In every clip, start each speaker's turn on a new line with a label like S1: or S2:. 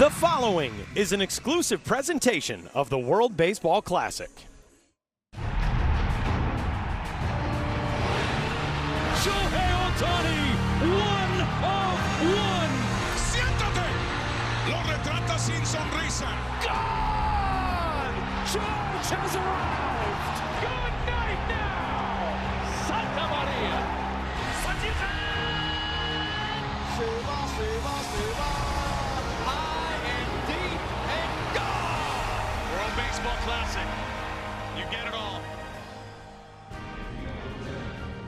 S1: The following is an exclusive presentation of the World Baseball Classic.
S2: Shohei Ohtani, 1 of 1.
S3: ¡Siéntate! Lo retrata sin sonrisa.
S2: God! George has arrived. Good night now. Santa Maria. High and deep and gone. World Baseball Classic. You get it all.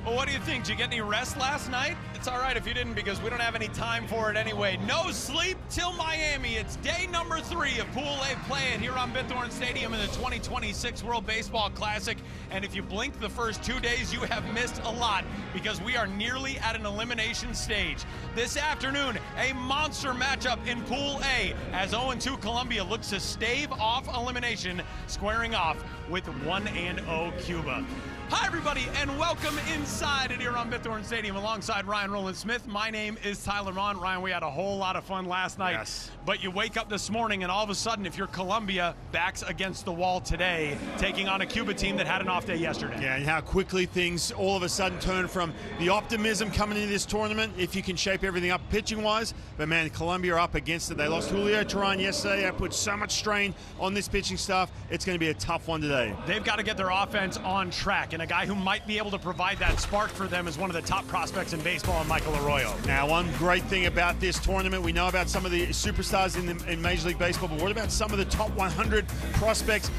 S4: Well, what do you think? Did you get any rest last night? It's all right if you didn't, because we don't have any time for it anyway. No sleep till Miami. It's day number 3 of Pool A play here on Bithorn Stadium in the 2026 World Baseball Classic. And if you blink the first 2 days, you have missed a lot, because we are nearly at an elimination stage. This afternoon, a monster matchup in Pool A as 0-2 Colombia looks to stave off elimination, squaring off with 1-0 Cuba. Hi, everybody, and welcome inside it here on Bithorn Stadium alongside Ryan Rowland-Smith. My name is Tyler Mon. Ryan, we had a whole lot of fun last night.
S3: Yes.
S4: But you wake up this morning, and all of a sudden, if you're Colombia, backs against the wall today, taking on a Cuba team that had an off day yesterday.
S5: Yeah, and how quickly things all of a sudden turn from the optimism coming into this tournament, if you can shape everything up pitching-wise. But, man, Colombia are up against it. They lost Julio Teheran yesterday. That put so much strain on this pitching staff. It's going to be a tough one today.
S4: They've got to get their offense on track, and a guy who might be able to provide that spark for them is one of the top prospects in baseball, Michael Arroyo.
S5: Now, one great thing about this tournament, we know about some of the superstars in Major League Baseball, but what about some of the top 100 prospects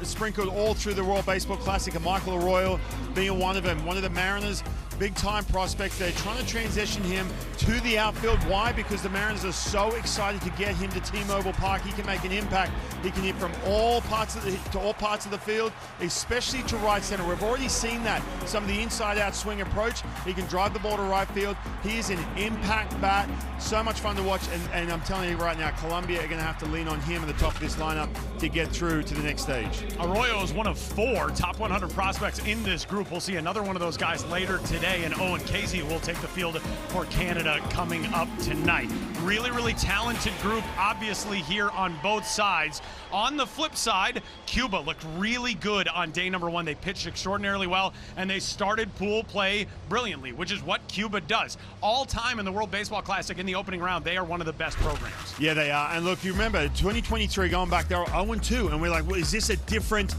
S5: sprinkled all through the World Baseball Classic, and Michael Arroyo being one of them, one of the Mariners' big-time prospects. They're trying to transition him to the outfield. Why? Because the Mariners are so excited to get him to T-Mobile Park. He can make an impact. He can hit from all parts of the field, especially to right center. We've already seen that. Some of the inside-out swing approach. He can drive the ball to right field. He is an impact bat. So much fun to watch. And I'm telling you right now, Colombia are going to have to lean on him at the top of this lineup to get through to the next stage.
S4: Arroyo is one of 4 top 100 prospects in this group. We'll see another one of those guys later today, and Owen Casey will take the field for Canada coming up tonight. Really, really talented group, obviously, here on both sides. On the flip side, Cuba looked really good on day number 1. They pitched extraordinarily well, and they started pool play brilliantly, which is what Cuba does. All time in the World Baseball Classic in the opening round, they are one of the best programs.
S5: Yeah, they are. And look, you remember 2023 going back, they were 0-2, and we're like, well, is this a different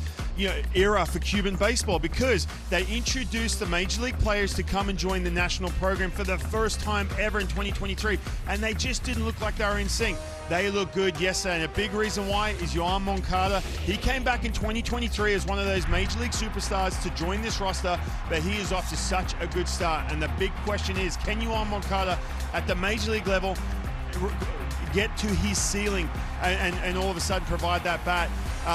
S5: era for Cuban baseball? Because they introduced the major league players to come and join the national program for the first time ever in 2023, and they just didn't look like they were in sync. They look good yesterday, and a big reason why is Yoan Moncada. He came back in 2023 as one of those major league superstars to join this roster, but he is off to such a good start. And the big question is, can Yoan Moncada at the major league level get to his ceiling and all of a sudden provide that bat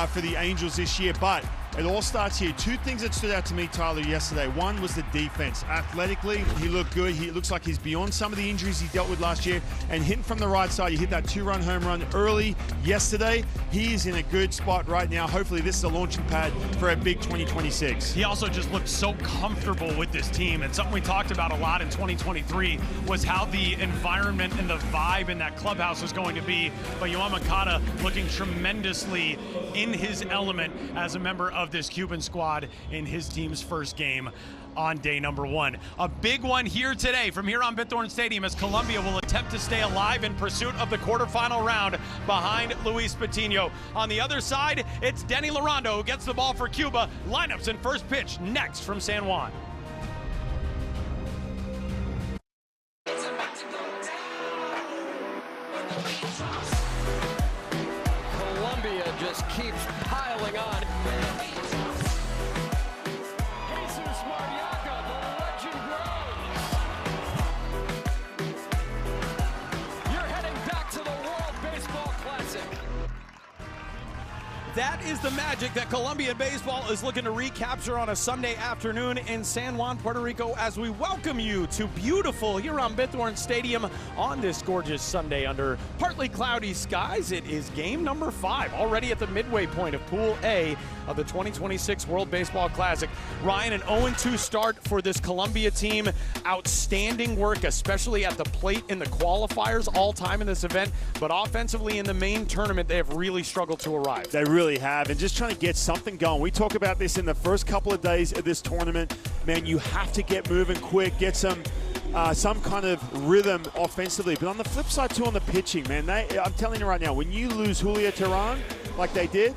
S5: for the Angels this year? But it all starts here. 2 things that stood out to me, Tyler, yesterday. One was the defense. Athletically, he looked good. He looks like he's beyond some of the injuries he dealt with last year. And hitting from the right side, he hit that 2-run home run early yesterday. He is in a good spot right now. Hopefully this is a launching pad for a big 2026.
S4: He also just looked so comfortable with this team, and something we talked about a lot in 2023 was how the environment and the vibe in that clubhouse was going to be. But Yoan Moncada looking tremendously in his element as a member of this Cuban squad in his team's first game on day number 1. A big one here today from here on Bithorn Stadium, as Colombia will attempt to stay alive in pursuit of the quarterfinal round behind Luis Patino. On the other side, it's Denny Larondo who gets the ball for Cuba. Lineups and first pitch next from San Juan.
S2: Colombia just keeps piling on. Jesus Mariaca, the legend grows. You're heading back to the World Baseball Classic.
S1: That is the magic that Colombian baseball is looking to recapture on a Sunday afternoon in San Juan, Puerto Rico, as we welcome you to beautiful here on Bithorn Stadium on this gorgeous Sunday under partly cloudy skies. It is game number 5, already at the midway point of Pool A of the 2026 World Baseball Classic. Ryan, an 0-2 start for this Colombia team. Outstanding work, especially at the plate in the qualifiers all time in this event, but offensively in the main tournament, they have really struggled to arrive.
S5: They really have, and just trying to get something going. We talk about this in the first couple of days of this tournament. Man, you have to get moving quick, get some kind of rhythm offensively. But on the flip side, too, on the pitching, man, I'm telling you right now, when you lose Julio Teheran like they did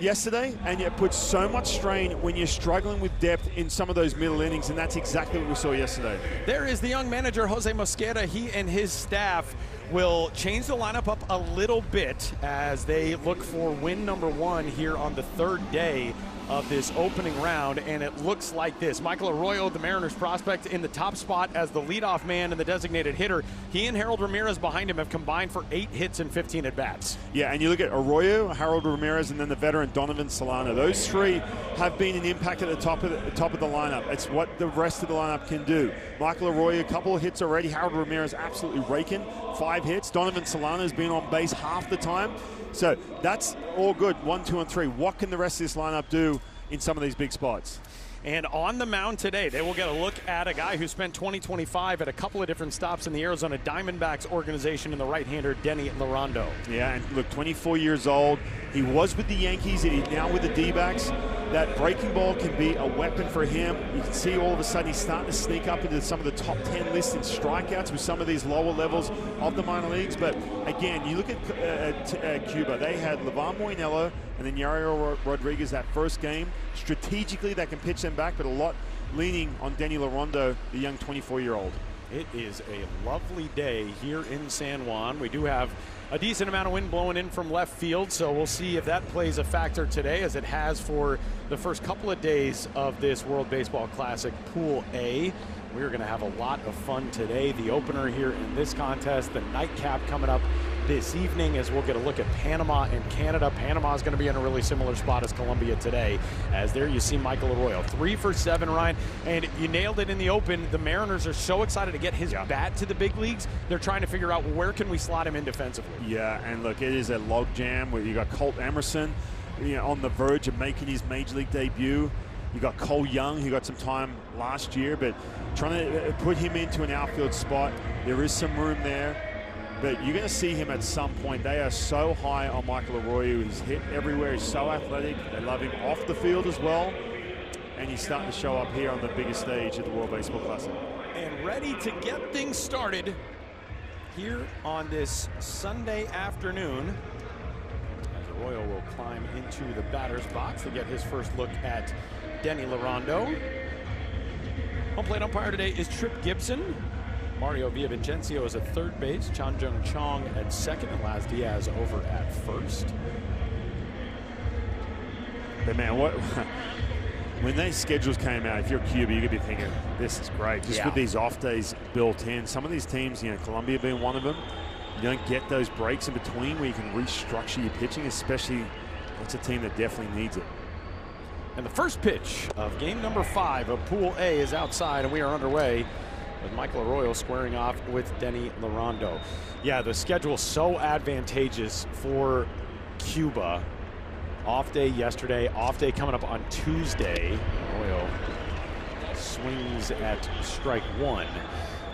S5: yesterday, and it puts so much strain when you're struggling with depth in some of those middle innings, and that's exactly what we saw yesterday. There
S1: is the young manager, Jose Mosquera. He and his staff will change the lineup up a little bit as they look for win number 1 here on the 3rd day of this opening round, and it looks like this. Michael Arroyo, the Mariners prospect, in the top spot as the leadoff man and the designated hitter. He and Harold Ramirez behind him have combined for 8 hits and 15 at-bats.
S5: Yeah, and you look at Arroyo, Harold Ramirez, and then the veteran Donovan Solano. Those 3 have been an impact at the top of the lineup. It's what the rest of the lineup can do. Michael Arroyo, a couple of hits already. Harold Ramirez absolutely raking, 5 hits. Donovan Solano has been on base half the time. So that's all good, 1, 2, and 3. What can the rest of this lineup do in some of these big spots?
S1: And on the mound today, they will get a look at a guy who spent 2025 at a couple of different stops in the Arizona Diamondbacks organization in the right-hander, Denny Lorondo.
S5: Yeah, and look, 24 years old. He was with the Yankees, he's now with the D-backs. That breaking ball can be a weapon for him. You can see all of a sudden he's starting to sneak up into some of the top 10 lists in strikeouts with some of these lower levels of the minor leagues. But again, you look at Cuba, they had Levan Moinelo and then Yariel Rodriguez that first game. Strategically, they can pitch them back, but a lot leaning on Denny Lorondo, the young 24-year-old.
S1: It is a lovely day here in San Juan. We do have a decent amount of wind blowing in from left field, so we'll see if that plays a factor today, as it has for the first couple of days of this World Baseball Classic Pool A. We're going to have a lot of fun today. The opener here in this contest, the nightcap coming up this evening, as we'll get a look at Panama and Canada. Panama is going to be in a really similar spot as Colombia today, as there you see Michael Arroyo, 3 for 7, Ryan, and you nailed it in the open. The Mariners are so excited to get his bat to the big leagues. They're trying to figure out where can we slot him in defensively.
S5: Yeah, and look, it is a log jam where you got Colt Emerson, on the verge of making his major league debut. You got Cole Young, who got some time last year, but trying to put him into an outfield spot. There is some room there, but you're going to see him at some point. They are so high on Michael Arroyo. He's hit everywhere. He's so athletic. They love him off the field as well, and he's starting to show up here on the biggest stage of the World Baseball Classic.
S1: And ready to get things started here on this Sunday afternoon. Arroyo will climb into the batter's box to get his first look at Denny Lorondo. Home plate umpire today is Trip Gibson. Mario Villavicencio is at third base, Chan Jung Chong at second, and Laz Diaz over at first.
S5: But man, when these schedules came out, if you're Cuba, you could be thinking, this is great. Just with these off days built in. Some of these teams, Colombia being one of them, you don't get those breaks in between where you can restructure your pitching, especially it's a team that definitely needs it.
S1: And the first pitch of game number 5 of Pool A is outside, and we are underway with Michael Arroyo squaring off with Denny Lorondo. Yeah, the schedule so advantageous for Cuba. Off day yesterday, off day coming up on Tuesday. Arroyo swings at strike 1.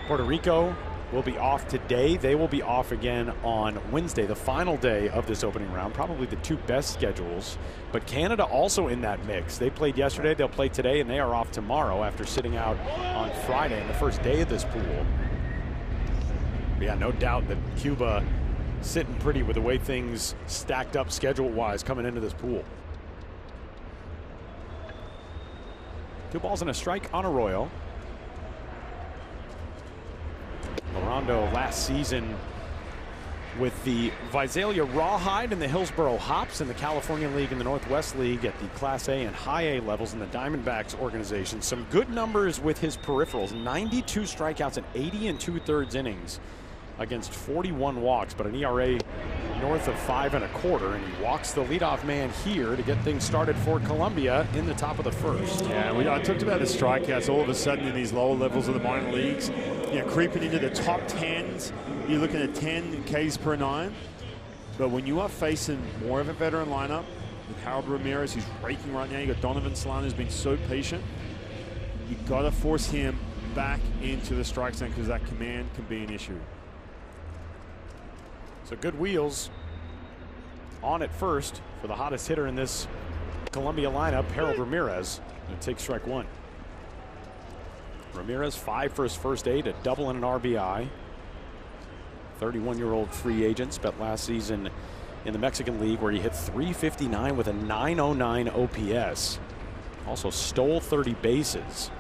S1: Puerto Rico will be off today. They will be off again on Wednesday, the final day of this opening round. Probably the 2 best schedules. But Canada also in that mix. They played yesterday, they'll play today, and they are off tomorrow after sitting out on Friday in the first day of this pool. But yeah, no doubt that Cuba sitting pretty with the way things stacked up schedule-wise coming into this pool. 2 balls and a strike on Arroyo. Lorondo last season with the Visalia Rawhide and the Hillsboro Hops in the California League and the Northwest League at the Class A and High A levels in the Diamondbacks organization. Some good numbers with his peripherals, 92 strikeouts and 80 2/3 innings against 41 walks, but an ERA north of 5 1/4, and he walks the leadoff man here to get things started for Colombia in the top of the first.
S5: Yeah, I talked about the strikeouts all of a sudden in these lower levels of the minor leagues, creeping into the top 10s. You're looking at 10 Ks per 9. But when you are facing more of a veteran lineup, with Harold Ramirez, who's raking right now, you got Donovan Solano, who's been so patient. You got to force him back into the strike zone because that command can be an issue.
S1: So good wheels on at first for the hottest hitter in this Colombia lineup, Harold Ramirez. And takes strike one. Ramirez 5 for his first 8, a double and an RBI. 31-year-old free agent, spent last season in the Mexican League where he hit .359 with a .909 OPS. Also stole 30 bases.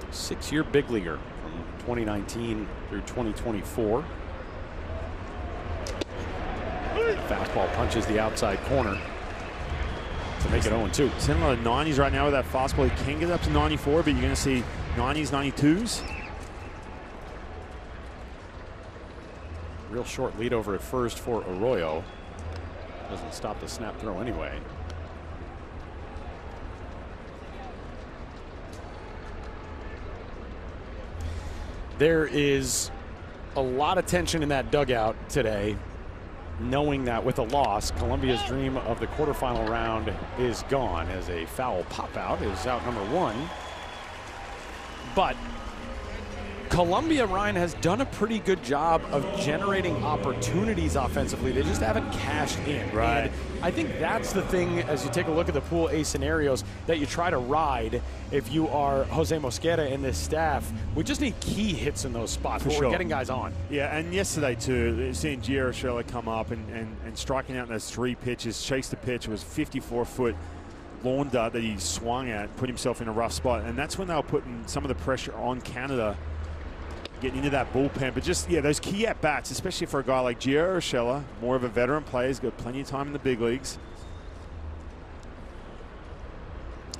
S1: 6-year big leaguer from 2019 through 2024. Fastball punches the outside corner to make it 0-2.
S5: He's hitting a lot of 90s right now with that fastball. He can get up to 94, but you're going to see 90s, 92s.
S1: Real short lead over at first for Arroyo. Doesn't stop the snap throw anyway. There is a lot of tension in that dugout today, knowing that with a loss, Colombia's dream of the quarterfinal round is gone, as a foul pop-out is out number 1. But Colombia, Ryan, has done a pretty good job of generating opportunities offensively. They just haven't cashed in.
S5: Right.
S1: And I think that's the thing, as you take a look at the Pool A scenarios, that you try to ride if you are Jose Mosquera and this staff. We just need key hits in those spots where we're getting guys on.
S5: Yeah, and yesterday, too, seeing Gio Urshela come up and striking out in those 3 pitches, chase the pitch, was 54-foot lawn dart that he swung at, put himself in a rough spot. And that's when they were putting some of the pressure on Canada, getting into that bullpen. But just, those key at-bats, especially for a guy like Gio Urshela, more of a veteran player, he's got plenty of time in the big leagues.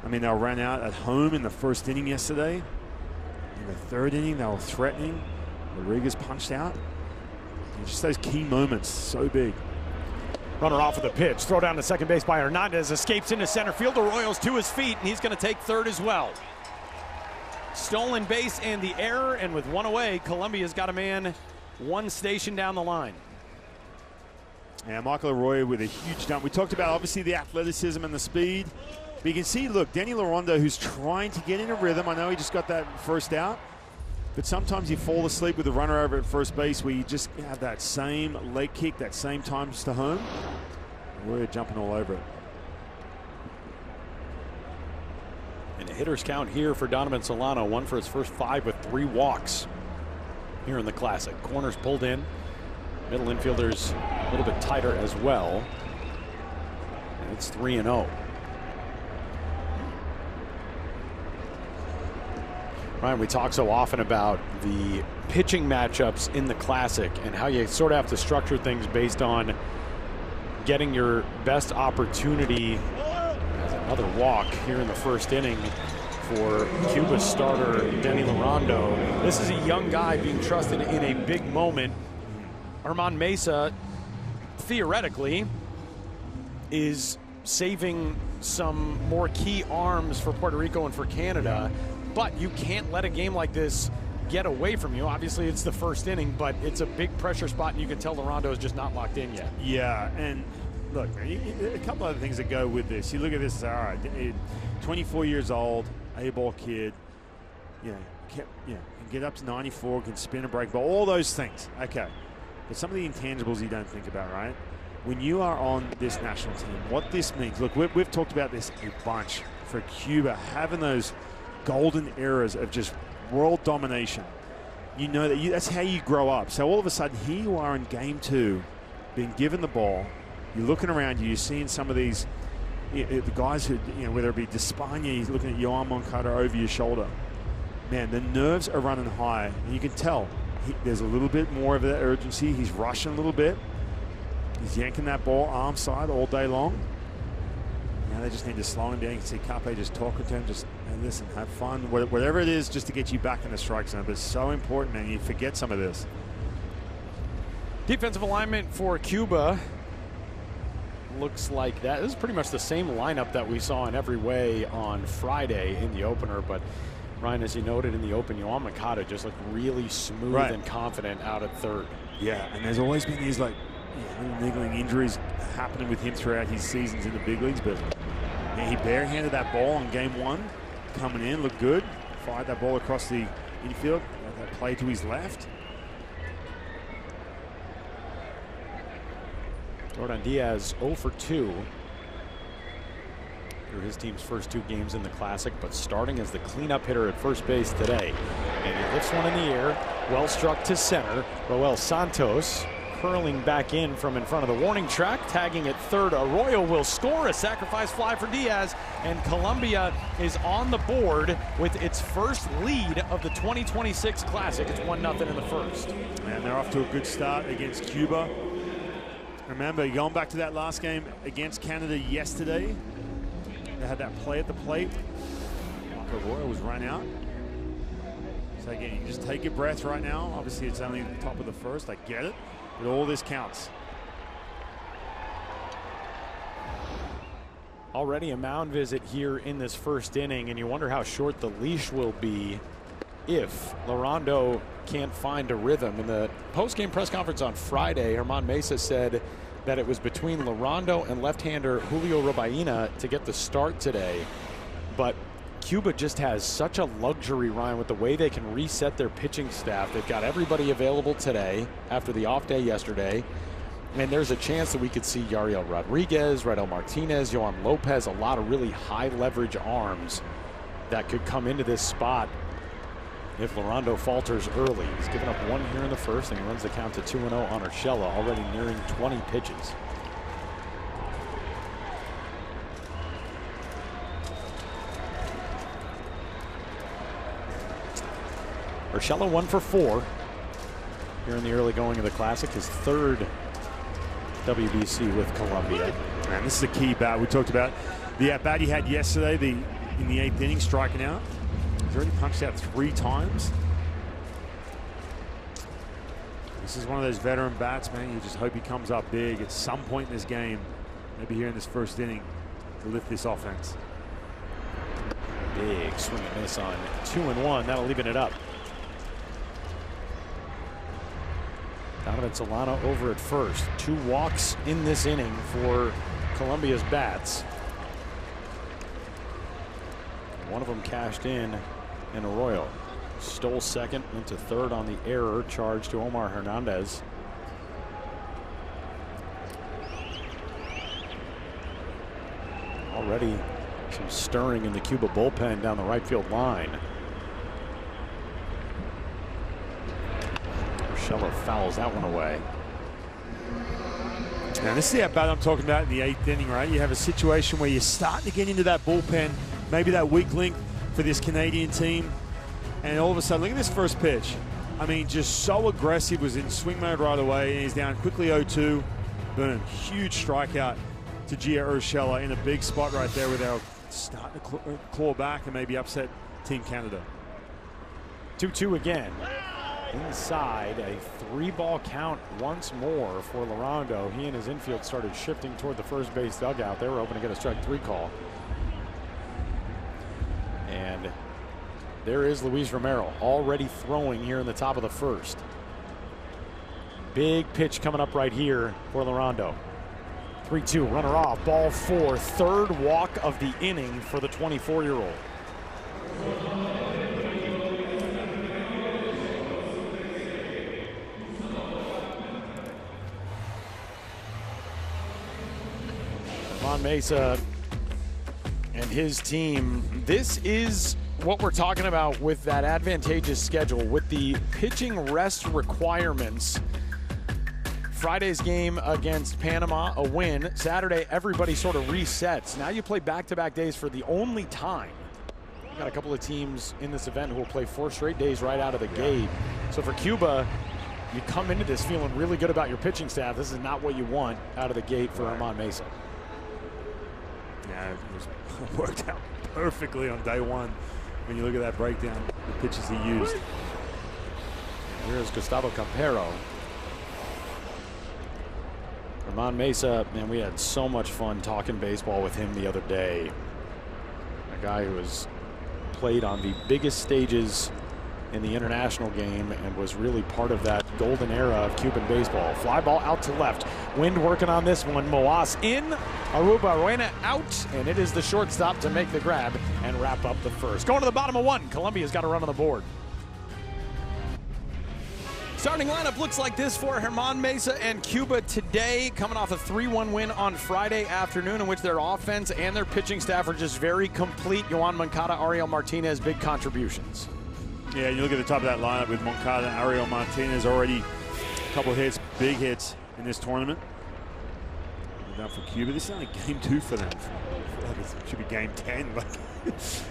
S5: I mean, they ran out at home in the first inning yesterday. In the 3rd inning, they were threatening. Rodriguez punched out. And just those key moments, so big.
S1: Runner off of the pitch. Throw down to second base by Hernandez. Escapes into center field. Arroyo's to his feet, and he's going to take third as well. Stolen base and the error, and with 1 away, Colombia's got a man 1 station down the line.
S5: Yeah, Michael Arroyo with a huge dump. We talked about, obviously, the athleticism and the speed. But you can see, look, Denny Larondo, who's trying to get in a rhythm. I know he just got that first out. But sometimes you fall asleep with the runner over at first base where you just have that same leg kick, that same times to home. We're jumping all over it.
S1: And a hitter's count here for Donovan Solano. 1 for his first 5 with 3 walks here in the Classic. Corners pulled in. Middle infielders a little bit tighter as well. And it's 3-0. Ryan, we talk so often about the pitching matchups in the Classic and how you sort of have to structure things based on getting your best opportunity. As another walk here in the first inning for Cuba starter Denny Larondo. This is a young guy being trusted in a big moment. Herman Mesa, theoretically, is saving some more key arms for Puerto Rico and for Canada. But you can't let a game like this get away from you. Obviously, it's the first inning, but it's a big pressure spot, and you can tell Larondo is just not locked in yet.
S5: Yeah, and look, man, a couple other things that go with this. You look at this and say, all right, 24 years old, A-ball kid, can get up to 94, can spin a break ball, all those things. Okay. But some of the intangibles you don't think about, right? When you are on this national team, what this means, look, we've talked about this a bunch. For Cuba, having those golden eras of just world domination, you know that that's how you grow up. So all of a sudden, here you are in game 2, being given the ball. You're looking around you, you're seeing some of these, the guys who, whether it be Despaigne, he's looking at Yohan Moncada over your shoulder. Man, the nerves are running high. And you can tell there's a little bit more of that urgency. He's rushing a little bit. He's yanking that ball arm side all day long. Now they just need to slow him down. You can see Cape just talking to him, just, hey, listen, have fun. Whatever it is, just to get you back in the strike zone. But it's so important, man. You forget some of this.
S1: Defensive alignment for Cuba looks like that. This is pretty much the same lineup that we saw in every way on Friday in the opener, but Ryan, as you noted in the open, Yohan Moncada just looked really smooth and confident out at third.
S5: Yeah, and there's always been these little niggling injuries happening with him throughout his seasons in the big leagues, but he barehanded that ball in game one, coming in, looked good, fired that ball across the infield, that play to his left.
S1: Jordan Diaz 0 for 2 through his team's first 2 games in the Classic, but starting as the cleanup hitter at first base today. And he lifts one in the air, well struck to center. Roel Santos curling back in from in front of the warning track, tagging at third. Arroyo will score a sacrifice fly for Diaz, and Colombia is on the board with its first lead of the 2026 Classic. It's 1-0 in the first.
S5: And they're off to a good start against Cuba. Remember, going back to that last game against Canada yesterday, they had that play at the plate. Arroyo was run out. So again, you just take your breath right now. Obviously, it's only the top of the first. I get it. But all this counts.
S1: Already a mound visit here in this first inning, and you wonder how short the leash will be if Lorondo can't find a rhythm. In the post-game press conference on Friday, Germán Mesa said that it was between Lorondo and left-hander Julio Robaina to get the start today. But Cuba just has such a luxury, Ryan, with the way they can reset their pitching staff. They've got everybody available today after the off day yesterday. And there's a chance that we could see Yariel Rodriguez, Raidel Martinez, Yohan Lopez, a lot of really high leverage arms that could come into this spot if Lorondo falters early. He's given up 1 here in the first, and he runs the count to 2-0 on Urshela, already nearing 20 pitches. Urshela 1 for 4 here in the early going of the Classic, his third WBC with Colombia.
S5: And this is a key bat. We talked about the at-bat he had yesterday, in the 8th inning, striking out. He's already punched out 3 times. This is one of those veteran bats, man. You just hope he comes up big at some point in this game, maybe here in this first inning, to lift this offense.
S1: Big swing and miss on 2-1. That'll even it up. Donovan Solano over at first. 2 walks in this inning for Colombia's bats. One of them cashed in Arroyo. Stole second, went to third on the error charge to Omar Hernandez. Already some stirring in the Cuba bullpen down the right field line. Urshela fouls that one away.
S5: Now this is the at-bat I'm talking about in the 8th inning, right? You have a situation where you're starting to get into that bullpen, maybe that weak link for this Canadian team. And all of a sudden, look at this first pitch. I mean, just so aggressive, was in swing mode right away, and he's down quickly 0-2. Boom, huge strikeout to Gio Urshela in a big spot right there where they'll start to claw back and maybe upset Team Canada.
S1: 2-2 again. Inside, a 3-ball count once more for Lorondo. He and his infield started shifting toward the first base dugout. They were hoping to get a strike 3 call. And there is Luis Romero already throwing here in the top of the first. Big pitch coming up right here for Lorondo. 3-2, runner off, ball 4, 3rd walk of the inning for the 24-year-old. Germán Mesa and his team, this is what we're talking about with that advantageous schedule, with the pitching rest requirements. Friday's game against Panama, a win. Saturday, everybody sort of resets. Now you play back-to-back days for the only time. We've got a couple of teams in this event who will play 4 straight days right out of the gate. So for Cuba, you come into this feeling really good about your pitching staff. This is not what you want out of the gate for Germán Mesa.
S5: Yeah, it was worked out perfectly on day 1. When you look at that breakdown, the pitches he used.
S1: Here's Gustavo Campero. Herman Mesa, man, we had so much fun talking baseball with him the other day. A guy who has played on the biggest stages in the international game and was really part of that golden era of Cuban baseball. Fly ball out to left. Wind working on this one. Moas in. Aruba Ruena out. And it is the shortstop to make the grab and wrap up the first. Going to the bottom of one. Colombia's got a run on the board.
S4: Starting lineup looks like this for Herman Mesa and Cuba today, coming off a 3-1 win on Friday afternoon, in which their offense and their pitching staff are just very complete. Yoan Moncada, Ariel Martinez, big contributions.
S5: Yeah, you look at the top of that lineup with Moncada and Ariel Martinez, already a couple of hits, big hits in this tournament. Down for Cuba. This is only game 2 for them. I feel like it should be game 10. But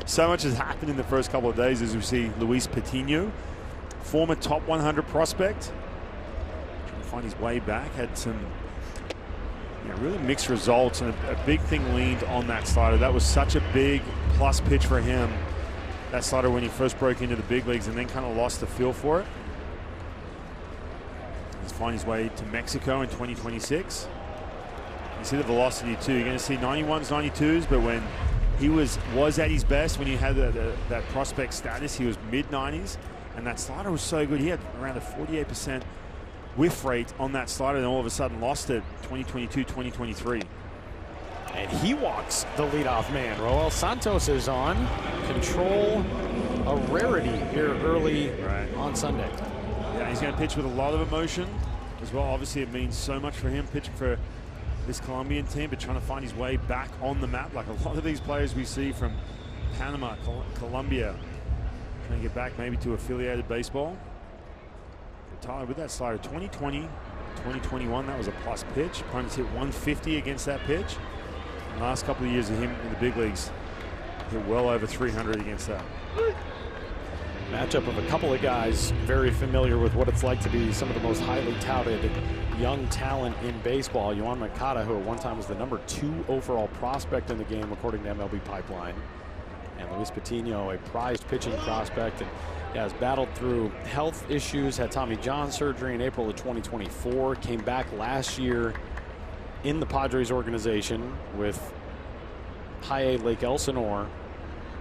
S5: so much has happened in the first couple of days as we see Luis Patino, former top 100 prospect, trying to find his way back. Had some really mixed results, and a big thing leaned on that slider. That was such a big plus pitch for him. That slider when he first broke into the big leagues, and then kind of lost the feel for it. He's finding his way to Mexico in 2026. You see the velocity too. You're going to see 91s, 92s, but when he was at his best, when he had that prospect status, he was mid-90s, and that slider was so good. He had around a 48% whiff rate on that slider, and all of a sudden lost it 2022, 2023.
S1: And he walks the leadoff man. Roel Santos is on. Control, a rarity here early on Sunday.
S5: Yeah, he's going to pitch with a lot of emotion as well. Obviously, it means so much for him pitching for this Colombian team, but trying to find his way back on the map. Like a lot of these players we see from Panama, Colombia, trying to get back maybe to affiliated baseball. But Tyler, with that slider, 2020, 2021, that was a plus pitch. Opponents hit 150 against that pitch. The last couple of years of him in the big leagues, hit well over 300 against that.
S1: Matchup of a couple of guys very familiar with what it's like to be some of the most highly touted young talent in baseball. Yoan Moncada, who at one time was the #2 overall prospect in the game according to MLB Pipeline. And Luis Patino, a prized pitching prospect, and has battled through health issues, had Tommy John surgery in April of 2024, came back last year in the Padres organization with High A Lake Elsinore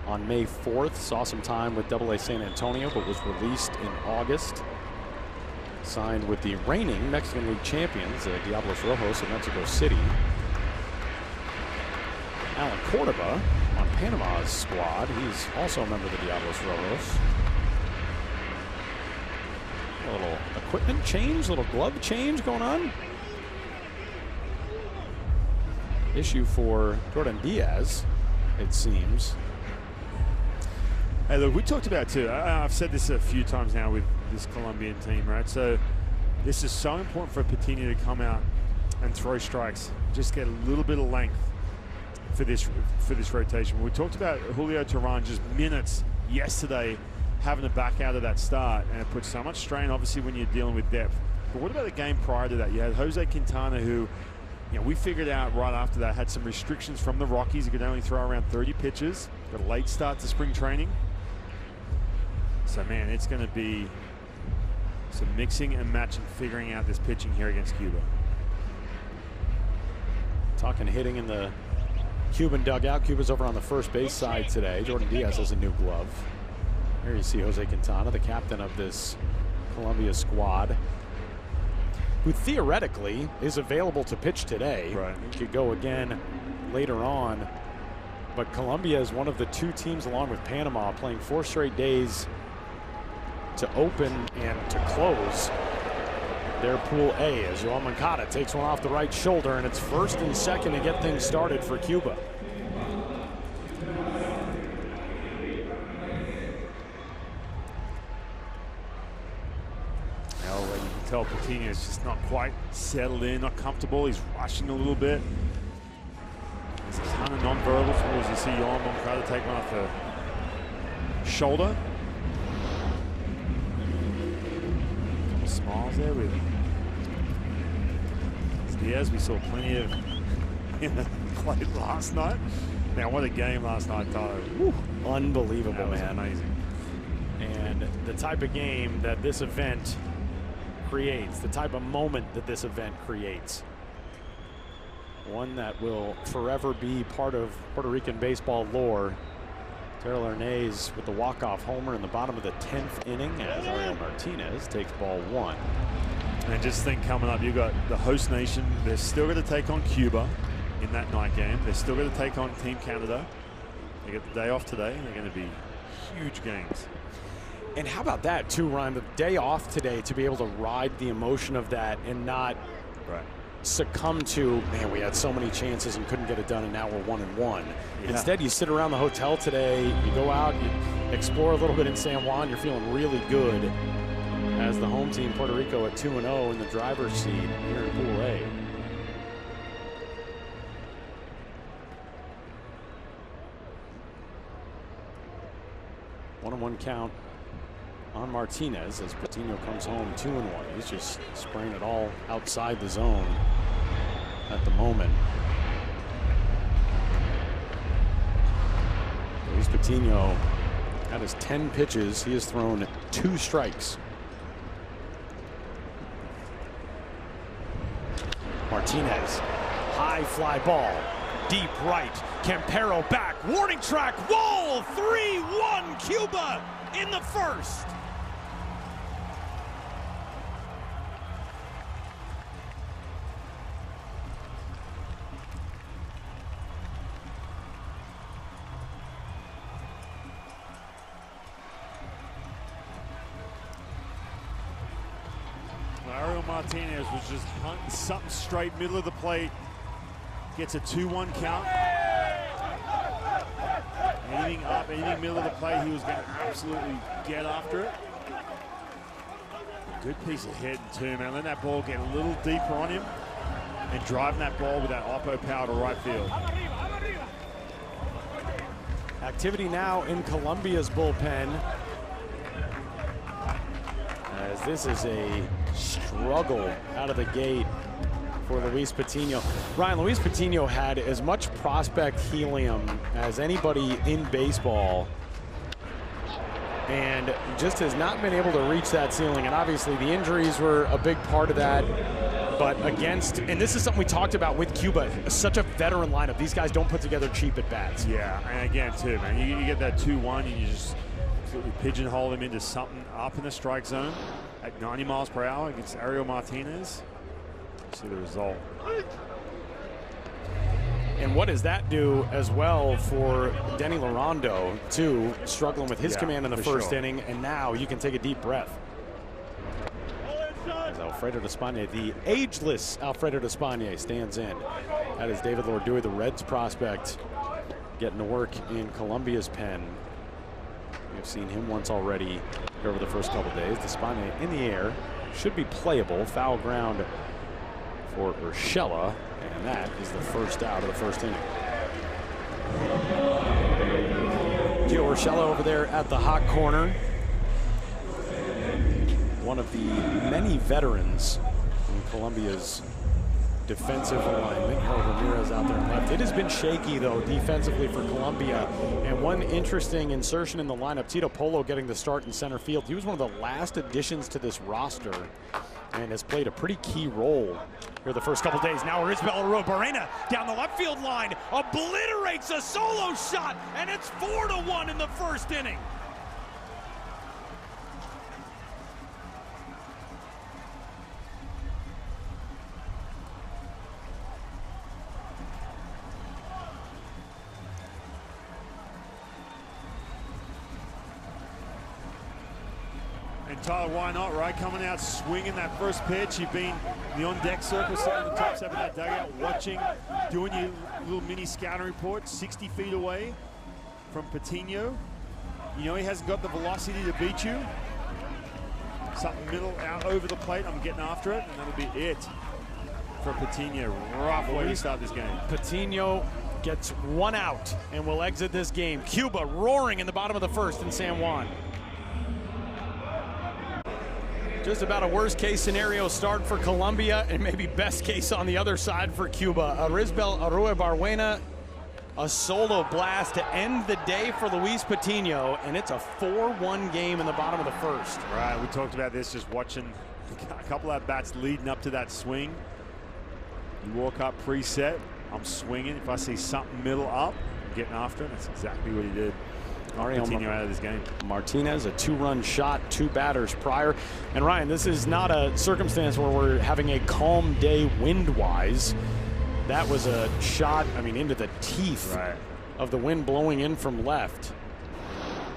S1: on May 4th. Saw some time with AA San Antonio, but was released in August. Signed with the reigning Mexican League champions, the Diablos Rojos of Mexico City. Alan Cordova on Panama's squad. He's also a member of the Diablos Rojos. A little equipment change, a little glove change going on. Issue for Jordan Diaz, it seems.
S5: Hey, look, we talked about too. I've said this a few times now with this Colombian team, right? So this is so important for Patino to come out and throw strikes, just get a little bit of length for this rotation. We talked about Julio Teheran just minutes yesterday having to back out of that start, and it puts so much strain, obviously, when you're dealing with depth. But what about the game prior to that? You had Jose Quintana, who, we figured out right after that, had some restrictions from the Rockies. He could only throw around 30 pitches. Got a late start to spring training. So, man, it's going to be some mixing and matching, figuring out this pitching here against Cuba.
S1: Talking hitting in the Cuban dugout. Cuba's over on the first base side today. Jordan Diaz has a new glove. Here you see Jose Quintana, the captain of this Colombia squad, who theoretically is available to pitch today.
S5: Right.
S1: He could go again later on. But Colombia is one of the 2 teams, along with Panama, playing 4 straight days to open and to close their Pool A, as Yoan Moncada takes one off the right shoulder, and it's first and second to get things started for Cuba.
S5: Now, you can tell Patino is just not quite settled in, not comfortable. He's rushing a little bit. There's a ton of non-verbals as you see Yoan Moncada take one off the shoulder. Smiles there with Diaz. We saw plenty of played last night. Now, what a game last night, Tyler.
S1: Woo. Unbelievable,
S5: that was
S1: man.
S5: Amazing.
S1: And the type of game that this event creates, the type of moment that this event creates. one that will forever be part of Puerto Rican baseball lore. Terrell Hernandez with the walk-off homer in the bottom of the 10th inning as Ariel Martinez takes ball 1.
S5: And just think, coming up, you've got the host nation. They're still going to take on Cuba in that night game. They're still going to take on Team Canada. They get the day off today. They're going to be huge games.
S1: And how about that too, Ryan? The day off today to be able to ride the emotion of that and not succumb to, man, we had so many chances and couldn't get it done, and now we're 1-1.
S5: Yeah.
S1: Instead, you sit around the hotel today, you go out, you explore a little bit in San Juan, you're feeling really good as the home team, Puerto Rico, at 2-0 in the driver's seat here in Pool A. One-on-one count on Martinez as Patino comes home 2-1. He's just spraying it all outside the zone at the moment. Luis Patino at his 10 pitches. He has thrown 2 strikes. Martinez, high fly ball, deep right. Campero back, warning track, wall, 3-1 Cuba in the first.
S5: Ariel Martinez was just hunting something straight, middle of the plate. Gets a 2-1 count. Anything up, anything middle of the plate, he was going to absolutely get after it. Good piece of hitting too, man. Letting that ball get a little deeper on him and driving that ball with that oppo power to right field.
S1: Activity now in Colombia's bullpen, as this is a struggle out of the gate for Luis Patino. Ryan, Luis Patino had as much prospect helium as anybody in baseball and just has not been able to reach that ceiling. And obviously the injuries were a big part of that. But against, and this is something we talked about with Cuba, such a veteran lineup. These guys don't put together cheap at bats.
S5: Yeah, and again too, man, you get that 2-1 and you just absolutely pigeonhole him into something up in the strike zone at 90 miles per hour against Ariel Martinez. See the result.
S1: And what does that do as well for Denny Larondo, too, struggling with his command in the first inning, and now you can take a deep breath. As Alfredo Despaigne, the ageless Alfredo Despaigne, stands in. That is David Lourdes, the Reds prospect, getting to work in Colombia's pen. We've seen him once already here over the first couple days. Despaigne in the air, should be playable. Foul ground for Urshela, and that is the first out of the first inning. Gio Urshela over there at the hot corner. One of the many veterans in Colombia's defensive alignment. Harold Ramirez out there on left. It has been shaky, though, defensively for Colombia. And one interesting insertion in the lineup, Tito Polo getting the start in center field. He was one of the last additions to this roster and has played a pretty key role here the first couple days. Now Arizbel Barrena down the left field line, obliterates a solo shot, and it's 4-1 in the first inning.
S5: And Tyler, why not, right? Coming out swinging that first pitch. You've been in the on-deck circle, sitting in the top step of that dugout, watching, doing your little mini scouting report, 60 feet away from Patino. You know he hasn't got the velocity to beat you. Something middle out over the plate, I'm getting after it, and that'll be it for Patino. Rough way to start this game.
S1: Patino gets 1 out and will exit this game. Cuba roaring in the bottom of the first in San Juan. Just about a worst-case scenario start for Colombia, and maybe best case on the other side for Cuba. Arizbel Barrena, a solo blast to end the day for Luis Patino, and it's a 4-1 game in the bottom of the first.
S5: Right, we talked about this just watching a couple of bats leading up to that swing. You walk up preset, I'm swinging. If I see something middle up, I'm getting after him. That's exactly what he did. Continue out of this game.
S1: Martinez, a 2-run shot, 2 batters prior. And Ryan, this is not a circumstance where we're having a calm day wind-wise. That was a shot, I mean, into the teeth of the wind blowing in from left.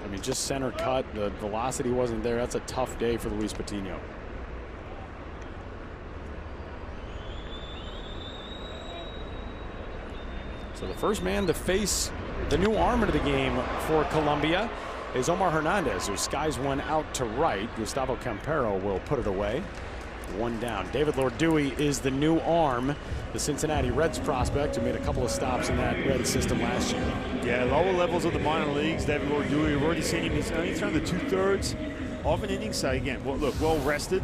S1: I mean, just center cut. The velocity wasn't there. That's a tough day for Luis Patino. So the first man to face the new arm of the game for Colombia is Omar Hernandez, who skies one out to right. Gustavo Campero will put it away. 1 down. David Lourdes is the new arm, the Cincinnati Reds prospect who made a couple of stops in that Reds system last year.
S5: Yeah, lower levels of the minor leagues. David Lourdes, we've already seen him. He's only thrown the 2/3 of an inning. So again, look, well rested.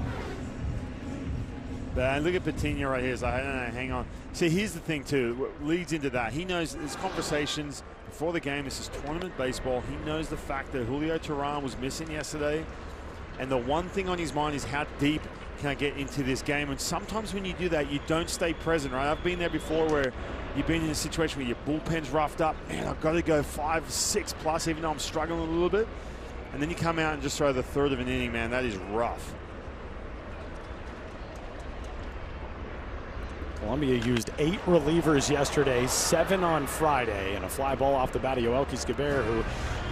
S5: But look at Patino right here. It's like, no, hang on. See, here's the thing too. What leads into that, he knows his conversations before the game. This is tournament baseball. He knows the fact that Julio Teheran was missing yesterday, and the one thing on his mind is how deep can I get into this game. And sometimes when you do that, you don't stay present, right? I've been there before where you've been in a situation where your bullpen's roughed up. Man, I've got to go 5, 6 plus, even though I'm struggling a little bit. And then you come out and just throw the 1/3 of an inning, man. That is rough.
S1: Colombia used 8 relievers yesterday, 7 on Friday, and a fly ball off the bat of Yoelqui Escobar, who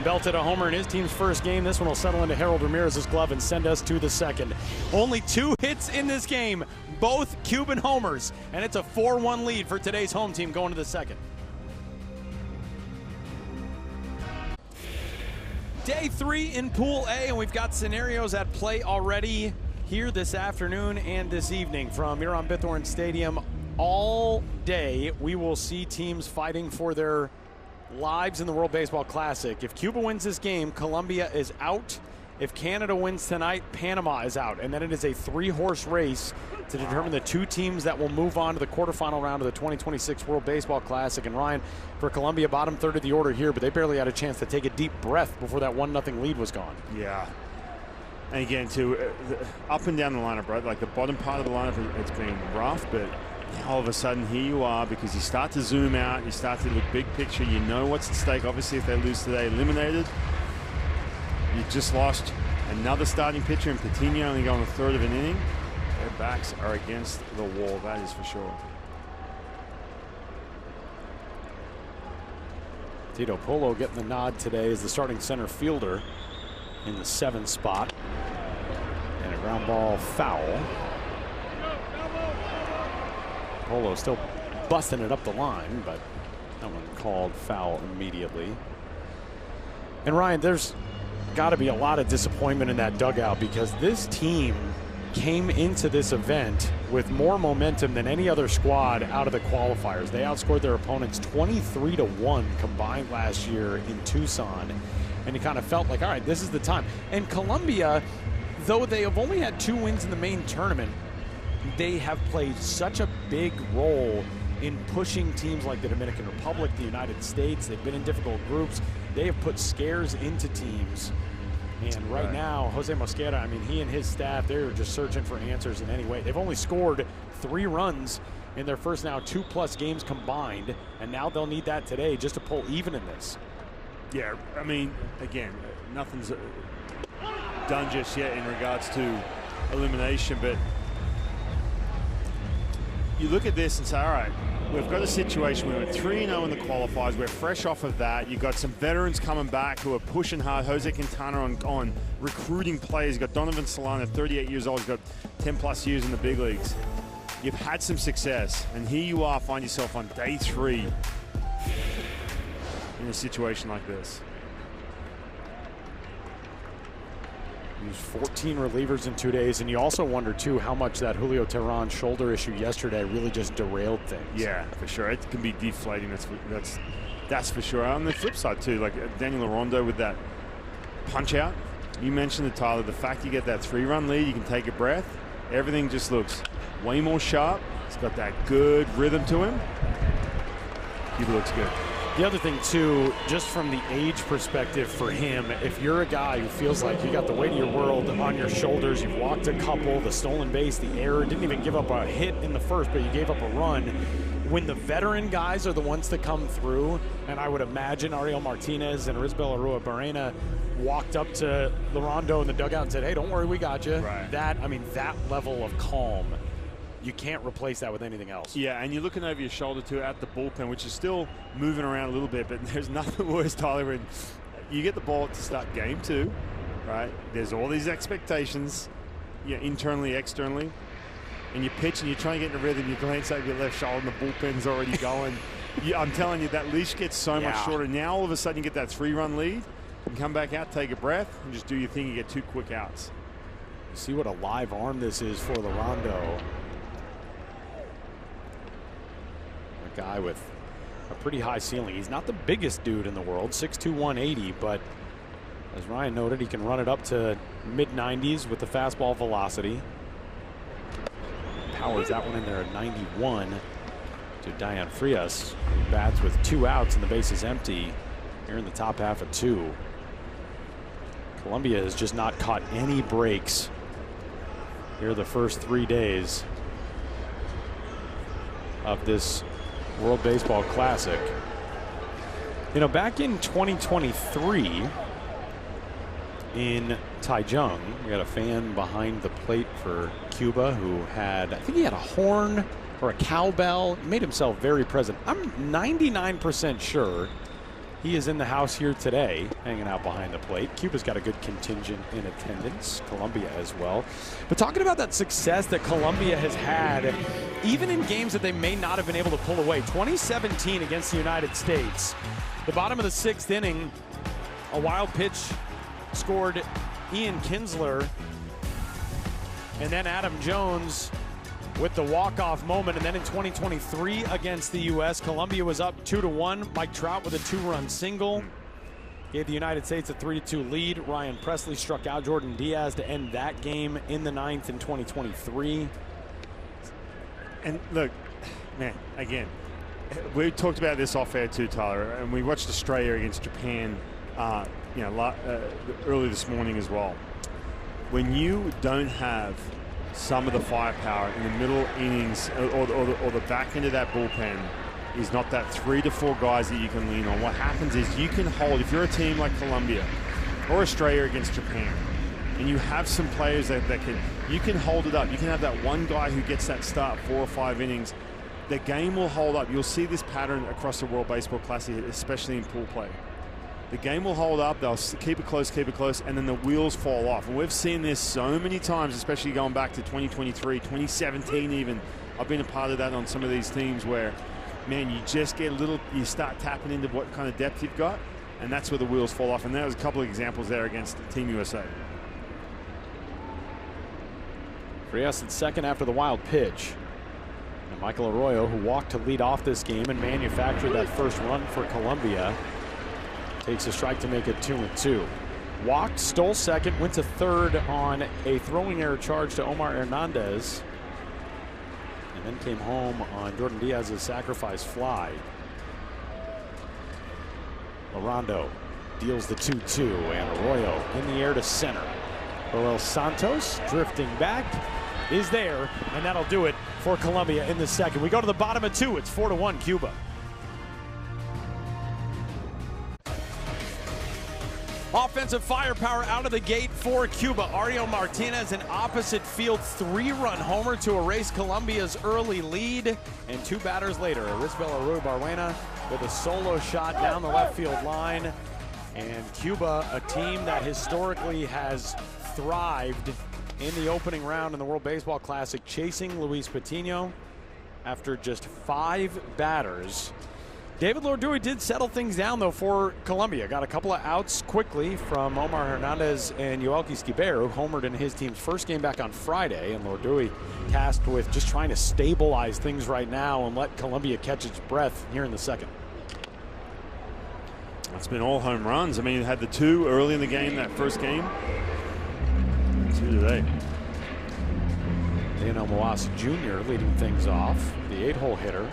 S1: belted a homer in his team's first game. This one will settle into Harold Ramirez's glove and send us to the second. Only 2 hits in this game, both Cuban homers, and it's a 4-1 lead for today's home team going to the second. Day 3 in Pool A, and we've got scenarios at play already here this afternoon and this evening from here on Bithorn Stadium. All day we will see teams fighting for their lives in the World Baseball Classic. If Cuba wins this game, Colombia is out. If Canada wins tonight, Panama is out. And then it is a 3-horse race to determine the 2 teams that will move on to the quarterfinal round of the 2026 World Baseball Classic. And Ryan, for Colombia, bottom third of the order here, but they barely had a chance to take a deep breath before that 1-0 lead was gone.
S5: Yeah. And again, too, up and down the lineup, right? Like the bottom part of the lineup, it's been rough, but all of a sudden here you are, because you start to zoom out, you start to look big picture, you know what's at stake. Obviously, if they lose today, eliminated. You just lost another starting pitcher in Patino, only going 1/3 of an inning. Their backs are against the wall, that is for sure.
S1: Tito Polo getting the nod today as the starting center fielder in the 7th spot. And a ground ball foul. Polo still busting it up the line, but that one called foul immediately. And Ryan, there's got to be a lot of disappointment in that dugout, because this team came into this event with more momentum than any other squad out of the qualifiers. They outscored their opponents 23-1 combined last year in Tucson, and it kind of felt like, all right, this is the time. And Colombia, though they have only had 2 wins in the main tournament, they have played such a big role in pushing teams like the Dominican Republic, the United States. They've been in difficult groups. They have put scares into teams. And right now, Jose Mosquera, I mean, he and his staff, they're just searching for answers in any way. They've only scored 3 runs in their first now 2+ games combined, and now they'll need that today just to pull even in this.
S5: Yeah, I mean, again, nothing's done just yet in regards to elimination, but you look at this and say, all right, we've got a situation where we're 3-0 in the qualifiers. We're fresh off of that. You've got some veterans coming back who are pushing hard. Jose Quintana on recruiting players. You've got Donovan Solano, 38 years old. He's got 10+ years in the big leagues. You've had some success, and here you are, find yourself on day 3 in a situation like this.
S1: Used 14 relievers in 2 days, and you also wonder too how much that Julio Teheran shoulder issue yesterday really just derailed things.
S5: Yeah, for sure. It can be deflating. That's for sure. On the flip side too, like Daniel Rondo with that punch out. You mentioned it, Tyler. The fact you get that 3-run lead, you can take a breath. Everything just looks way more sharp. He's got that good rhythm to him. He looks good.
S1: The other thing too, just from the age perspective for him, if you're a guy who feels like you got the weight of your world on your shoulders, you've walked a couple, the stolen base, the error, didn't even give up a hit in the first, but you gave up a run. when the veteran guys are the ones that come through, and I would imagine Ariel Martinez and Risbel Arua-Barrena walked up to Lorondo in the dugout and said, hey, don't worry, we got you.
S5: Right.
S1: That level of calm, you can't replace that with anything else.
S5: Yeah, and you're looking over your shoulder too at the bullpen, which is still moving around a little bit, but there's nothing worse, Tyler, when you get the ball to start game 2, right? There's all these expectations, internally, externally, and you pitch and you're trying to get in a rhythm, you glance over your left shoulder and the bullpen's already going. I'm telling you, that leash gets so much shorter. Now all of a sudden you get that 3-run lead, and come back out, take a breath, and just do your thing. You get 2 quick outs.
S1: You see what a live arm this is for Lorondo. A guy with a pretty high ceiling. He's not the biggest dude in the world, 6'2", 180, but as Ryan noted, he can run it up to mid-90s with the fastball velocity. Powers that one in there at 91 to Diane Frias, who bats with 2 outs and the base is empty here in the top half of 2. Colombia has just not caught any breaks here the first 3 days of this World Baseball Classic. You know, back in 2023 in Taichung, we had a fan behind the plate for Cuba who had, I think he had a horn or a cowbell, made himself very present. I'm 99% sure he is in the house here today, hanging out behind the plate. Cuba's got a good contingent in attendance, Colombia as well. But talking about that success that Colombia has had, even in games that they may not have been able to pull away. 2017 against the United States, the bottom of the 6th inning, a wild pitch scored Ian Kinsler, and then Adam Jones with the walk-off moment. And then in 2023 against the U.S., Colombia was up 2-1. Mike Trout with a 2-run single gave the United States a 3-2 lead. Ryan Presley struck out Jordan Diaz to end that game in the 9th in 2023.
S5: And look, man, again, we talked about this off air too, Tyler, and we watched Australia against Japan early this morning as well. When you don't have some of the firepower in the middle innings or the back end of that bullpen is not that 3 to 4 guys that you can lean on. What happens is you can hold, if you're a team like Colombia or Australia against Japan, and you have some players that you can hold it up. You can have that one guy who gets that start 4 or 5 innings. The game will hold up. You'll see this pattern across the World Baseball Classic, especially in pool play. The game will hold up, they'll keep it close, and then the wheels fall off. And we've seen this so many times, especially going back to 2023, 2017 even. I've been a part of that on some of these teams where, man, you just get you start tapping into what kind of depth you've got, and that's where the wheels fall off. And there was a couple of examples there against Team USA.
S1: Frias at second after the wild pitch. And Michael Arroyo, who walked to lead off this game and manufactured that first run for Colombia, takes a strike to make it 2-2. Walked, stole second, went to third on a throwing error charge to Omar Hernandez, and then came home on Jordan Diaz's sacrifice fly. Lorondo deals the 2-2, and Arroyo in the air to center. Joel Santos drifting back is there, and that'll do it for Colombia in the second. We go to the bottom of 2. It's 4-1 Cuba. Offensive firepower out of the gate for Cuba. Ariel Martinez, an opposite field 3-run homer to erase Colombia's early lead. And 2 batters later, Risbel Arua-Barrena with a solo shot down the left field line. And Cuba, a team that historically has thrived in the opening round in the World Baseball Classic, chasing Luis Patino after just 5 batters. David Lourdeau did settle things down, though, for Colombia. Got a couple of outs quickly from Omar Hernandez and Yoelqui Escobar, who homered in his team's first game back on Friday. And Lourdeau tasked with just trying to stabilize things right now and let Colombia catch its breath here in the second.
S5: It's been all home runs. I mean, it had the 2 early in the game, that first game. 2 today.
S1: Leonel Moas Jr. leading things off, the 8-hole hitter.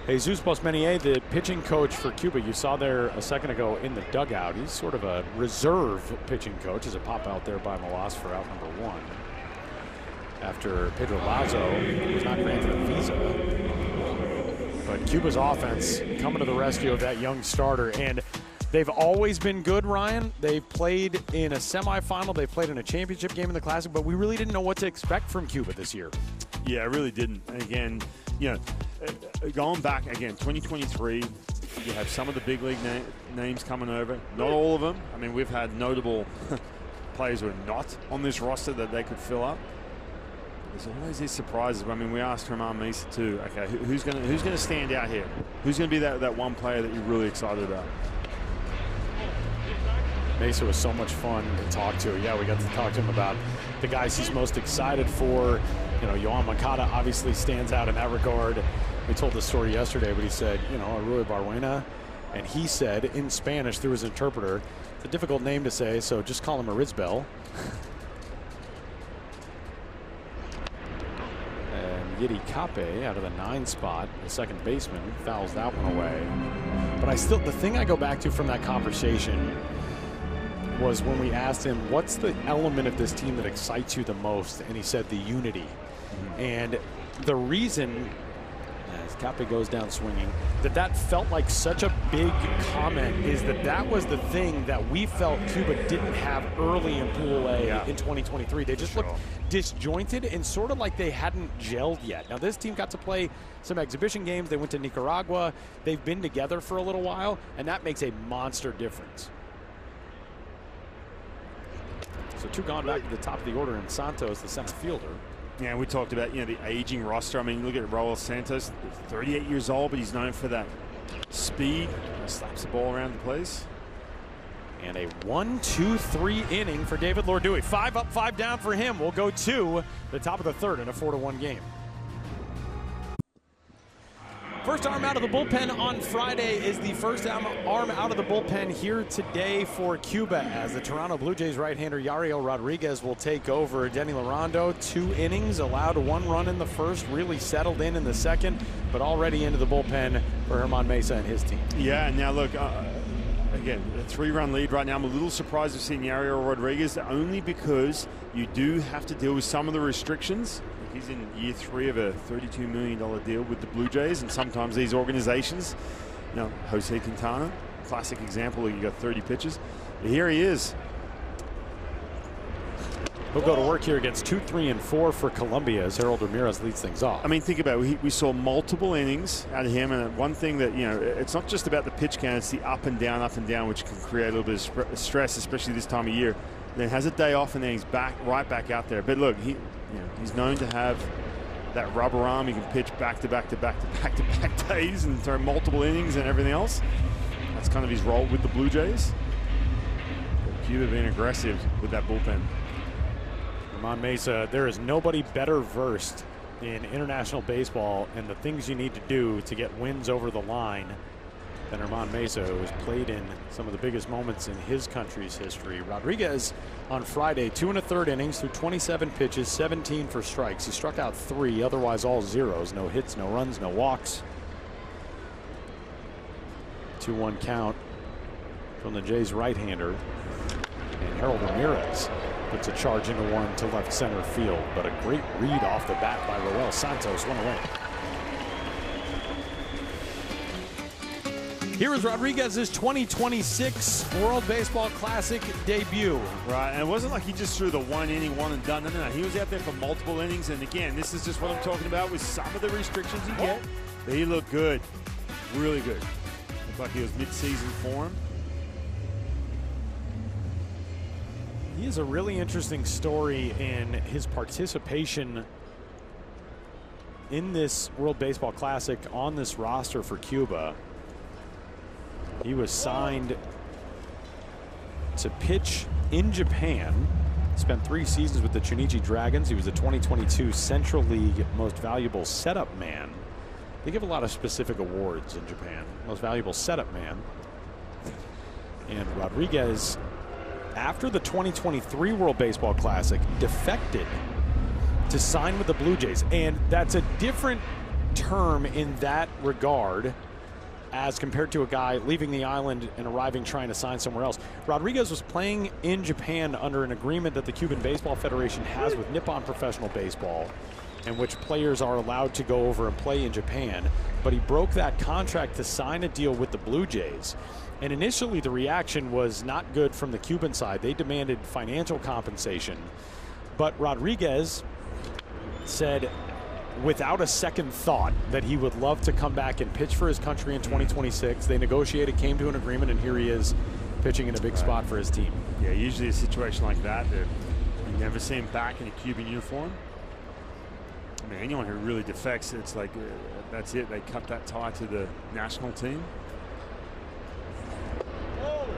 S1: Jesus Bosmenier, the pitching coach for Cuba, you saw there a second ago in the dugout. He's sort of a reserve pitching coach as a pop out there by Moas for out number 1. after Pedro Lazo was not granted a visa. But Cuba's offense coming to the rescue of that young starter, and they've always been good, Ryan. They've played in a semifinal, they played in a championship game in the Classic, but we really didn't know what to expect from Cuba this year.
S5: Yeah, I really didn't. And again, you know, going back again, 2023, you have some of the big league names coming over. Not all of them. I mean, we've had notable players who are not on this roster that they could fill up. There's always these surprises. I mean, we asked Herman Mesa too. Okay, who's gonna stand out here? Who's gonna be that one player that you're really excited about?
S1: Mesa was so much fun to talk to. Yeah, we got to talk to him about the guys he's most excited for. You know, Yohan Moncada obviously stands out in that regard. We told the story yesterday, but he said, you know, Arroyo Barbuena, and he said in Spanish through his interpreter, it's a difficult name to say, so just call him Arizbel. And Yiddy Cape out of the 9 spot, the second baseman, fouls that one away. But the thing I go back to from that conversation was when we asked him, what's the element of this team that excites you the most? And he said the unity. And the reason, as Cape goes down swinging, that felt like such a big comment is that was the thing that we felt Cuba didn't have early in Pool A in 2023. They just looked disjointed and sort of like they hadn't gelled yet. Now, this team got to play some exhibition games. They went to Nicaragua. They've been together for a little while, and that makes a monster difference. So 2 gone back to the top of the order, and Santos, the center fielder.
S5: Yeah, we talked about, you know, the aging roster. I mean, look at Raul Santos, 38 years old, but he's known for that speed. Slaps the ball around the place.
S1: And a 1-2-3 inning for David Lourdeau. 5 up, 5 down for him. We'll go to the top of the 3rd in a 4-1 game. First arm out of the bullpen on Friday is the first arm out of the bullpen here today for Cuba, as the Toronto Blue Jays right-hander Yariel Rodriguez will take over. Denny Larondo, 2 innings, allowed 1 run in the first, really settled in the second, but already into the bullpen for Herman Mesa and his team. Yeah,
S5: now look, again, a 3-run lead right now. I'm a little surprised to see Yariel Rodriguez, only because you do have to deal with some of the restrictions. He's in year 3 of a $32 million deal with the Blue Jays, and sometimes these organizations, you know, Jose Quintana, classic example, you got 30 pitches. But here he is.
S1: He'll go to work here against 2, 3, and 4 for Colombia as Harold Ramirez leads things off.
S5: I mean, think about it. We saw multiple innings out of him, and one thing that, you know, it's not just about the pitch count, it's the up and down, which can create a little bit of stress, especially this time of year. Then has a day off, and then he's right back out there. But look, he's known to have that rubber arm. He can pitch back to back days and throw multiple innings and everything else. That's kind of his role with the Blue Jays. But Cuba being aggressive with that bullpen.
S1: Herman Mesa, there is nobody better versed in international baseball and the things you need to do to get wins over the line than Herman Mesa, who has played in some of the biggest moments in his country's history. Rodriguez on Friday, 2 1/3 innings through 27 pitches, 17 for strikes. He struck out 3, otherwise all zeros. No hits, no runs, no walks. 2-1 count from the Jays right-hander. And Harold Ramirez puts a charge into one to left center field, but a great read off the bat by Roel Santos, 1 away. Here is Rodriguez's 2026 World Baseball Classic debut.
S5: Right, and it wasn't like he just threw the 1 inning, 1 and done. No. He was out there for multiple innings, and again, this is just what I'm talking about with some of the restrictions you get. But he looked good, really good. Looked like he was mid-season form.
S1: He is a really interesting story in his participation in this World Baseball Classic on this roster for Cuba. He was signed to pitch in Japan. Spent 3 seasons with the Chunichi Dragons. He was the 2022 Central League Most Valuable Setup Man. They give a lot of specific awards in Japan. Most Valuable Setup Man. And Rodriguez, after the 2023 World Baseball Classic, defected to sign with the Blue Jays. And that's a different term in that regard as compared to a guy leaving the island and arriving trying to sign somewhere else. Rodriguez was playing in Japan under an agreement that the Cuban Baseball Federation has with Nippon Professional Baseball, in which players are allowed to go over and play in Japan. But he broke that contract to sign a deal with the Blue Jays. And initially the reaction was not good from the Cuban side. They demanded financial compensation. But Rodriguez said without a second thought that he would love to come back and pitch for his country in 2026. They negotiated, came to an agreement, and here he is pitching in a big spot for his team.
S5: Yeah, usually a situation like that, you never see him back in a Cuban uniform. I mean, anyone who really defects, it's like, that's it. They cut that tie to the national team.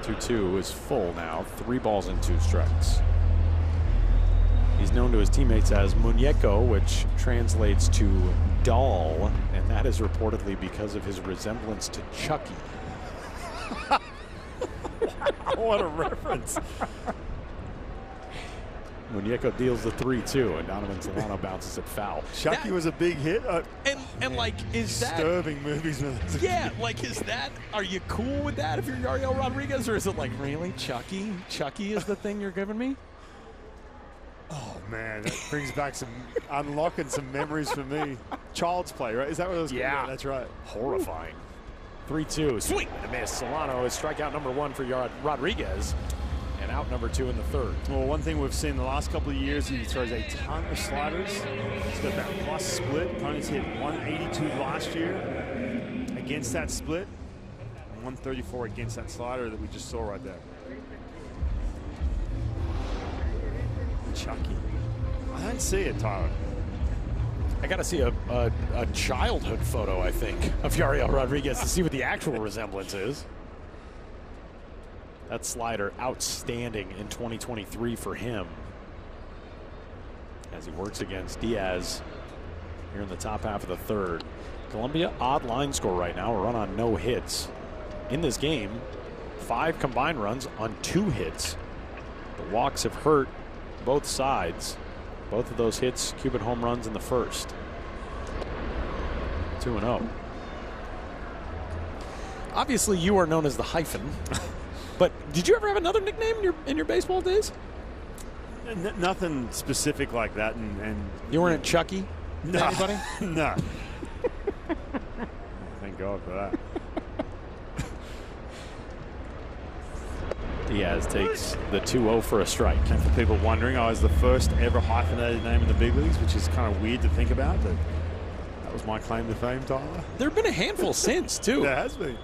S1: 2-2 is full now. 3 balls and 2 strikes. He's known to his teammates as Muñeco, which translates to doll, and that is reportedly because of his resemblance to Chucky.
S5: What a reference.
S1: Muñeco deals the 3-2, and Donovan Solano bounces it foul.
S5: Chucky was a big hit.
S4: And like, is that
S5: disturbing movies with
S4: yeah, like, is that, are you cool with that if you're Yariel Rodriguez, or is it like, really, Chucky? Chucky is the thing you're giving me?
S5: Oh man, that brings back unlocking some memories for me. Child's Play, right? Is that what it was called? Yeah, that's right.
S1: Horrifying. 3-2, swing and a miss. Solano is strikeout number 1 for Rodriguez, and out number 2 in the 3rd.
S5: Well, one thing we've seen the last couple of years, he throws a ton of sliders. He's got that plus split. Opponents hit 182 last year against that split, and 134 against that slider that we just saw right there. Chucky. I don't see it, Tyler.
S1: I got to see a childhood photo, I think, of Yariel Rodriguez to see what the actual resemblance is. That slider outstanding in 2023 for him as he works against Diaz here in the top half of the 3rd. Colombia, odd line score right now, a run on no hits. In this game, 5 combined runs on 2 hits. The walks have hurt both sides. Both of those hits, Cuban home runs in the 1st. 2-0. Obviously, you are known as the Hyphen. But did you ever have another nickname in your baseball days?
S5: Nothing specific like that. And
S1: you weren't Chucky?
S5: No.
S1: Anybody?
S5: No. Thank God for that.
S1: Diaz takes the 2-0 for a strike.
S5: And for people wondering, I was the first ever hyphenated name in the big leagues, which is kind of weird to think about, but that was my claim to fame, Tyler.
S1: There have been a handful since, too.
S5: There has been.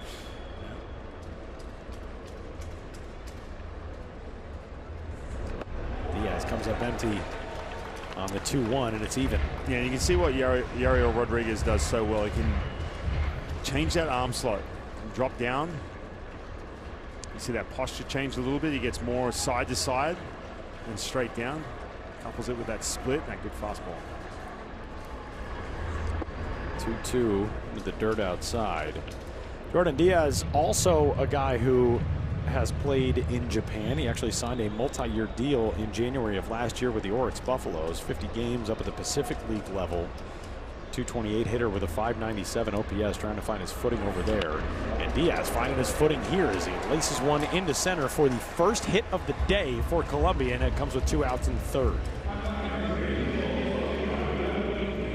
S1: Diaz comes up empty on the 2-1, and it's even.
S5: Yeah, you can see what Yariel Rodriguez does so well. He can change that arm slot, drop down. You see that posture change a little bit. He gets more side to side and straight down. Couples it with that split and that good fastball.
S1: 2-2 with the dirt outside. Jordan Diaz, also a guy who has played in Japan. He actually signed a multi-year deal in January of last year with the Oryx Buffaloes. 50 games up at the Pacific League level. 228 hitter with a 597 OPS, trying to find his footing over there. And Diaz finding his footing here as he laces one into center for the first hit of the day for Colombia, and it comes with 2 outs in the 3rd.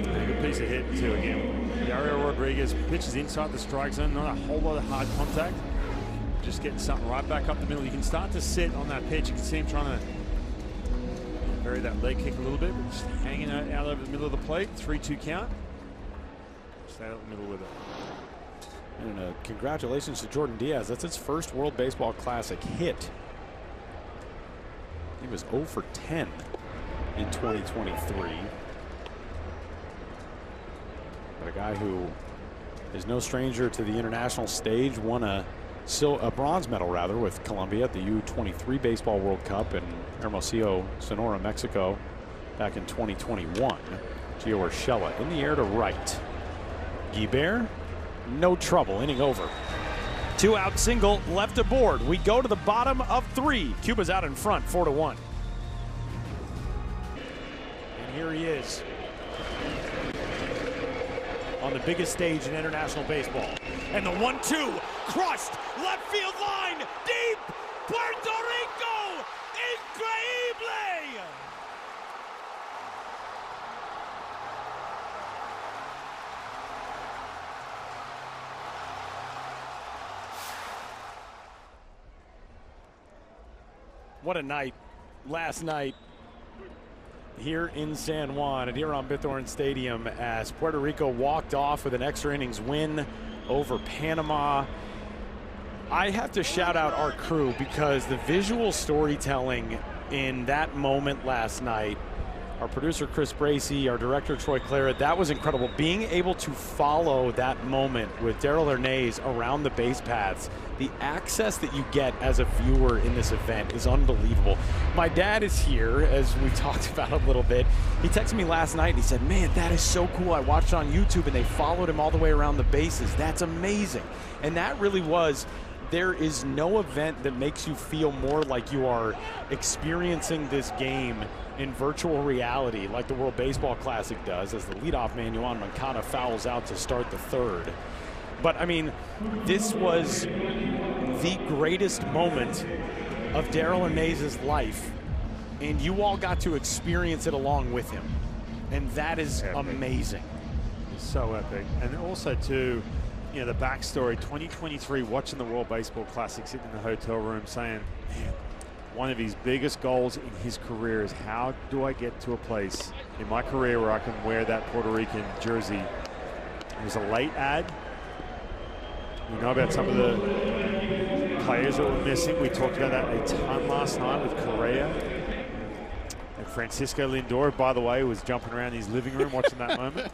S5: And a good piece of hit, too, again. Yariel Rodriguez pitches inside the strike zone, not a whole lot of hard contact. Just getting something right back up the middle. You can start to sit on that pitch. You can see him trying to vary that leg kick a little bit, but just hanging out over the middle of the plate. 3-2 count. Stay out in the middle with it.
S1: And congratulations to Jordan Diaz. That's his first World Baseball Classic hit. He was 0 for 10 in 2023. But a guy who is no stranger to the international stage, won a bronze medal rather with Colombia at the U23 Baseball World Cup in Hermosillo, Sonora, Mexico back in 2021. Gio Urshela in the air to right. Guibert, no trouble, inning over. 2-out single left aboard. We go to the bottom of 3. Cuba's out in front, 4-1. And here he is. on the biggest stage in international baseball. And the 1-2, crushed, left field line, deep, Puerto Rico, increíble! What a night last night here in San Juan and here on Bithorn Stadium as Puerto Rico walked off with an extra innings win over Panama. I have to shout out our crew because the visual storytelling in that moment last night, our producer Chris Bracey, our director Troy Clara, that was incredible. Being able to follow that moment with Darryl Hernandez around the base paths, the access that you get as a viewer in this event is unbelievable. My dad is here, as we talked about a little bit. He texted me last night and he said, man, that is so cool. I watched on YouTube and they followed him all the way around the bases. That's amazing. And that really was, there is no event that makes you feel more like you are experiencing this game in virtual reality like the World Baseball Classic does as the leadoff man, Yohan Moncada, fouls out to start the third. But, I mean, this was the greatest moment of Darryl Hernandez's life, and you all got to experience it along with him. And that is amazing.
S5: So epic. And also, too, you know, the backstory, 2023, watching the World Baseball Classic, sitting in the hotel room saying, man, one of his biggest goals in his career is how do I get to a place in my career where I can wear that Puerto Rican jersey. It was a late ad. We know about some of the players that were missing. We talked about that a ton last night with Correa. And Francisco Lindor, by the way, was jumping around his living room watching that moment.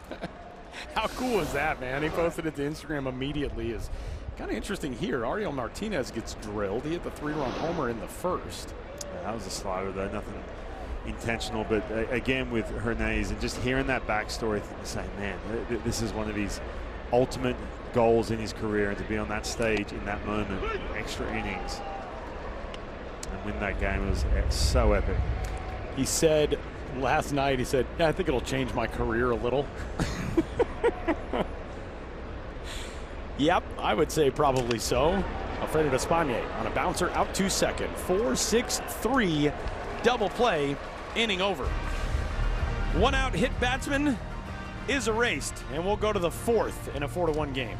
S1: How cool is that, man? He posted it to Instagram immediately. Is kind of interesting here. Ariel Martinez gets drilled. He hit the 3-run homer in the first.
S5: Yeah, that was a slider, though. Nothing intentional. But again, with Hernandez and just hearing that backstory, saying, man, this is one of his ultimate goals in his career, and to be on that stage in that moment, extra innings, and win that game was so epic.
S1: He said last night, he said, yeah, I think it'll change my career a little. Yep, I would say probably so. Alfredo Despaigne on a bouncer out to second. 4-6-3 double play, inning over. One out hit batsman is erased, and we'll go to the fourth in a 4-1 game.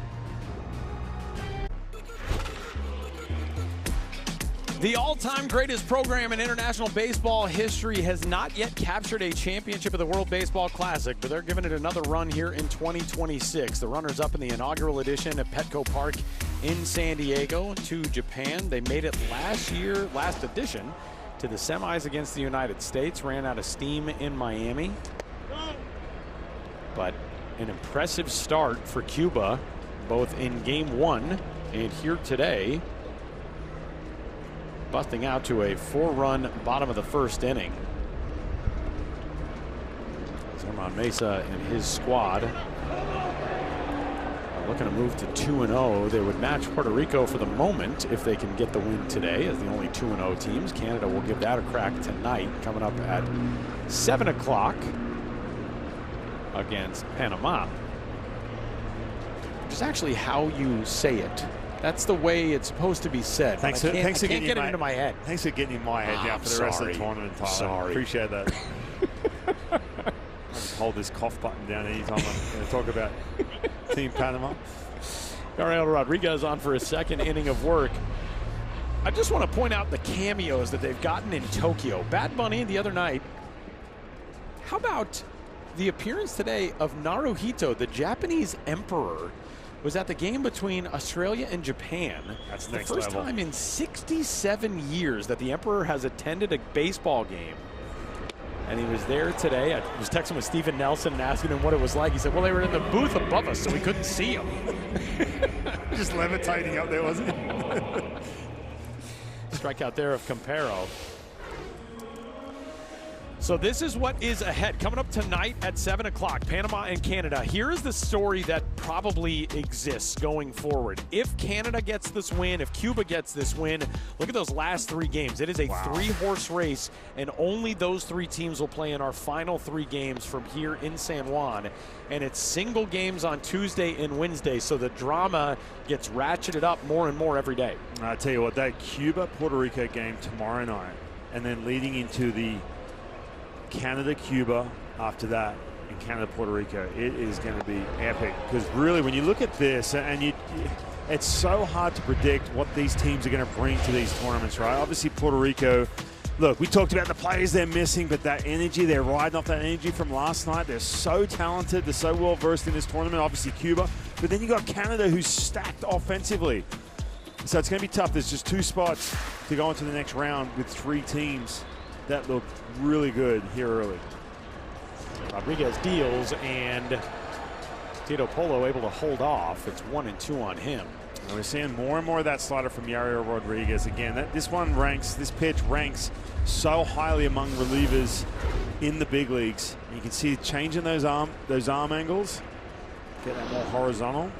S1: The all-time greatest program in international baseball history has not yet captured a championship of the World Baseball Classic, but they're giving it another run here in 2026. The runners-up in the inaugural edition at Petco Park in San Diego to Japan. They made it last edition, to the semis against the United States. Ran out of steam in Miami. But an impressive start for Cuba, both in Game 1 and here today, busting out to a 4-run bottom of the first inning. German Mesa and his squad are looking to move to 2-0. They would match Puerto Rico for the moment if they can get the win today as the only 2-0 teams. Canada will give that a crack tonight, coming up at 7 o'clock against Panama. Which is actually how you say it. That's the way it's supposed to be said.
S5: Thanks for
S1: getting it into my head.
S5: Thanks for getting in my head now for the rest of the tournament, Tyler.
S1: Sorry.
S5: Appreciate that. I'll just hold this cough button down anytime I'm going to talk about Team Panama.
S1: Ariel Rodriguez on for a second inning of work. I just want to point out the cameos that they've gotten in Tokyo. Bad Bunny the other night. How about the appearance today of Naruhito, the Japanese emperor, was at the game between Australia and Japan.
S5: That's
S1: the
S5: next
S1: first
S5: level.
S1: time in 67 years that the emperor has attended a baseball game. And he was there today. I was texting with Stephen Nelson and asking him what it was like. He said, well, they were in the booth above us, so we couldn't see him.
S5: Just levitating up there, wasn't it?
S1: Strikeout there of Campero. So this is what is ahead. Coming up tonight at 7 o'clock, Panama and Canada. Here is the story that probably exists going forward. If Canada gets this win, if Cuba gets this win, look at those last 3 games. It is a 3-horse race, and only those 3 teams will play in our final 3 games from here in San Juan. And it's single games on Tuesday and Wednesday, so the drama gets ratcheted up more and more every day.
S5: I tell you what, that Cuba-Puerto Rico game tomorrow night, and then leading into the Canada-Cuba after that, in Canada-Puerto Rico, it is going to be epic. Because really, when you look at this, and it's so hard to predict what these teams are going to bring to these tournaments, right? Obviously, Puerto Rico, look, we talked about the players they're missing, but that energy, they're riding off that energy from last night. They're so talented. They're so well-versed in this tournament. Obviously, Cuba. But then you got Canada, who's stacked offensively. So it's going to be tough. There's just 2 spots to go into the next round with 3 teams that look really good here early.
S1: Rodriguez deals, and Tito Polo able to hold off. It's 1-2 on him.
S5: And we're seeing more and more of that slider from Yariel Rodriguez. Again, this pitch ranks so highly among relievers in the big leagues. And you can see changing those arm angles, get that more horizontal.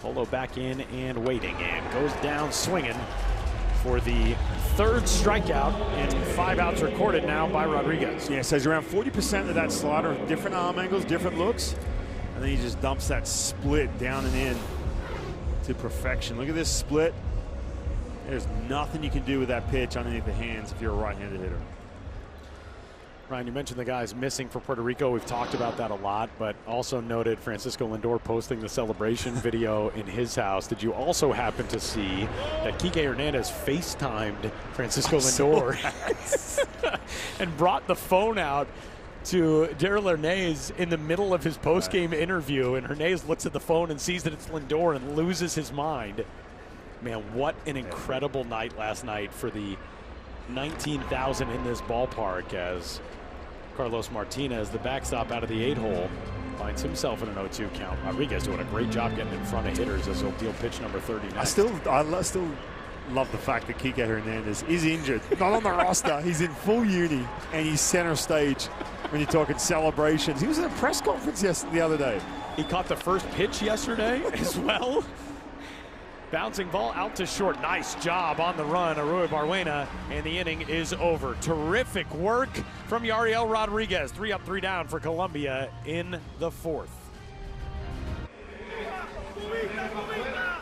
S1: Polo back in and waiting, and goes down swinging for the 3rd strikeout, and 5 outs recorded now by Rodriguez.
S5: Yeah, so he's around 40% of that slider, different arm angles, different looks, and then he just dumps that split down and in to perfection. Look at this split. There's nothing you can do with that pitch underneath the hands if you're a right-handed hitter.
S1: Ryan, you mentioned the guys missing for Puerto Rico. We've talked about that a lot, but also noted Francisco Lindor posting the celebration video in his house. Did you also happen to see that Kike Hernandez FaceTimed Francisco Lindor and brought the phone out to Darryl Hernandez in the middle of his post-game interview, and Hernandez looks at the phone and sees that it's Lindor and loses his mind. Man, what an incredible night last night for the 19,000 in this ballpark, as Carlos Martinez, the backstop out of the 8-hole, finds himself in an 0-2 count. Rodriguez doing a great job getting in front of hitters as he'll deal pitch number 30 next.
S5: I still love the fact that Kike Hernandez is injured, not on the roster. He's in full uni, and he's center stage when you're talking celebrations. He was at a press conference the other day.
S1: He caught the first pitch yesterday as well. Bouncing ball out to short. Nice job on the run, Arroyo Barwena, and the inning is over. Terrific work from Yariel Rodriguez. 3 up, 3 down for Colombia in the 4th.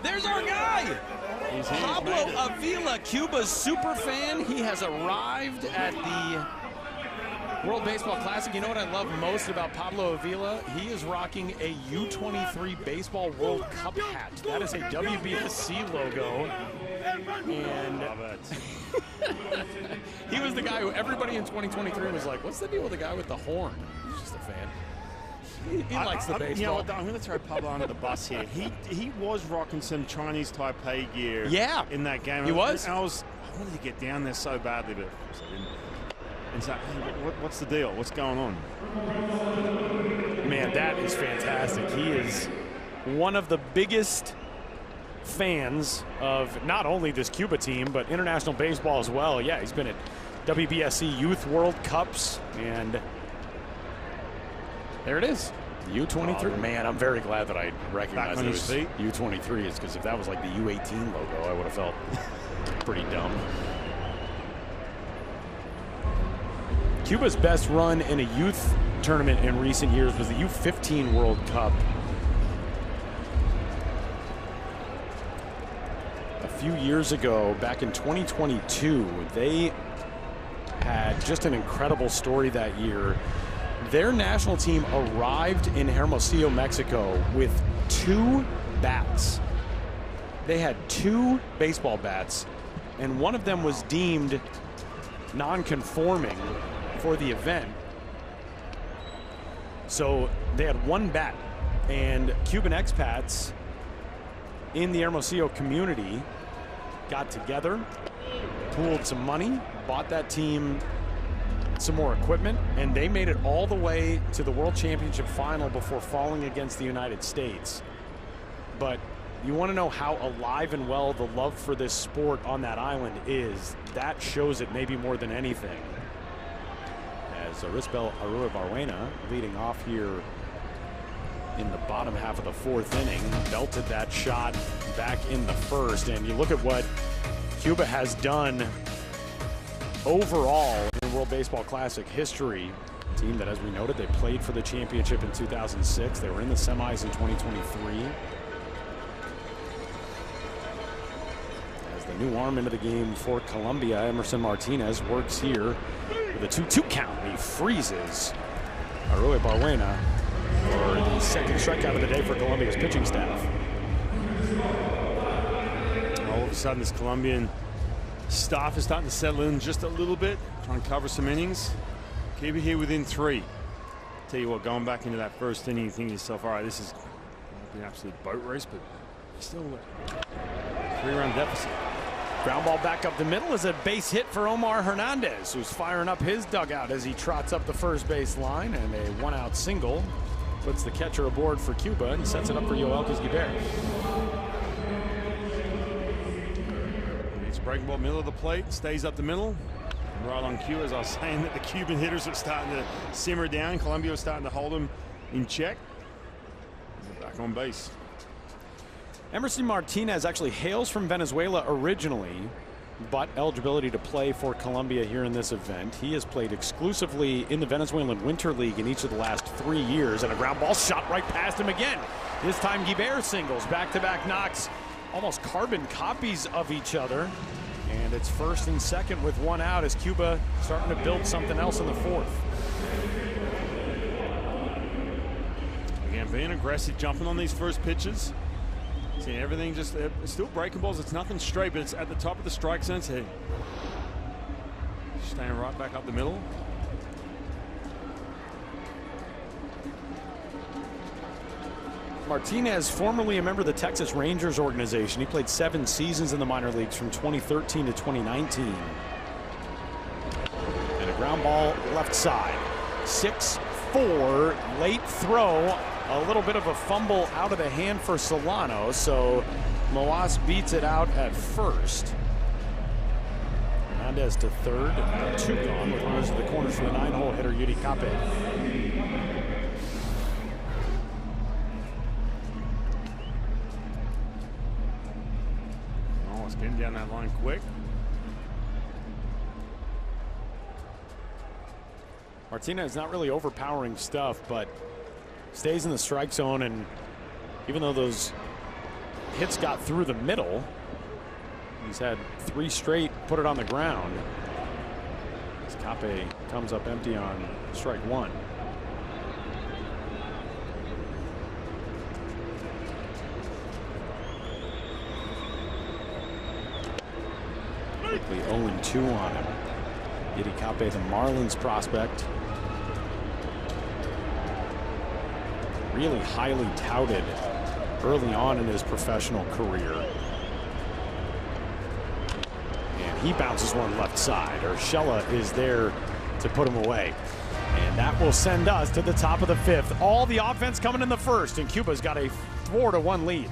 S4: There's our guy! Pablo Avila, Cuba's super fan. He has arrived at the World Baseball Classic. You know what I love most about Pablo Avila? He is rocking a U23 Baseball World Cup hat. That is a WBSC logo. And
S5: Love it.
S1: he was the guy who everybody in 2023 was like, what's the deal with the guy with the horn? He's just a fan. He likes the baseball.
S5: You know what, I'm going to throw Pablo under the bus here. He was rocking some Chinese Taipei gear in that game.
S1: He was?
S5: I wanted to get down there so badly, but of course I didn't. And so, hey, what's the deal? What's going on?
S1: Man, that is fantastic. He is one of the biggest fans of not only this Cuba team, but international baseball as well. Yeah, he's been at WBSC Youth World Cups, and there it is. U23. Man, I'm very glad that I recognized it was U23, is because if that was like the U18 logo, I would have felt pretty dumb. Cuba's best run in a youth tournament in recent years was the U15 World Cup. A few years ago, back in 2022, they had just an incredible story that year. Their national team arrived in Hermosillo, Mexico with 2 bats. They had 2 baseball bats, and one of them was deemed non-conforming for the event. So they had 1 bat, and Cuban expats in the Hermosillo community got together, pooled some money, bought that team some more equipment, and they made it all the way to the World Championship final before falling against the United States. But you want to know how alive and well the love for this sport on that island is. That shows it maybe more than anything. as Arizbel Arruabarrena leading off here in the bottom half of the fourth inning. Belted that shot back in the first. And you look at what Cuba has done overall in World Baseball Classic history. A team that, as we noted, they played for the championship in 2006. They were in the semis in 2023. As the new arm into the game for Colombia, Emerson Martinez works here with a 2-2 count. He freezes Arruabarrena for the second strikeout of the day for Colombia's pitching staff.
S5: All of a sudden, this Colombian staff is starting to settle in just a little bit, trying to cover some innings. Keep it here within 3. Tell you what, going back into that first inning, you think to yourself, all right, this is an absolute boat race, but still a 3-run deficit.
S1: Ground ball back up the middle is a base hit for Omar Hernandez, who's firing up his dugout as he trots up the first base line, and a 1-out single puts the catcher aboard for Cuba and sets it up for Yoelkis Guibert.
S5: It's breaking ball middle of the plate, stays up the middle. Right on cue, as I was saying, that the Cuban hitters are starting to simmer down. Colombia was starting to hold them in check. Back on base.
S1: Emerson Martinez actually hails from Venezuela originally, but eligibility to play for Colombia here in this event. He has played exclusively in the Venezuelan Winter League in each of the last 3 years, and a ground ball shot right past him again. This time Guibert singles, back-to-back knocks, almost carbon copies of each other. And it's first and second with 1 out as Cuba starting to build something else in the fourth.
S5: Again, being aggressive, jumping on these first pitches. Seeing everything just, it's still breaking balls. It's nothing straight, but it's at the top of the strike zone. So staying right back up the middle.
S1: Martinez, formerly a member of the Texas Rangers organization. He played 7 seasons in the minor leagues from 2013 to 2019. And a ground ball left side. 6-4, late throw. A little bit of a fumble out of the hand for Solano, so Moas beats it out at first. Hernandez to third, 2 gone with runners to the corners for the 9-hole hitter Yuri Cape.
S5: Oh, it's getting down that line quick.
S1: Martinez not really overpowering stuff, but stays in the strike zone, and even though those hits got through the middle, he's had 3 straight put it on the ground. As Cape comes up empty on strike 1. Quickly 0-2 on him. Yuri Cape, the Marlins prospect. Really highly touted early on in his professional career. And he bounces one left side. Urshela is there to put him away. And that will send us to the top of the 5th. All the offense coming in the first, and Cuba's got a 4-1 lead.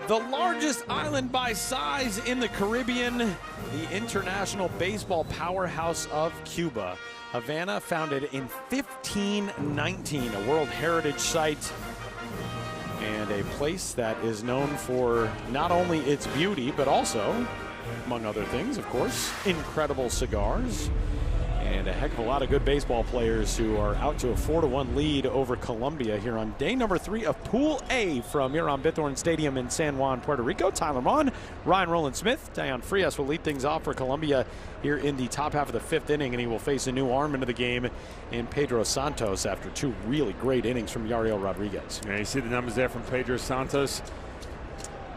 S1: The largest island by size in the Caribbean, the international baseball powerhouse of Cuba. Havana, founded in 1519, a World Heritage Site, and a place that is known for not only its beauty, but also, among other things, of course, incredible cigars. And a heck of a lot of good baseball players who are out to a 4-1 lead over Colombia here on day number 3 of Pool A from here on Bithorn Stadium in San Juan, Puerto Rico. Tyler Mon, Ryan Rowland-Smith, Dayan Frias will lead things off for Colombia here in the top half of the 5th inning, and he will face a new arm into the game in Pedro Santos after 2 really great innings from Yariel Rodriguez.
S5: Yeah, you see the numbers there from Pedro Santos.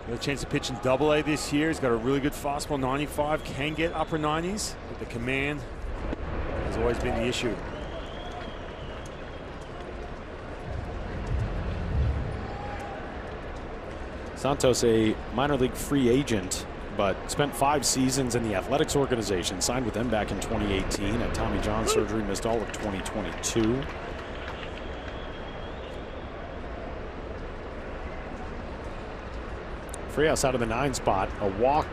S5: Got a chance to pitch in Double-A this year. He's got a really good fastball, 95, can get upper 90s, but the command has always been the issue.
S1: Santos, a minor league free agent, but spent 5 seasons in the athletics organization, signed with them back in 2018. Had Tommy John surgery, missed all of 2022. Frias out of the 9 spot, a walk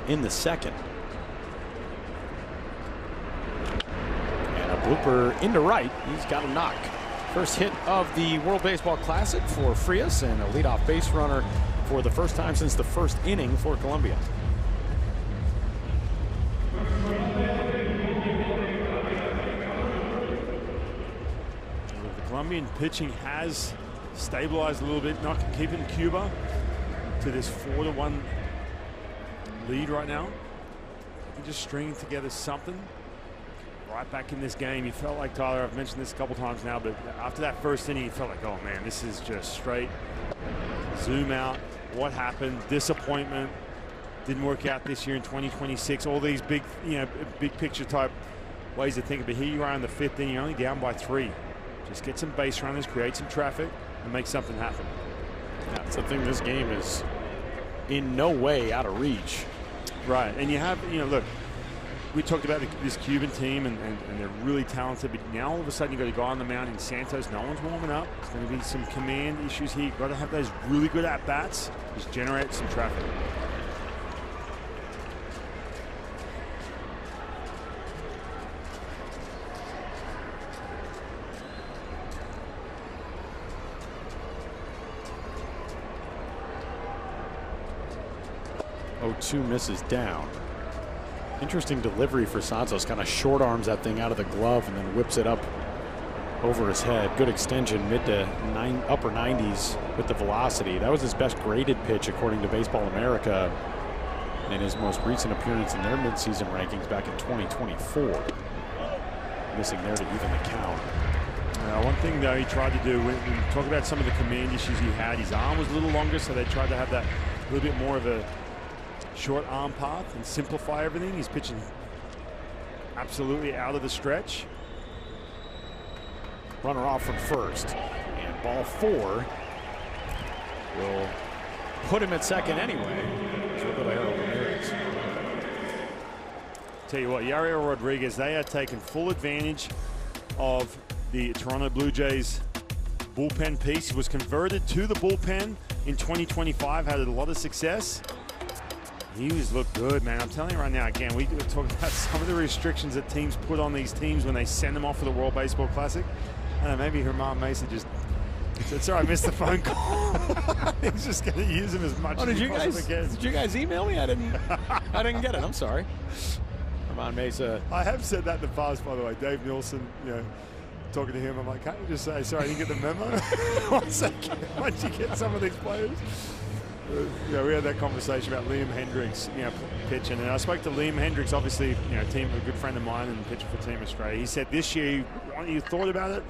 S1: in the second. And a blooper into right. He's got a knock. First hit of the World Baseball Classic for Frias, and a leadoff base runner for the first time since the first inning for Colombia.
S5: The Colombian pitching has stabilized a little bit, not keeping Cuba to this 4-1 lead right now. Just stringing together something. Right back in this game, you felt like, Tyler, I've mentioned this a couple times now, but after that first inning, you felt like, oh man, this is just straight zoom out. What happened? Disappointment. Didn't work out this year in 2026. All these big, big picture type ways to think of it. Here you are in the 5th inning, you're only down by 3. Just get some base runners, create some traffic, and make something happen.
S1: That's the thing. This game is in no way out of reach.
S5: Right, and you have, look, we talked about this Cuban team, and they're really talented, but now all of a sudden you got a guy on the mound in Santos. No one's warming up. There's going to be some command issues here. You've got to have those really good at-bats. Just generate some traffic.
S1: Two misses down. Interesting delivery for Santos. Kind of short arms that thing out of the glove and then whips it up over his head. Good extension, mid to upper 90s with the velocity. That was his best graded pitch according to Baseball America in his most recent appearance in their midseason rankings back in 2024. Missing there to even the count.
S5: One thing though he tried to do, when we talk about some of the command issues he had, his arm was a little longer, so they tried to have that a little bit more of a short arm path and simplify everything. He's pitching absolutely out of the stretch.
S1: Runner off from first, and ball 4 will put him at second anyway. So we'll go to Harold Ramirez.
S5: Tell you what, Yariel Rodriguez, they are taking full advantage of the Toronto Blue Jays bullpen piece. He was converted to the bullpen in 2025, had a lot of success. He was looked good, man. I'm telling you right now, again, we talk about some of the restrictions that teams put on these teams when they send them off for the World Baseball Classic. I don't know, maybe Herman Mesa just said, sorry, I missed the phone call. He's just going to use him as much as he possibly can.
S1: Did you guys email me? I didn't get it. I'm sorry. Herman Mesa.
S5: I have said that in the past, by the way. Dave Nielsen, talking to him, I'm like, can't you just say, sorry, I didn't get the memo? Once you get some of these players. We had that conversation about Liam Hendricks, pitching, and I spoke to Liam Hendricks, obviously, a good friend of mine and pitcher for Team Australia. He said this year you thought about it,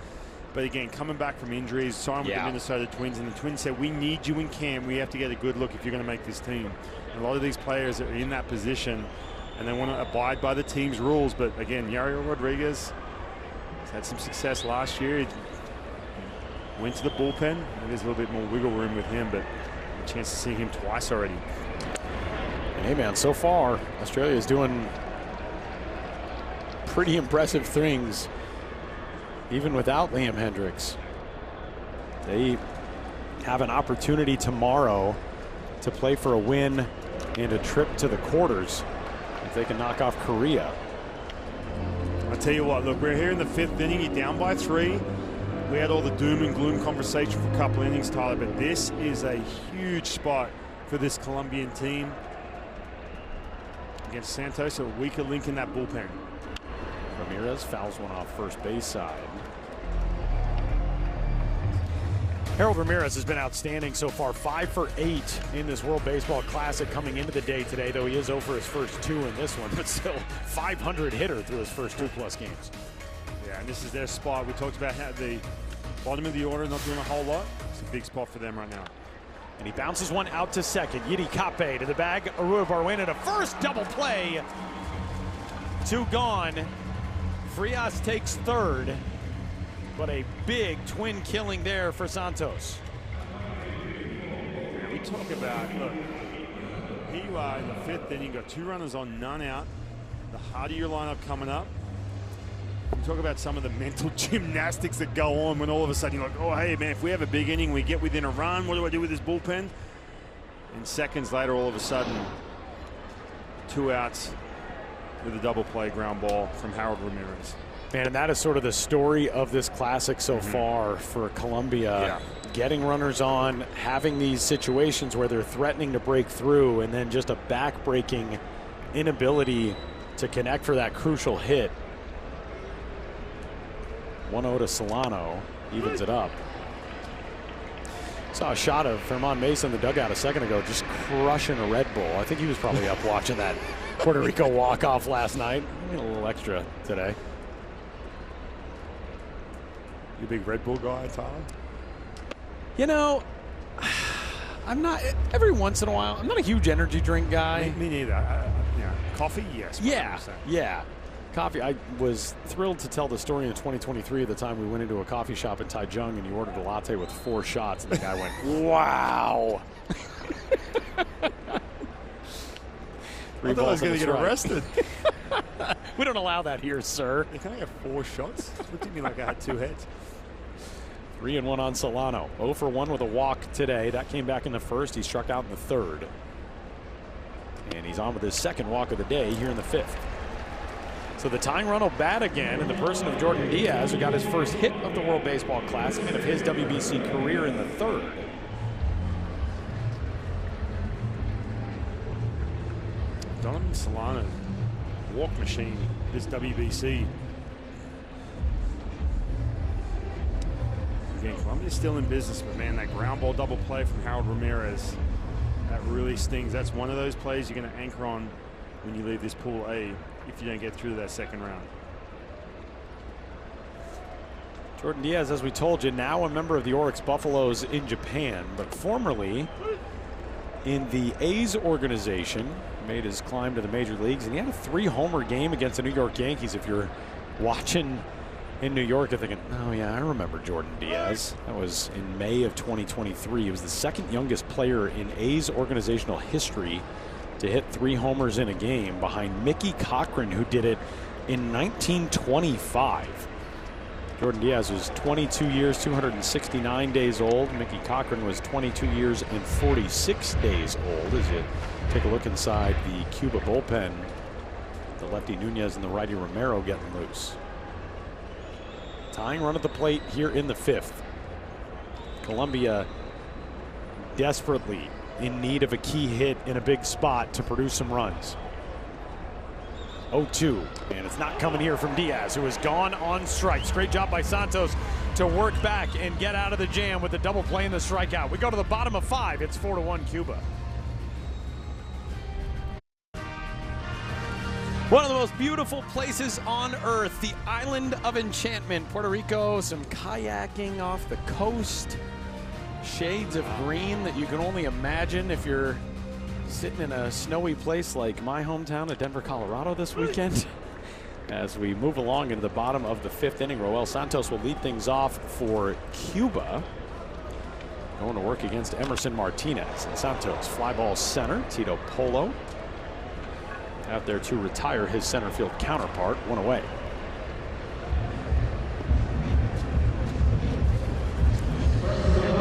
S5: but again, coming back from injuries, signed with the Minnesota Twins, and the Twins said, we need you in camp. We have to get a good look if you're going to make this team. And a lot of these players are in that position, and they want to abide by the team's rules. But again, Yariel Rodriguez has had some success last year. He went to the bullpen. There's a little bit more wiggle room with him, but chance to see him twice already.
S1: And hey man, so far Australia is doing pretty impressive things even without Liam Hendricks. They have an opportunity tomorrow to play for a win and a trip to the quarters if they can knock off Korea.
S5: I'll tell you what, look, we're here in the 5th inning. You're down by 3. We had all the doom and gloom conversation for a couple innings, Tyler, but this is a huge spot for this Colombian team against Santos, a weaker link in that bullpen.
S1: Ramirez fouls one off first base side. Harold Ramirez has been outstanding so far, 5 for 8 in this World Baseball Classic coming into the day today, though he is over his first 2 in this one, but still 500 hitter through his first 2+ games.
S5: Yeah, and this is their spot. We talked about how the bottom of the order not doing a whole lot. It's a big spot for them right now.
S1: And he bounces one out to second. Yidi Cape to the bag. Arua Barwena to first. Double play. 2 gone. Frias takes third. But a big twin killing there for Santos.
S5: We talk about, look, here you are in the 5th inning. Got 2 runners on, none out. The harder your lineup coming up. We talk about some of the mental gymnastics that go on when all of a sudden you're like, oh, hey, man, if we have a big inning, we get within a run. What do I do with this bullpen? And seconds later, all of a sudden, 2 outs with a double play ground ball from Harold Ramirez.
S1: Man, and that is sort of the story of this classic so far for Colombia.
S5: Yeah.
S1: Getting runners on, having these situations where they're threatening to break through, and then just a back-breaking inability to connect for that crucial hit. 1-0 to Solano, evens it up. Saw a shot of Ferman Mesa in the dugout a second ago, just crushing a Red Bull. I think he was probably up watching that Puerto Rico walk-off last night. A little extra today.
S5: You a big Red Bull guy, Tyler?
S1: You know, I'm not, every once in a while, I'm not a huge energy drink guy.
S5: Me neither. Coffee, yes.
S1: Yeah. Coffee. I was thrilled to tell the story in 2023 at the time we went into a coffee shop in Taichung and you ordered a latte with 4 shots and the guy went, wow.
S5: I thought I was going to get arrested.
S1: We don't allow that here, sir.
S5: Can I have 4 shots? Looked at me like I had 2 heads.
S1: 3-1 on Solano. 0 for 1 with a walk today. That came back in the first. He struck out in the third. And he's on with his second walk of the day here in the 5th. So the tying run will bat again in the person of Jordan Diaz, who got his first hit of the World Baseball Classic and of his WBC career in the third.
S5: Donovan Solano, walk machine, this WBC. Again, Colombia's still in business, but man, that ground ball double play from Harold Ramirez, that really stings. That's one of those plays you're going to anchor on when you leave this Pool A if you don't get through to that second round.
S1: Jordan Diaz, as we told you, now a member of the Oryx Buffaloes in Japan, but formerly in the A's organization, made his climb to the major leagues, and he had a 3-homer game against the New York Yankees. If you're watching in New York, you're thinking, oh yeah, I remember Jordan Diaz. That was in May of 2023. He was the second youngest player in A's organizational history to hit 3 homers in a game, behind Mickey Cochran, who did it in 1925. Jordan Diaz was 22 years, 269 days old. Mickey Cochran was 22 years and 46 days old. As you take a look inside the Cuba bullpen, the lefty Nunez and the righty Romero getting loose. Tying run at the plate here in the 5th. Colombia desperately in need of a key hit in a big spot to produce some runs. 0-2, and it's not coming here from Diaz, who has gone on strikes. Great job by Santos to work back and get out of the jam with the double play and the strikeout. We go to the bottom of 5. It's 4-1 Cuba. One of the most beautiful places on earth, the island of enchantment, Puerto Rico. Some kayaking off the coast. Shades of green that you can only imagine if you're sitting in a snowy place like my hometown of Denver, Colorado this weekend. As we move along into the bottom of the 5th inning, Roel Santos will lead things off for Cuba. Going to work against Emerson Martinez. And Santos fly ball center. Tito Polo out there to retire his center field counterpart. 1 away.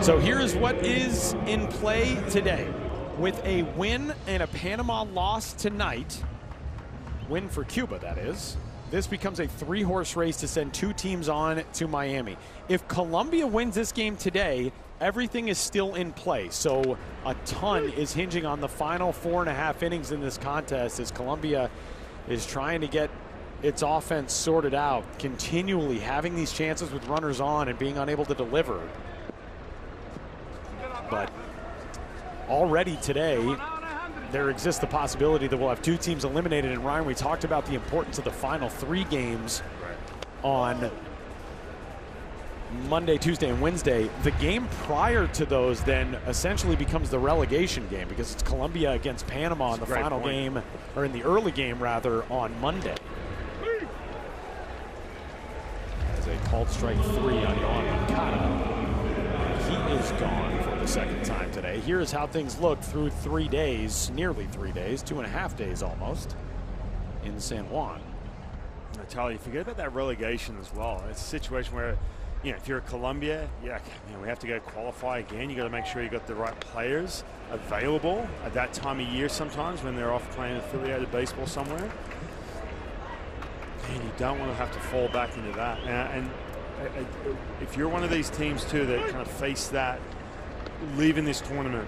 S1: So here's what is in play today. With a win and a Panama loss tonight, win for Cuba that is, this becomes a 3-horse race to send 2 teams on to Miami. If Colombia wins this game today, everything is still in play. So a ton is hinging on the final 4.5 innings in this contest as Colombia is trying to get its offense sorted out, continually having these chances with runners on and being unable to deliver. But already today, there exists the possibility that we'll have 2 teams eliminated. And Ryan, we talked about the importance of the final 3 games on Monday, Tuesday, and Wednesday. The game prior to those then essentially becomes the relegation game because it's Colombia against Panama in the final game, or in the early game rather, on Monday. As a called strike 3 on Yohan Moncada. He is gone for the second time today. Here's how things look through 3 days, nearly 3 days, 2.5 days almost, in San Juan.
S5: I tell you, forget about that relegation as well. It's a situation where you know, if you're at Colombia, yeah, you know, we have to go qualify again. You got to make sure you got the right players available at that time of year sometimes when they're off playing affiliated baseball somewhere. And you don't want to have to fall back into that. And if you're one of these teams too that kind of face that leaving this tournament,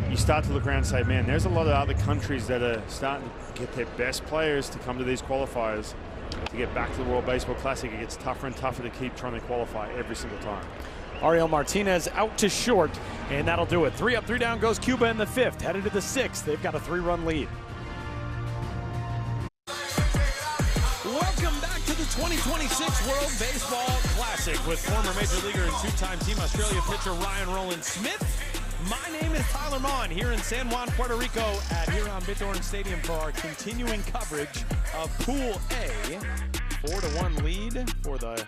S5: you start to look around and say, man, there's a lot of other countries that are starting to get their best players to come to these qualifiers. To get back to the World Baseball Classic, it gets tougher and tougher to keep trying to qualify every single time.
S1: Ariel Martinez out to short, and that'll do it. 3 up, 3 down goes Cuba in the 5th. Headed to the 6th. They've got a 3-run lead.
S4: Welcome back to the 2026 World Baseball Classic with former Major Leaguer and 2-time Team Australia pitcher Ryan Roland Smith. My name is Tyler Mon here in San Juan, Puerto Rico at Bithorn Stadium for our continuing coverage of Pool A. 4-1 lead for the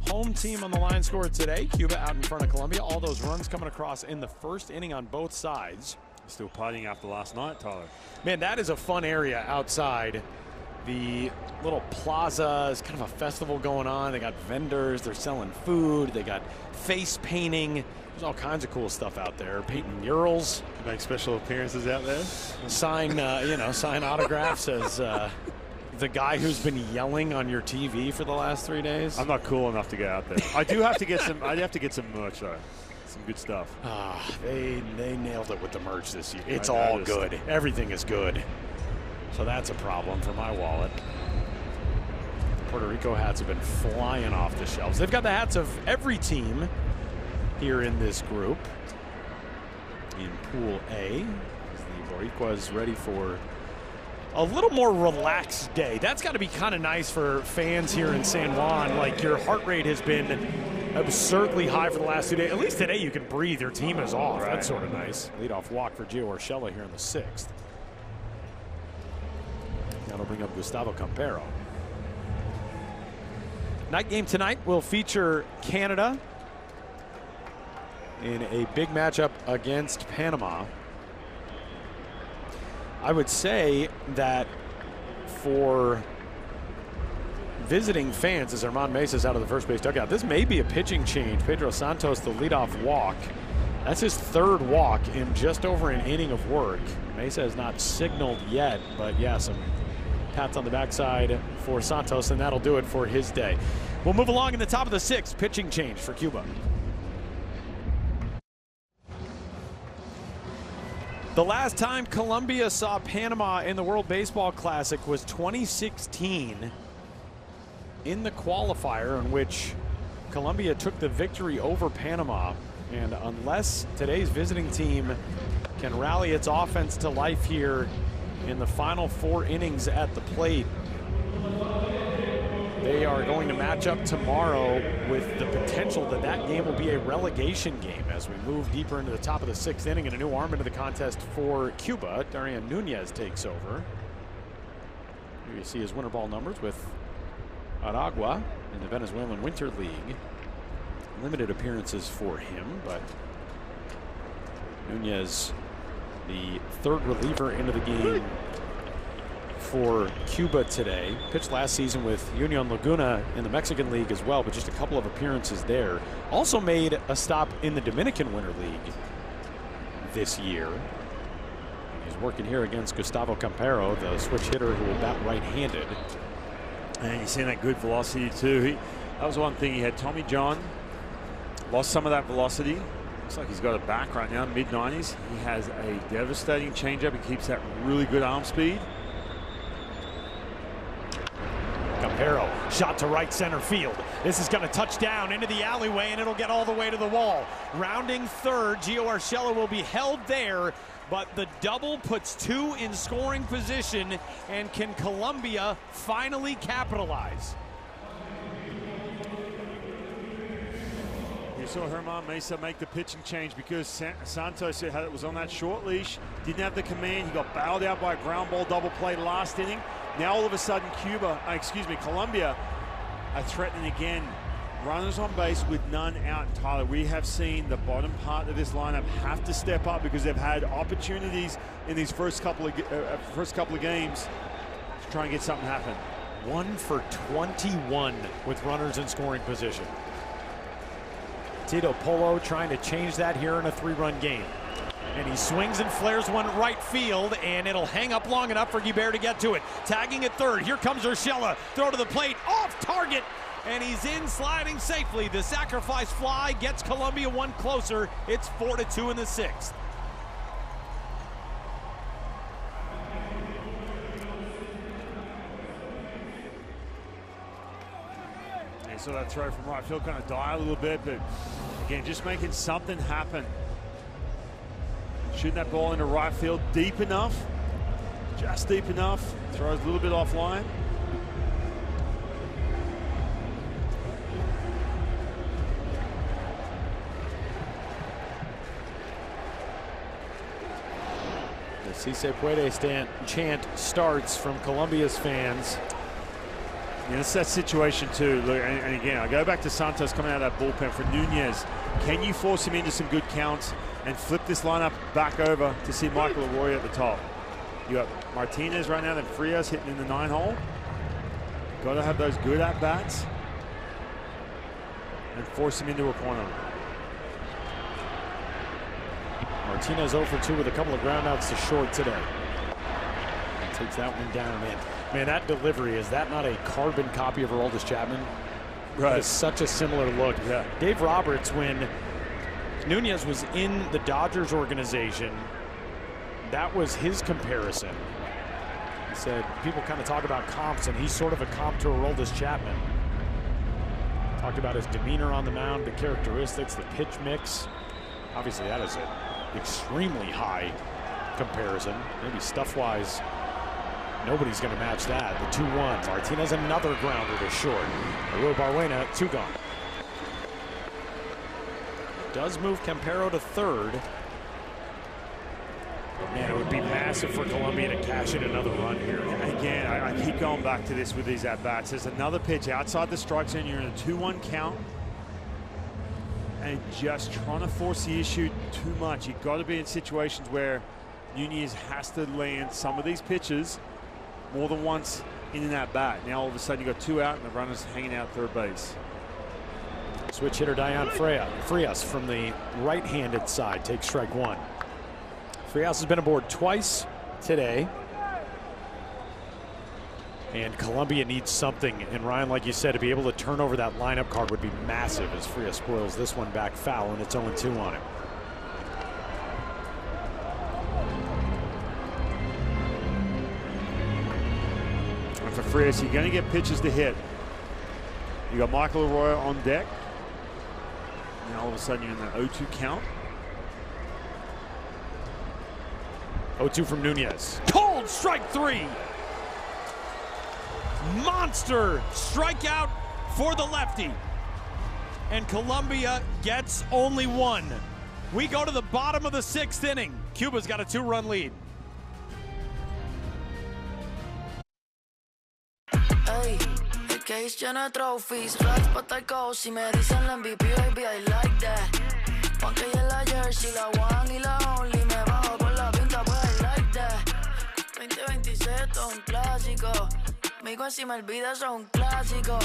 S4: home team on the line score today. Cuba out in front of Colombia. All those runs coming across in the first inning on both sides.
S5: Still partying after last night, Tyler.
S1: Man, that is a fun area outside. The little plaza is kind of a festival going on. They got vendors, they're selling food, they got face painting. There's all kinds of cool stuff out there. Painting murals.
S5: Make special appearances out there.
S1: Sign autographs as the guy who's been yelling on your TV for the last 3 days.
S5: I'm not cool enough to get out there. I do have to get some. I have to get some merch though. Some good stuff.
S1: They nailed it with the merch this year. It's all good. Everything is good. So that's a problem for my wallet. Puerto Rico hats have been flying off the shelves. They've got the hats of every team here in this group. In Pool A, the Boricuas ready for a little more relaxed day. That's got to be kind of nice for fans here in San Juan. Like, your heart rate has been absurdly high for the last 2 days. At least today you can breathe. Your team is off. Right. That's sort of nice. Leadoff walk for Gio Urshela here in the 6th. That'll bring up Gustavo Campero. Night game tonight will feature Canada in a big matchup against Panama. I would say that for visiting fans, as Armand Mesa's out of the first base dugout, this may be a pitching change. Pedro Santos, the leadoff walk. That's his 3rd walk in just over an inning of work. Mesa has not signaled yet, but yeah, some pats on the backside for Santos, and that'll do it for his day. We'll move along in the top of the 6th. Pitching change for Cuba. The last time Colombia saw Panama in the World Baseball Classic was 2016 in the qualifier, in which Colombia took the victory over Panama. And unless today's visiting team can rally its offense to life here in the final 4 innings at the plate, they are going to match up tomorrow with the potential that that game will be a relegation game as we move deeper into the top of the 6th inning, and a new arm into the contest for Cuba. Darian Nunez takes over. Here you see his winter ball numbers with Aragua in the Venezuelan Winter League. Limited appearances for him, but Nunez, the 3rd reliever into the game for Cuba today. Pitched last season with Union Laguna in the Mexican League as well, but just a couple of appearances there. Also made a stop in the Dominican Winter League this year. He's working here against Gustavo Campero, the switch hitter who will bat right-handed.
S5: And you're seeing that good velocity too. That was one thing. He had Tommy John. Lost some of that velocity. Looks like he's got it back right now, mid-90s. He has a devastating changeup. He keeps that really good arm speed.
S1: Campero, shot to right center field. This is going to touch down into the alleyway, and it'll get all the way to the wall. Rounding 3rd, Gio Urshela will be held there, but the double puts 2 in scoring position, and can Colombia finally capitalize?
S5: You saw Germán Mesa make the pitching change because Santos was on that short leash, didn't have the command. He got bailed out by a ground ball double play last inning. Now all of a sudden Colombia are threatening again. Runners on base with none out. Tyler, we have seen the bottom part of this lineup have to step up because they've had opportunities in these first couple of games to try and get something happen.
S1: 1 for 21 with runners in scoring position. Tito Polo trying to change that here in a 3-run game. And he swings and flares one right field, and it'll hang up long enough for Guibert to get to it. Tagging at third, here comes Urshela. Throw to the plate, off target, and he's in sliding safely. The sacrifice fly gets Colombia one closer. It's 4-2 in the 6th.
S5: You saw that throw from right field kind of die a little bit, but again, just making something happen. Shooting that ball into right field deep enough, just deep enough. Throws a little bit offline.
S1: The Si Se Puede chant starts from Colombia's fans.
S5: Yeah, it's that situation too. Look, and again, I go back to Santos coming out of that bullpen for Nunez. Can you force him into some good counts and flip this lineup back over to see Michael Arroyo at the top? You got Martinez right now, then Frias hitting in the 9-hole. Got to have those good at-bats and force him into a corner.
S1: Martinez 0 for 2 with a couple of groundouts to short today. He takes that one down and in. Man, that delivery, is that not a carbon copy of Aroldis Chapman? Right. It's such a similar look.
S5: Yeah.
S1: Dave Roberts, when Nunez was in the Dodgers organization, that was his comparison. He said people kind of talk about comps, and he's sort of a comp to Aroldis Chapman. Talked about his demeanor on the mound, the characteristics, the pitch mix. Obviously, that is an extremely high comparison. Maybe stuff-wise, nobody's going to match that. The 2-1. Martinez another grounder to short. Arturo Barwena, 2 gone. Does move Campero to third. Man, it would be massive for Colombia to cash in another run here.
S5: Again, I keep going back to this with these at-bats. There's another pitch outside the strike zone. You're in a 2-1 count. And just trying to force the issue too much. You've got to be in situations where Nunez has to land some of these pitches more than once in an at-bat. Now all of a sudden you got 2 out and the runner's hanging out third base.
S1: Switch hitter Dayan Frias from the right-handed side takes strike 1. Frias has been aboard twice today. And Colombia needs something. And Ryan, like you said, to be able to turn over that lineup card would be massive as Frias spoils this one back foul, and it's 0-2 on him.
S5: And for Frias, you're going to get pitches to hit. You got Michael Arroyo on deck. Now all of a sudden you're in that 0-2 count.
S1: 0-2 from Nunez. Cold strike 3. Monster strikeout for the lefty. And Colombia gets only 1. We go to the bottom of the 6th inning. Cuba's got a 2-run lead.
S6: Hey, el case llena de trophies, racks pa' tal cosa. Si me dicen la MVP, baby, I like that. Aunque ya la jersey, la one y la only, me bajo con la pinta, pues I like that. 2026 esto es un clásico. Migo encima el video, eso es un clásico.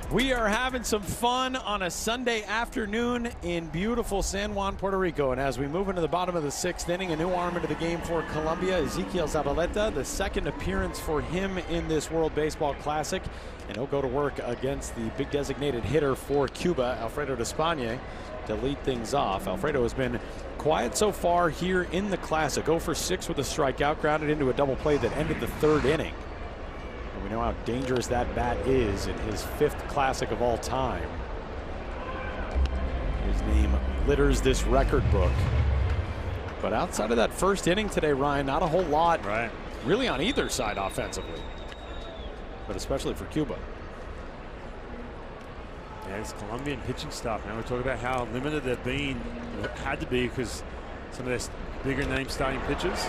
S1: We are having some fun on a Sunday afternoon in beautiful San Juan, Puerto Rico. And as we move into the bottom of the 6th inning, a new arm into the game for Colombia, Ezequiel Zabaleta, the 2nd appearance for him in this World Baseball Classic. And he'll go to work against the big designated hitter for Cuba, Alfredo Despaigne, to lead things off. Alfredo has been quiet so far here in the Classic. 0 for 6 with a strikeout, grounded into a double play that ended the 3rd inning. And we know how dangerous that bat is in his 5th Classic of all time. His name litters this record book. But outside of that 1st inning today, Ryan, not a whole lot really on either side offensively, but especially for Cuba.
S5: Yeah, it's Colombian pitching staff. Now we're talking about how limited they've been, had to be, because some of their bigger name starting pitchers.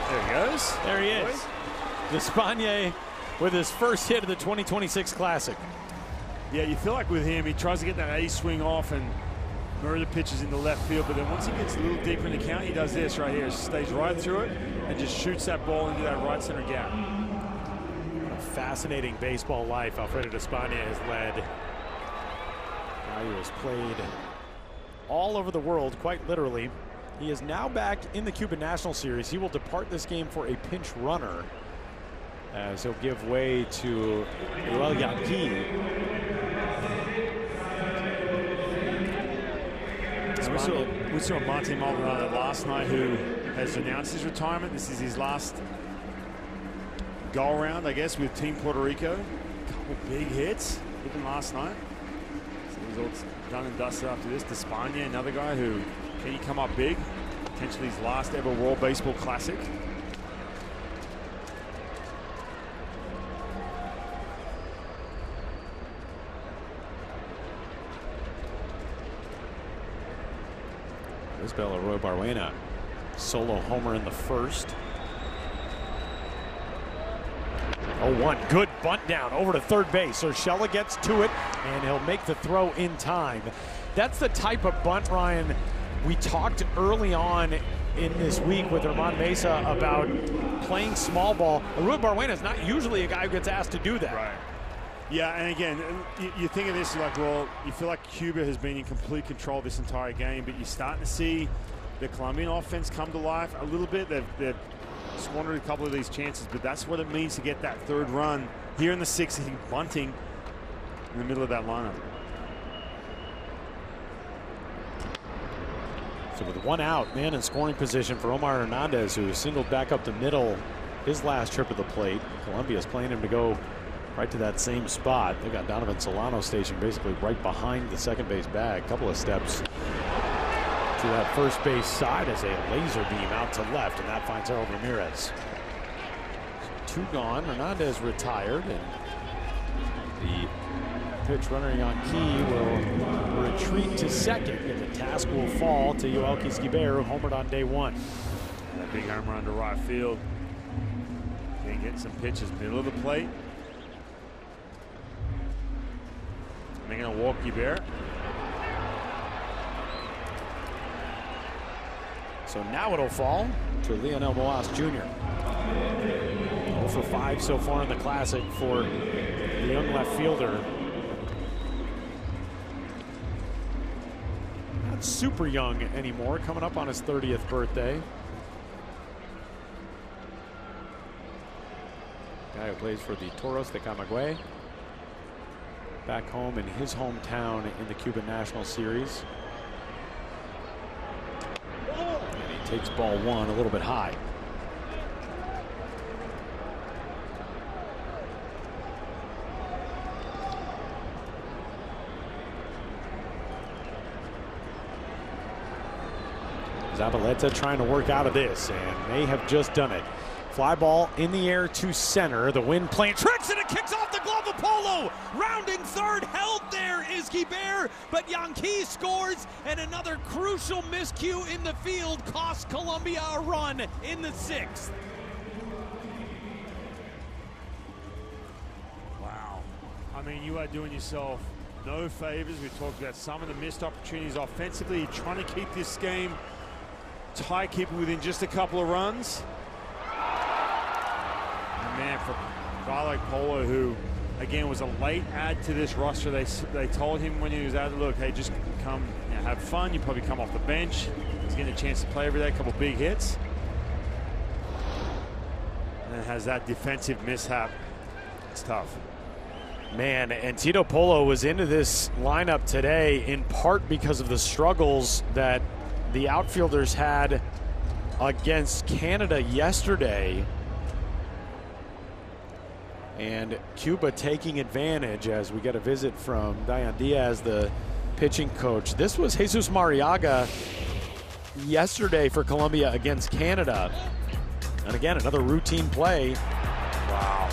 S5: There he goes.
S1: There he is. Despaigne with his first hit of the 2026 Classic.
S5: Yeah, you feel like with him, he tries to get that A swing off and mirror the pitches into left field, but then once he gets a little deeper in the count, he does this right here. Stays right through it and just shoots that ball into that right center gap.
S1: A fascinating baseball life Alfredo Despaigne has led. guy who has played all over the world, quite literally. He is now back in the Cuban National Series. He will depart this game for a pinch runner as he'll give way to Joel Yanqui.
S5: We saw Martin Maldonado last night, who has announced his retirement. This is his last go-around, I guess, with Team Puerto Rico. A couple big hits, even last night. So he's all done and dusted after this. Despaigne, another guy who, can he come up big? Potentially his last ever World Baseball Classic.
S1: Isabel Arroyo Barwena, solo homer in the first. 0-1, good bunt down over to third base. Urshela gets to it, and he'll make the throw in time. That's the type of bunt, Ryan, we talked early on in this week with Herman Mesa about playing small ball. Arroyo Barwena is not usually a guy who gets asked to do that.
S5: Right. Yeah, and again, you think of this like, well, you feel like Cuba has been in complete control this entire game, but you're starting to see the Colombian offense come to life a little bit. They've squandered a couple of these chances, but that's what it means to get that third run here in the sixth inning, bunting in the middle of that lineup.
S1: So with one out, man in scoring position for Omar Hernandez, who singled back up the middle his last trip of the plate. Colombia's playing him to go right to that same spot. They got Donovan Solano stationed basically right behind the second base bag. A couple of steps to that first base side as a laser beam out to left, and that finds Harold Ramirez. So 2 gone. Hernandez retired, and the pitch runner Yanqui will retreat to second, and the task will fall to Yoelqui Esquivel, who homered on day 1.
S5: That big homer under right field. Can get some pitches middle of the plate. They're going to walk Esquivel.
S1: So now it'll fall to Leonel Moas Jr. 0 for 5 so far in the Classic for the young left fielder. Not super young anymore, coming up on his 30th birthday. Guy who plays for the Toros de Camagüey. Back home in his hometown in the Cuban National Series. And he takes ball 1 a little bit high. Zabaleta trying to work out of this, and may have just done it. Fly ball in the air to center. The wind playing tricks, and it kicks off the glove of Polo. Rounding third, held there is Esquivel, but Yanqui scores, and another crucial miscue in the field costs Colombia a run in the 6th.
S5: Wow. I mean, you are doing yourself no favors. We talked about some of the missed opportunities offensively. You're trying to keep this game tight, keep it within just a couple of runs. Man, for a guy like Polo, who again was a late add to this roster, they told him when he was out, look, hey, just come, you know, have fun. You probably come off the bench. He's getting a chance to play every day, a couple big hits, and has that defensive mishap. It's tough.
S1: Man, and Tito Polo was into this lineup today in part because of the struggles that the outfielders had against Canada yesterday. And Cuba taking advantage as we get a visit from Dayan Diaz, the pitching coach. This was Jesus Mariaga yesterday for Colombia against Canada. And again, another routine play.
S5: Wow.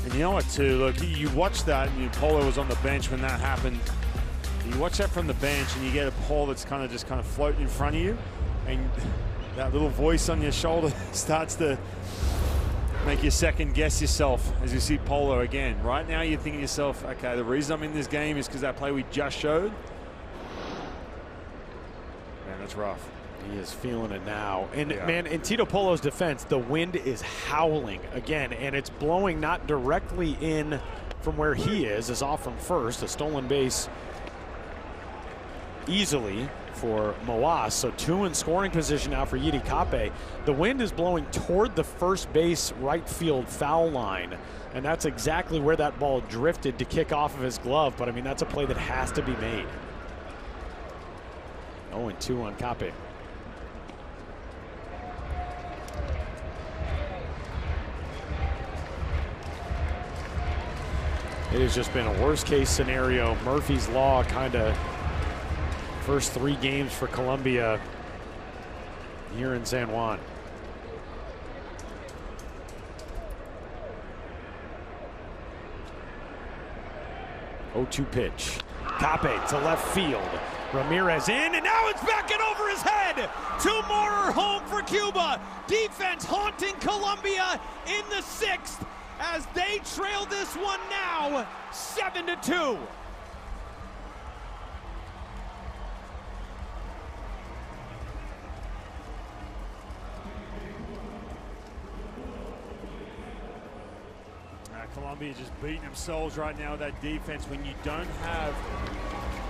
S5: And you know what, too? Look, you watch that, and Polo was on the bench when that happened. You watch that from the bench, and you get a ball that's kind of floating in front of you, and that little voice on your shoulder starts to make you second guess yourself as you see Polo again. Right now you're thinking to yourself, okay, the reason I'm in this game is because that play we just showed. Man, that's rough.
S1: He is feeling it now. And man, in Tito Polo's defense, the wind is howling again, and it's blowing not directly in from where he is off from first. A stolen base easily for Moas. So 2 in scoring position now for Yidi Kape. The wind is blowing toward the first base right field foul line. And that's exactly where that ball drifted to kick off of his glove. But I mean, that's a play that has to be made. 0-2 on Kape. It has just been a worst case scenario. Murphy's Law kind of first 3 games for Colombia here in San Juan. Oh, 2 pitch. Kape to left field. Ramirez in, and now it's back and over his head. 2 more are home for Cuba. Defense haunting Colombia in the 6th as they trail this one now 7-2.
S5: Colombia just beating themselves right now with that defense. When you don't have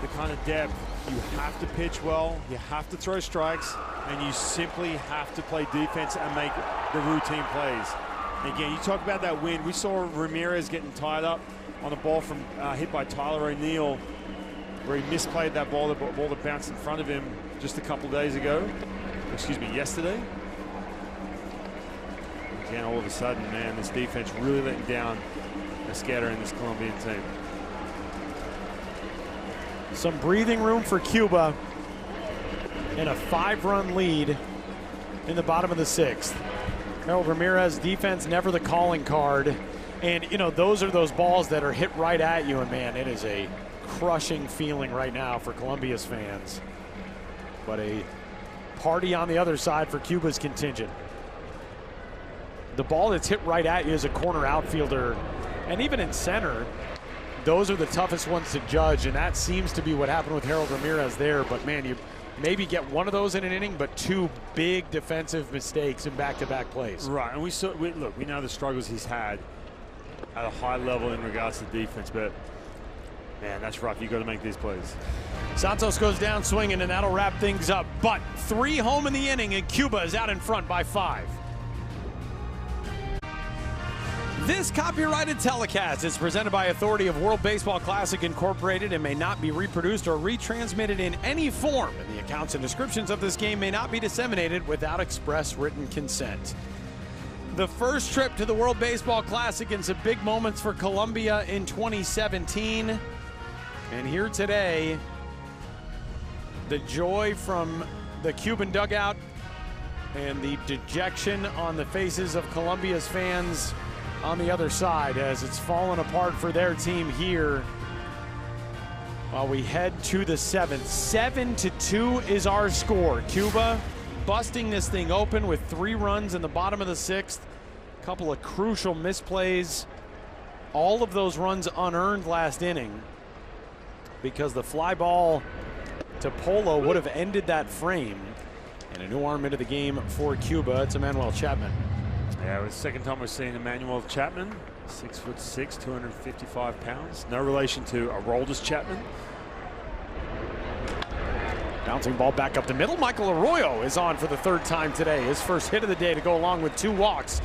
S5: the kind of depth, you have to pitch well, you have to throw strikes, and you simply have to play defense and make the routine plays. And again, you talk about that wind. We saw Ramirez getting tied up on a ball from hit by Tyler O'Neill, where he misplayed that ball, the ball that bounced in front of him just a couple days ago. Excuse me, yesterday. Again, all of a sudden, man, this defense really letting down Esquerra and this Colombian team.
S1: Some breathing room for Cuba and a 5-run lead in the bottom of the 6th. Harold Ramirez, defense never the calling card. And, you know, those are those balls that are hit right at you. And, man, it is a crushing feeling right now for Colombia's fans. But a party on the other side for Cuba's contingent. The ball that's hit right at you as a corner outfielder, and even in center, those are the toughest ones to judge, and that seems to be what happened with Harold Ramirez there. But man, you maybe get one of those in an inning, but 2 big defensive mistakes in back-to-back plays.
S5: Right, and we know the struggles he's had at a high level in regards to defense, but man, that's rough. You got to make these plays.
S1: Santos goes down swinging, and that'll wrap things up. But 3 home in the inning, and Cuba is out in front by 5. This copyrighted telecast is presented by authority of World Baseball Classic Incorporated and may not be reproduced or retransmitted in any form. And the accounts and descriptions of this game may not be disseminated without express written consent. The first trip to the World Baseball Classic and some big moments for Colombia in 2017. And here today, the joy from the Cuban dugout and the dejection on the faces of Colombia's fans on the other side as it's fallen apart for their team here while we head to the 7th. 7-2 is our score. Cuba busting this thing open with 3 runs in the bottom of the 6th. A couple of crucial misplays. All of those runs unearned last inning because the fly ball to Polo would have ended that frame. And a new arm into the game for Cuba. It's Emmanuel Chapman.
S5: Yeah, it was the second time we've seen Emmanuel Chapman, 6'6", 255 pounds. No relation to Aroldis Chapman.
S1: Bouncing ball back up the middle. Michael Arroyo is on for the 3rd time today. His first hit of the day to go along with 2 walks.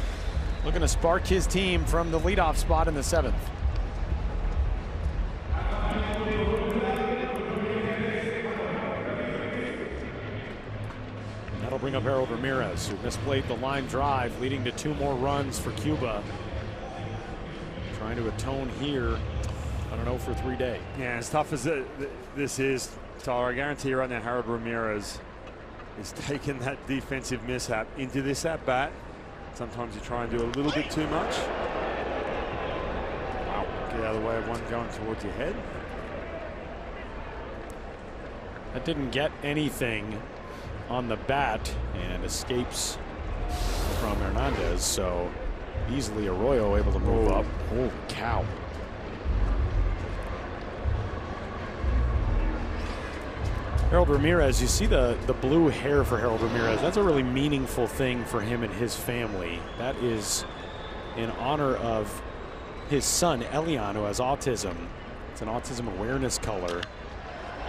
S1: Looking to spark his team from the leadoff spot in the 7th. That'll bring up Harold Ramirez, who misplayed the line drive, leading to 2 more runs for Cuba. Trying to atone here on an 0-for-3 day.
S5: Yeah, as tough as this is, Tyler, I guarantee you right now Harold Ramirez is taking that defensive mishap into this at-bat. Sometimes you try and do a little bit too much. Wow, get out of the way of one going towards your head.
S1: That didn't get anything on the bat and escapes from Hernandez, so easily Arroyo able to move up. Holy cow. Harold Ramirez, you see the blue hair for Harold Ramirez. That's a really meaningful thing for him and his family. That is in honor of his son, Elian, who has autism. It's an autism awareness color.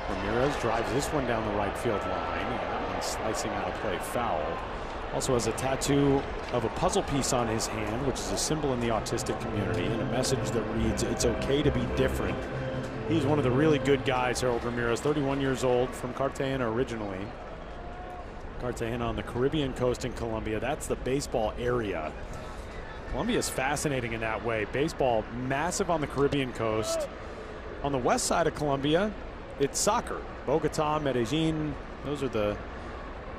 S1: Ramirez drives this one down the right field line. And that one's slicing out of play, foul. Also has a tattoo of a puzzle piece on his hand, which is a symbol in the autistic community, and a message that reads, "It's okay to be different." He's one of the really good guys, Harold Ramirez, 31 years old, from Cartagena originally. Cartagena on the Caribbean coast in Colombia. That's the baseball area. Colombia is fascinating in that way. Baseball, massive on the Caribbean coast. On the west side of Colombia, it's soccer. Bogota, Medellin, those are the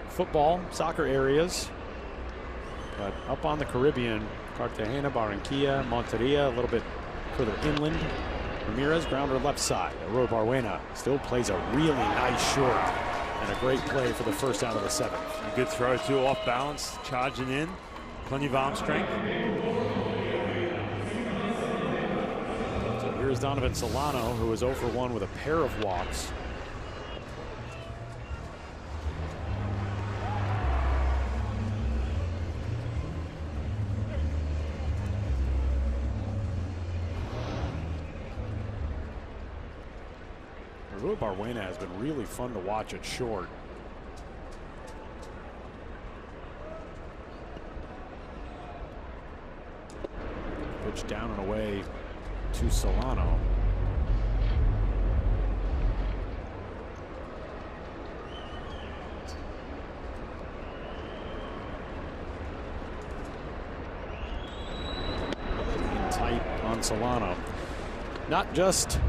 S1: football, soccer areas. But up on the Caribbean, Cartagena, Barranquilla, Monteria, a little bit further inland. Ramirez, grounder left side. Aroa Barwena still plays a really nice short, and a great play for the first out of the 7th.
S5: A good throw too, off balance, charging in. Plenty of arm strength.
S1: So here's Donovan Solano, who is 0 for 1 with a pair of walks. Aroa Barwena has been really fun to watch at short. Pitch down and away to Solano. Tight on Solano. Not just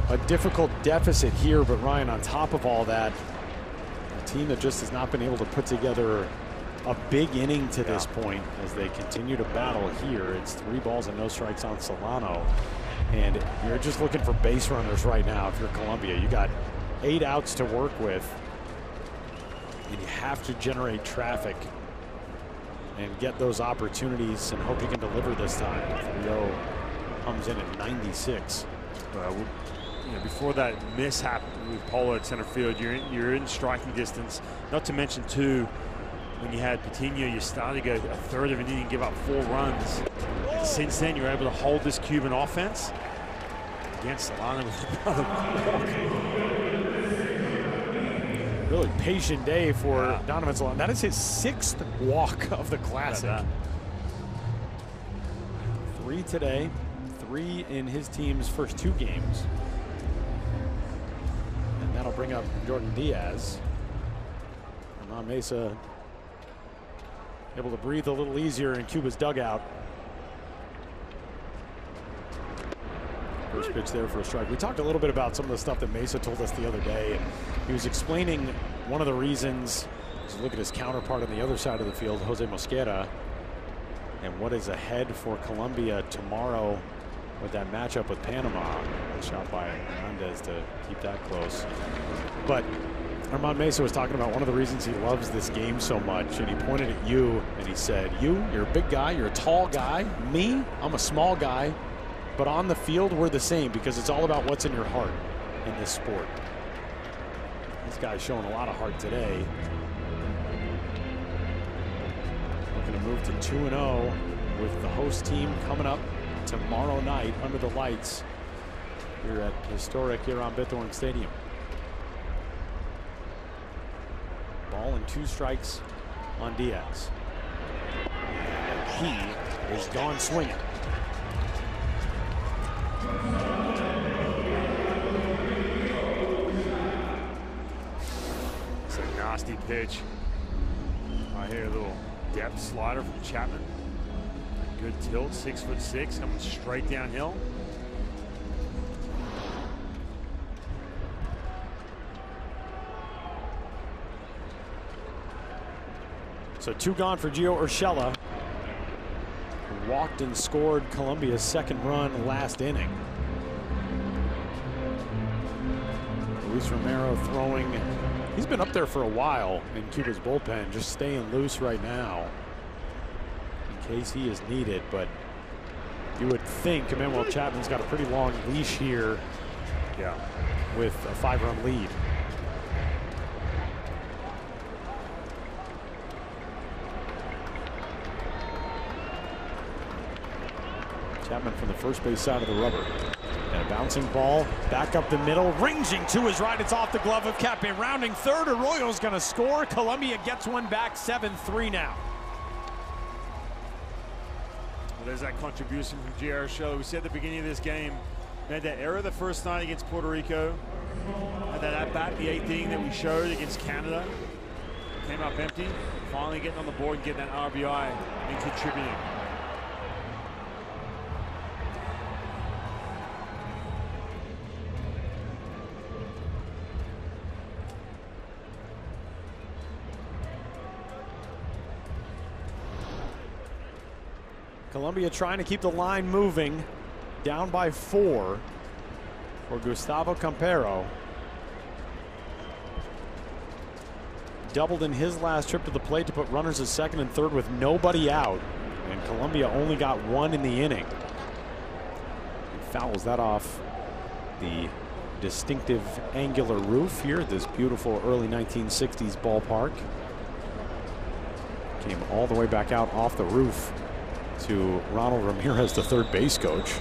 S1: a difficult deficit here, but Ryan, on top of all that, a team that just has not been able to put together a big inning to this point as they continue to battle here. It's 3 balls and no strikes on Solano. And you're just looking for base runners right now if you're Colombia. You got 8 outs to work with, and you have to generate traffic and get those opportunities and hope you can deliver this time. 3-0 comes in at 96.
S5: You know, before that mishap with Polo at center field, you're in striking distance. Not to mention, too, when you had Patino, you started to go a third of an inning, give up 4 runs. And since then, you're able to hold this Cuban offense against Solano with another walk.
S1: Really patient day for Donovan Solano. That is his 6th walk of the Classic. 3 today, 3 in his team's first 2 games. And that'll bring up Jordan Diaz. Herman Mesa able to breathe a little easier in Cuba's dugout. First pitch there for a strike. We talked a little bit about some of the stuff that Mesa told us the other day, and he was explaining one of the reasons. Just look at his counterpart on the other side of the field, Jose Mosquera, and what is ahead for Colombia tomorrow with that matchup with Panama. A shot by Hernandez to keep that close. But Herman Mesa was talking about one of the reasons he loves this game so much, and he pointed at you and he said, you're a big guy, you're a tall guy. Me, I'm a small guy, but on the field we're the same because it's all about what's in your heart in this sport. This guy's showing a lot of heart today. Looking to move to 2-0 with the host team coming up tomorrow night under the lights here at historic Huron Bithorn Stadium. Ball and 2 strikes on Diaz. And he is gone swinging.
S5: It's a nasty pitch. I hear a little depth slider from Chapman. Good tilt, 6'6", coming straight downhill.
S1: So 2 gone for Gio Urshela, who walked and scored Colombia's 2nd run last inning. Luis Romero throwing. He's been up there for a while in Cuba's bullpen, just staying loose right now in case he is needed. But you would think Emmanuel Chapman's got a pretty long leash here with a 5-run lead. Chapman from the first base side of the rubber. And a bouncing ball back up the middle, ranging to his right. It's off the glove of Cape. Rounding third, Arroyo's going to score. Colombia gets one back, 7-3 now.
S5: Well, there's that contribution from J.R. Schiller. We said at the beginning of this game, made that error the first night against Puerto Rico. Had that at-bat, the 8th inning that we showed against Canada. Came up empty. Finally getting on the board and getting that RBI and contributing.
S1: Colombia trying to keep the line moving. Down by 4 for Gustavo Campero. Doubled in his last trip to the plate to put runners at second and third with nobody out. And Colombia only got 1 in the inning. He fouls that off the distinctive angular roof here at this beautiful early 1960s ballpark. Came all the way back out off the roof to Ronald Ramirez, the third base coach.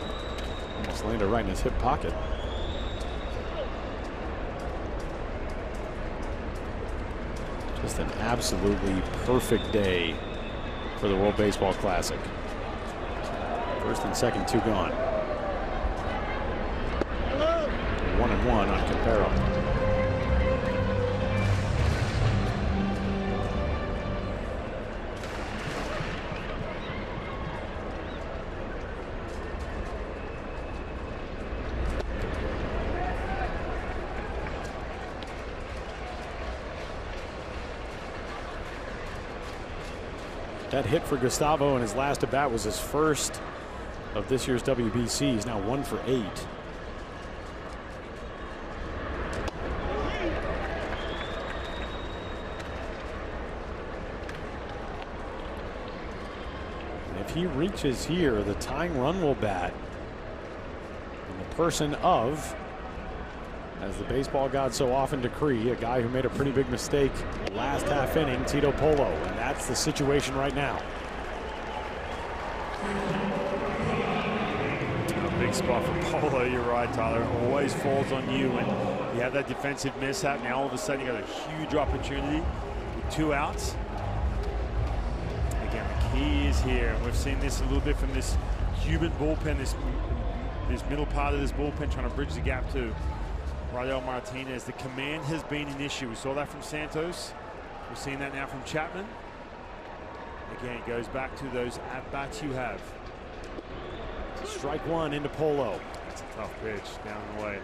S1: Almost landed right in his hip pocket. Just an absolutely perfect day for the World Baseball Classic. First and second, 2 gone. 1-1 on Campero. That hit for Gustavo in his last at bat was his first of this year's WBC. He's now 1 for 8. And if he reaches here, the tying run will bat in the person of, as the baseball gods so often decree, a guy who made a pretty big mistake last half inning, Tito Polo, and that's the situation right now.
S5: A big spot for Polo, you're right, Tyler. It always falls on you when you have that defensive mishap. Now all of a sudden you got a huge opportunity with 2 outs. Again, the key is here, and we've seen this a little bit from this Cuban bullpen, this middle part of this bullpen trying to bridge the gap to Raul Martinez. The command has been an issue. We saw that from Santos. We're seeing that now from Chapman. Again, it goes back to those at-bats you have.
S1: Strike 1 into Polo.
S5: That's a tough pitch down the way.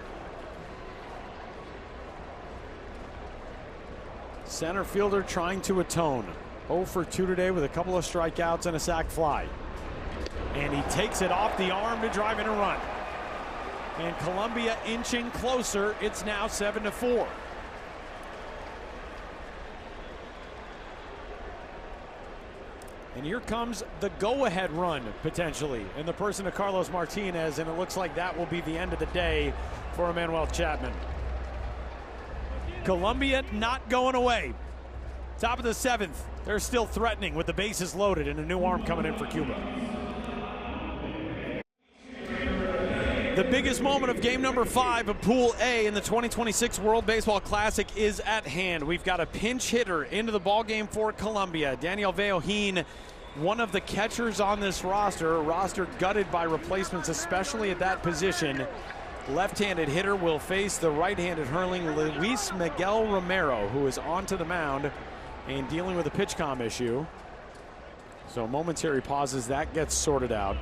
S1: Center fielder trying to atone. 0 for 2 today with a couple of strikeouts and a sac fly. And he takes it off the arm to drive in a run. And Colombia inching closer. It's now 7-4. And here comes the go-ahead run, potentially, in the person of Carlos Martinez, and it looks like that will be the end of the day for Emmanuel Chapman. Colombia not going away. Top of the 7th. They're still threatening with the bases loaded and a new arm coming in for Cuba. The biggest moment of game number 5 of Pool A in the 2026 World Baseball Classic is at hand. We've got a pinch hitter into the ballgame for Colombia. Daniel Veohin, one of the catchers on this roster, a roster gutted by replacements, especially at that position. Left-handed hitter will face the right-handed hurling Luis Miguel Romero, who is onto the mound and dealing with a pitch comm issue. So momentary pauses, that gets sorted out.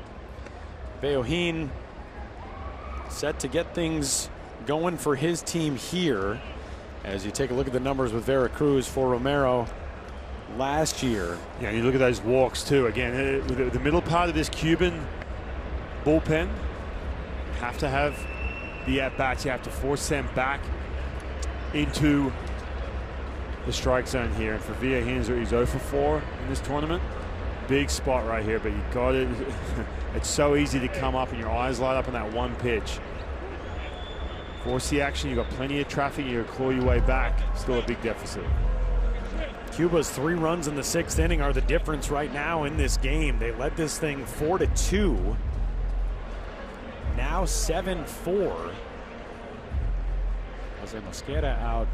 S1: Veohin set to get things going for his team here. As you take a look at the numbers with Veracruz for Romero last year.
S5: Yeah, you look at those walks too. Again, the middle part of this Cuban bullpen, you have to have the at-bats. You have to force them back into the strike zone here. And for Veohin, he's 0 for 4 in this tournament. Big spot right here, but you got it. It's so easy to come up and your eyes light up on that one pitch. Force the action, you got plenty of traffic, you're gonna claw your way back. Still a big deficit.
S1: Cuba's 3 runs in the 6th inning are the difference right now in this game. They led this thing 4-2. now 7-4. Jose Mosquera out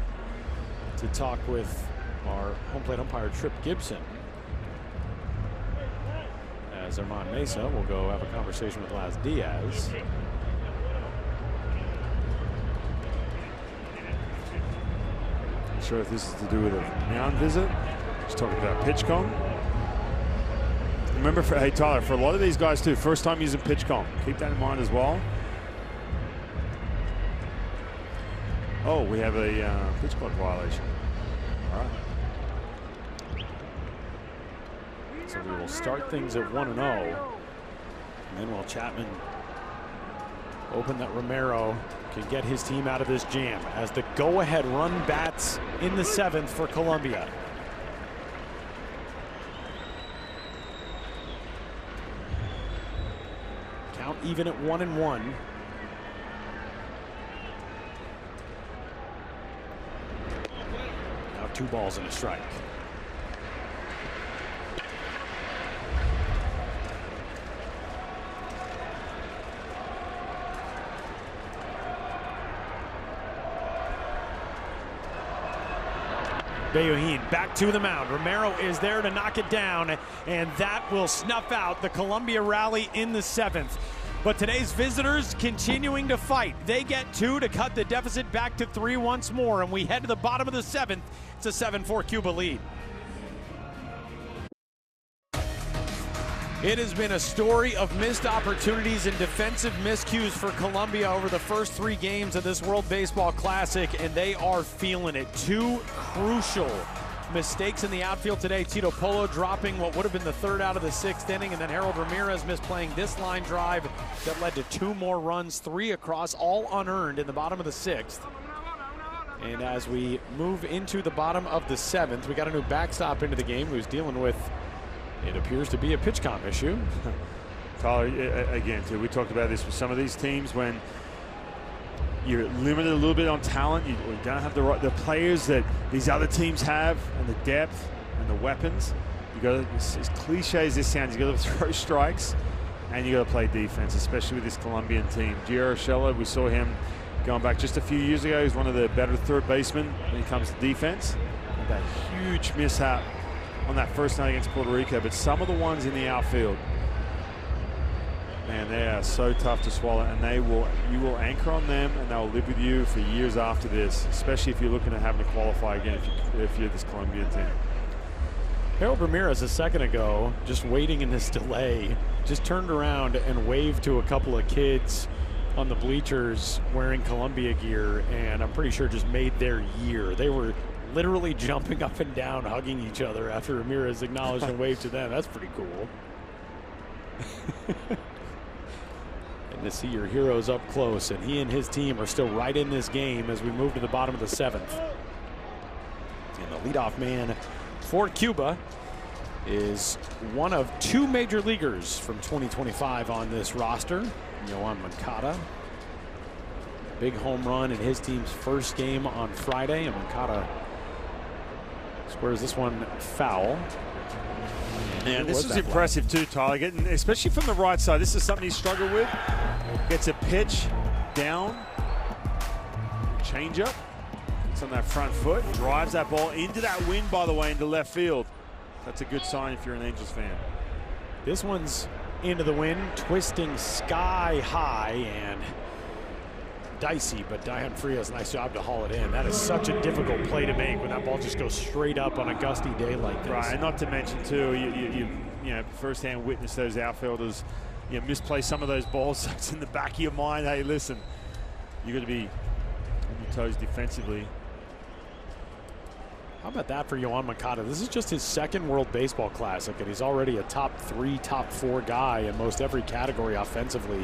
S1: to talk with our home plate umpire, Trip Gibson. As Herman Mesa will go have a conversation with Laz Diaz.
S5: Not sure if this is to do with a mound visit. Just talking about PitchCom. Remember, hey Tyler, for a lot of these guys too, first time using PitchCom. Keep that in mind as well. Oh, we have a pitch clock violation. All right.
S1: So we will start things at 1-0. And then will Chapman open that Romero can get his team out of this jam as the go-ahead run bats in the 7th for Colombia. Count even at 1-1. Now 2 balls and a strike. Bejuhin back to the mound. Romero is there to knock it down, and that will snuff out the Colombia rally in the 7th. But today's visitors continuing to fight. They get 2 to cut the deficit back to 3 once more, and we head to the bottom of the 7th. It's a 7-4 Cuba lead. It has been a story of missed opportunities and defensive miscues for Colombia over the first 3 games of this World Baseball Classic, and they are feeling it. 2 crucial mistakes in the outfield today. Tito Polo dropping what would have been the 3rd out of the 6th inning, and then Harold Ramirez misplaying this line drive that led to 2 more runs, 3 across, all unearned in the bottom of the 6th. And as we move into the bottom of the 7th, we got a new backstop into the game who's dealing with, it appears to be a PitchCom issue.
S5: Tyler, again, too, we talked about this with some of these teams when you're limited a little bit on talent. You don't have the players that these other teams have, and the depth and the weapons. You got to, as cliche as this sounds, you got to throw strikes and you got to play defense, especially with this Colombian team. Gio Urshela, we saw him going back just a few years ago. He's one of the better third basemen when it comes to defense. And that huge mishap on that first night against Puerto Rico, but some of the ones in the outfield, man, they are so tough to swallow, and you will anchor on them, and they'll live with you for years after this, especially if you're looking at having to qualify again if you're this Colombian team.
S1: Harold Ramirez a second ago, just waiting in this delay, just turned around and waved to a couple of kids on the bleachers wearing Colombia gear, and I'm pretty sure just made their year. They were literally jumping up and down, hugging each other after Ramirez acknowledged and waved to them. That's pretty cool. And to see your heroes up close, and he and his team are still right in this game as we move to the bottom of the 7th. And the leadoff man for Cuba is one of 2 major leaguers from 2025 on this roster, Yoan Moncada. Big home run in his team's first game on Friday, and Moncada squares this one foul.
S5: And this is impressive too, Tyler, getting, especially from the right side. This is something he struggled with. Gets a pitch down, changeup. It's on that front foot, drives that ball into that wind, by the way, into left field. That's a good sign if you're an Angels fan.
S1: This one's into the wind, twisting sky high and dicey, but Dayan Frias, nice job to haul it in. That is such a difficult play to make when that ball just goes straight up on a gusty day like this.
S5: Right, and not to mention too, you know, firsthand witness those outfielders, misplay some of those balls. So it's in the back of your mind, hey, listen, you got to be on your toes defensively.
S1: How about that for Yoan Moncada? This is just his 2nd World Baseball Classic, and he's already a top 3, top 4 guy in most every category offensively.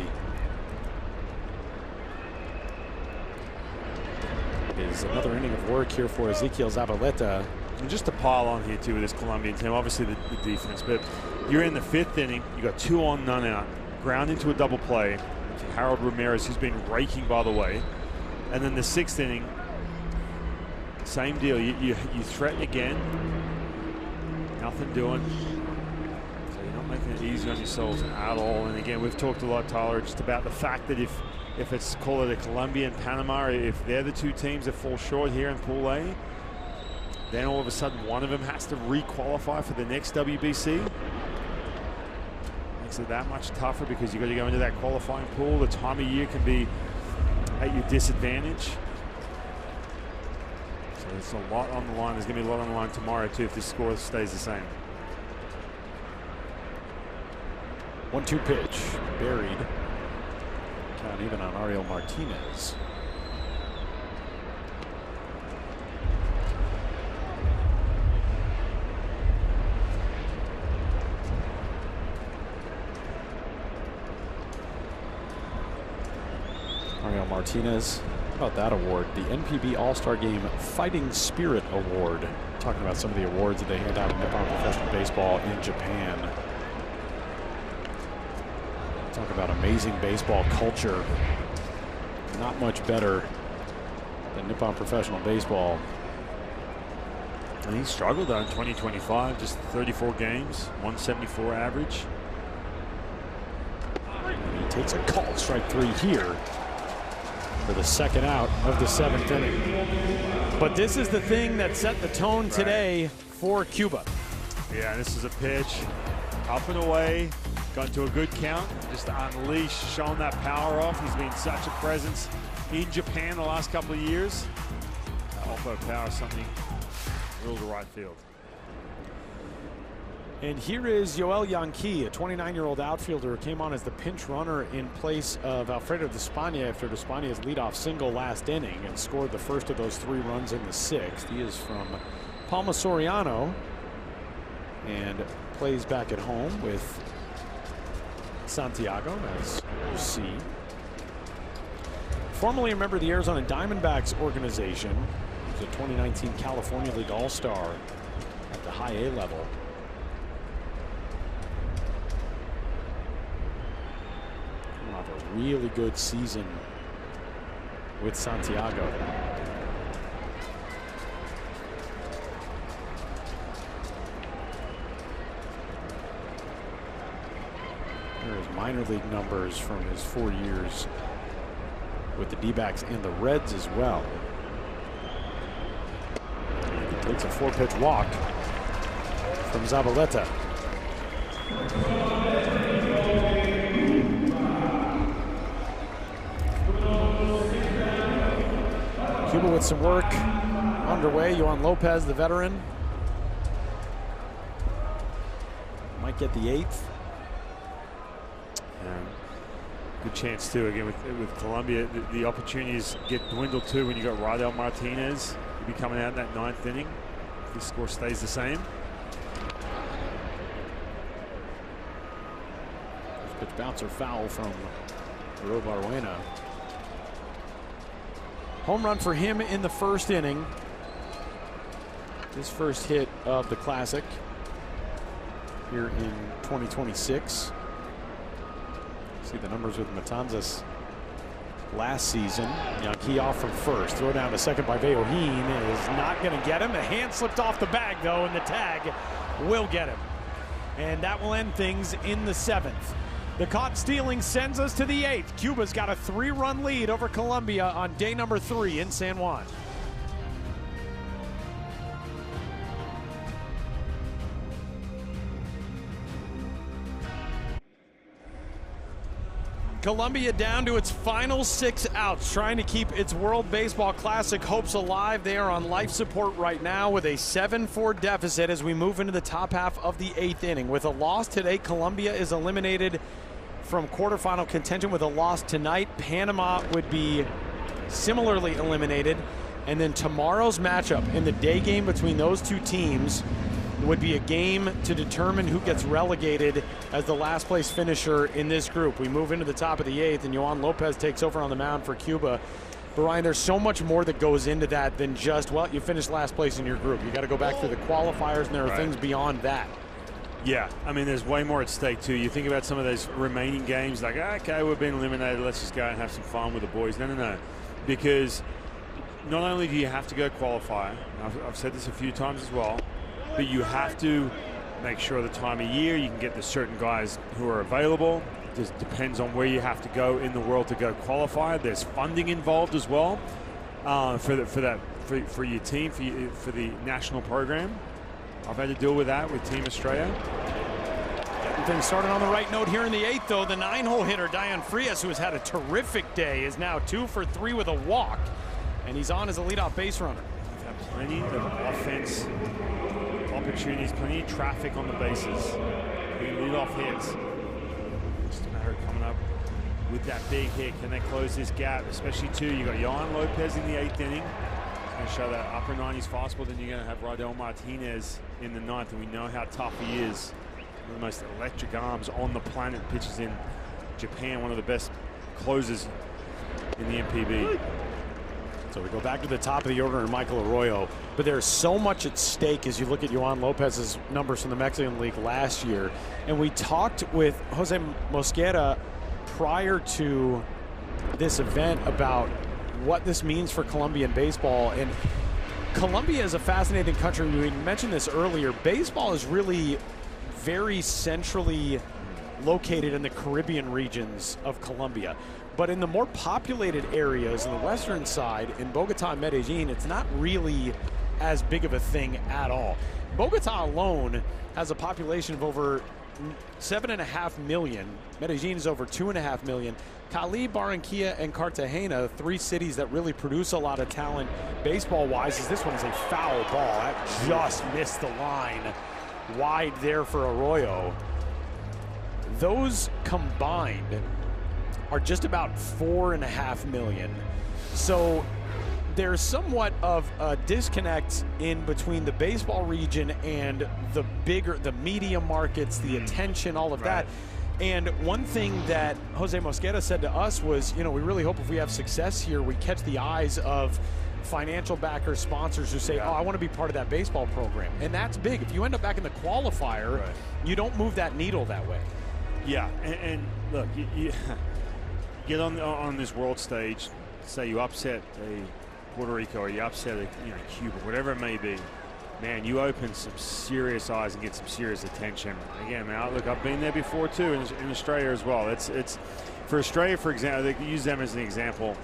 S1: Is another inning of work here for Ezequiel Zabaleta.
S5: And just to pile on here too with this Colombian team, obviously the defense, but you're in the 5th inning, you got 2 on, none out, ground into a double play to Harold Ramirez, who's been raking, by the way. And then the 6th inning, same deal. You threaten again, nothing doing. So you're not making it easy on yourselves at all. And again, we've talked a lot, Tyler, just about the fact that if it's, call it a Colombia and Panama, if they're the two teams that fall short here in Pool A, then all of a sudden one of them has to re-qualify for the next WBC. Makes it that much tougher because you've got to go into that qualifying pool. The time of year can be at your disadvantage. So there's a lot on the line. There's going to be a lot on the line tomorrow too if this score stays the same.
S1: 1-2 pitch, buried. Count even on Ariel Martinez. Ariel Martinez, how about that award? The NPB All-Star Game Fighting Spirit Award. Talking about some of the awards that they hand out in Nippon Professional Baseball in Japan. Talk about amazing baseball culture. Not much better than Nippon Professional Baseball.
S5: And he struggled in 2025, just 34 games, 174 average.
S1: And he takes a called strike 3 here for the second out of the 7th inning. But this is the thing that set the tone today for Cuba.
S5: Yeah, this is a pitch up and away. Got into a good count, just to unleash, showing that power off. He's been such a presence in Japan the last couple of years. Off-road power is something real to right field.
S1: And here is Yoel Yanqui, a 29-year-old outfielder who came on as the pinch runner in place of Alfredo Despaigne after Despaign's leadoff single last inning and scored the first of those 3 runs in the 6th. He is from Palma Soriano and plays back at home with Santiago, as you see. Formerly a member of the Arizona Diamondbacks organization. He was a 2019 California League All-Star at the high A level. Coming off a really good season with Santiago. There's minor league numbers from his 4 years with the D-backs and the Reds as well. He takes a 4-pitch walk from Zabaleta. Cuba with some work underway. Yohan Lopez, the veteran, might get the 8th.
S5: Good chance too, again, with Colombia, the opportunities get dwindled too when you got Ariel Martinez. He'll be coming out in that 9th inning if the score stays the same.
S1: Pitch bouncer foul from Robaruena. Home run for him in the 1st inning. His first hit of the Classic here in 2026. See the numbers with Matanzas last season. Yanqui off from first. Throw down to second by Veohin is not going to get him. The hand slipped off the bag though, and the tag will get him. And that will end things in the 7th. The caught stealing sends us to the 8th. Cuba's got a 3-run lead over Colombia on day number 3 in San Juan. Colombia down to its final 6 outs, trying to keep its World Baseball Classic hopes alive. They are on life support right now with a 7-4 deficit as we move into the top half of the 8th inning. With a loss today, Colombia is eliminated from quarterfinal contention. With a loss tonight, Panama would be similarly eliminated. And then tomorrow's matchup in the day game between those two teams would be a game to determine who gets relegated as the last place finisher in this group. We move into the top of the 8th, and Yohan Lopez takes over on the mound for Cuba. But Ryan, there's so much more that goes into that than just, well, you finished last place in your group. You got to go back through the qualifiers, and there are things beyond that.
S5: Yeah, I mean, there's way more at stake too. You think about some of those remaining games, like, okay, we've been eliminated, let's just go and have some fun with the boys. No. Because not only do you have to go qualify, I've said this a few times as well, but you have to make sure the time of year you can get the certain guys who are available. It just depends on where you have to go in the world to go qualify. There's funding involved as well for your team, for the national program. I've had to deal with that with Team Australia.
S1: Getting things started on the right note here in the 8th, though. The 9-hole hitter, Dion Frias, who has had a terrific day, is now 2 for 3 with a walk, and he's on as a leadoff base runner.
S5: We've had plenty of offense opportunities, plenty of traffic on the bases. Leadoff hits. Just a matter of coming up with that big hit. Can they close this gap? Especially, too, you got Yohan Lopez in the 8th inning. Going to show that upper 90s fastball. Then you're going to have Raidel Martinez in the 9th, and we know how tough he is. One of the most electric arms on the planet. Pitches in Japan, one of the best closers in the MPB.
S1: So we go back to the top of the order in Michael Arroyo, but there's so much at stake as you look at Yohan Lopez's numbers from the Mexican League last year. And we talked with Jose Mosquera prior to this event about what this means for Colombian baseball. And Colombia is a fascinating country. We mentioned this earlier. Baseball is really very centrally located in the Caribbean regions of Colombia. But in the more populated areas in the western side, in Bogota and Medellin, it's not really as big of a thing at all. Bogota alone has a population of over 7.5 million. Medellin is over 2.5 million. Cali, Barranquilla, and Cartagena, 3 cities that really produce a lot of talent baseball-wise, as this one is a foul ball. That just missed the line wide there for Arroyo. Those combined are just about 4.5 million. So there's somewhat of a disconnect in between the baseball region and the media markets, the attention, all of that. And one thing that Jose Mosquera said to us was, we really hope if we have success here, we catch the eyes of financial backers, sponsors who say, oh, I want to be part of that baseball program. And that's big. If you end up back in the qualifier, you don't move that needle that way.
S5: Yeah, and look, you get on this world stage, say you upset a Puerto Rico or you upset a Cuba, whatever it may be, man, you open some serious eyes and get some serious attention. Again, man, look, I've been there before too, in Australia as well. It's for Australia, for example, they use them as an example,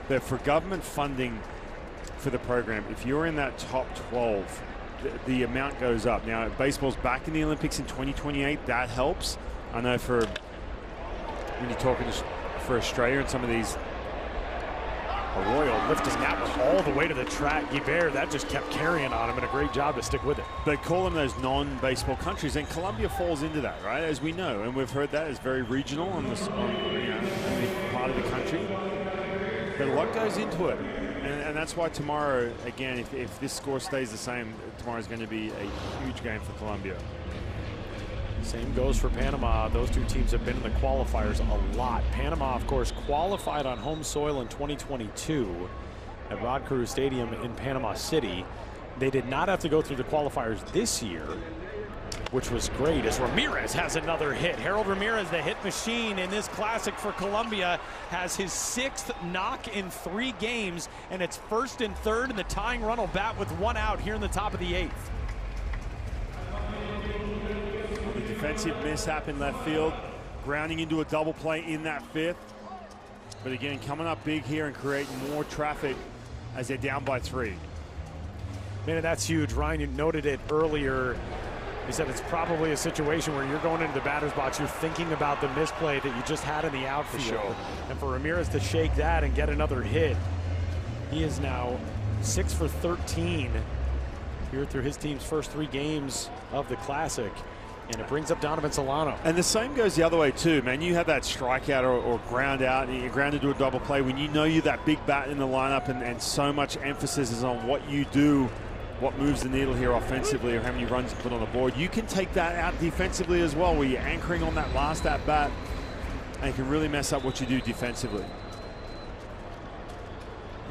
S5: but for government funding for the program, if you're in that top 12, the amount goes up. Now, baseball's back in the Olympics in 2028. That helps. I know when you're talking for Australia and some of these.
S1: Arroyo lifting that one all the way to the track. Guibert, that just kept carrying on him, and a great job to stick with it.
S5: They call them those non-baseball countries, and Colombia falls into that, right? As we know, and we've heard that is very regional on this part of the country. But a lot goes into it, and that's why tomorrow, again, if this score stays the same, tomorrow is going to be a huge game for Colombia.
S1: Same goes for Panama. Those 2 teams have been in the qualifiers a lot. Panama, of course, qualified on home soil in 2022 at Rod Carew Stadium in Panama City. They did not have to go through the qualifiers this year, which was great, as Ramirez has another hit. Harold Ramirez, the hit machine in this classic for Colombia, has his 6th knock in 3 games, and it's 1st and 3rd, and the tying run will bat with 1 out here in the top of the 8th.
S5: Defensive mishap in left field, grounding into a double play in that 5th. But again, coming up big here and creating more traffic as they're down by 3.
S1: Man, that's huge. Ryan, you noted it earlier. He said it's probably a situation where you're going into the batter's box, you're thinking about the misplay that you just had in the outfield. For sure. And for Ramirez to shake that and get another hit, he is now 6 for 13 here through his team's first 3 games of the Classic. And it brings up Donovan Solano.
S5: And the same goes the other way too, man. You have that strikeout or ground out, and you ground into a double play when you know you're that big bat in the lineup, and so much emphasis is on what you do, what moves the needle here offensively, or how many runs you put on the board. You can take that out defensively as well, where you're anchoring on that last at bat, and it can really mess up what you do defensively.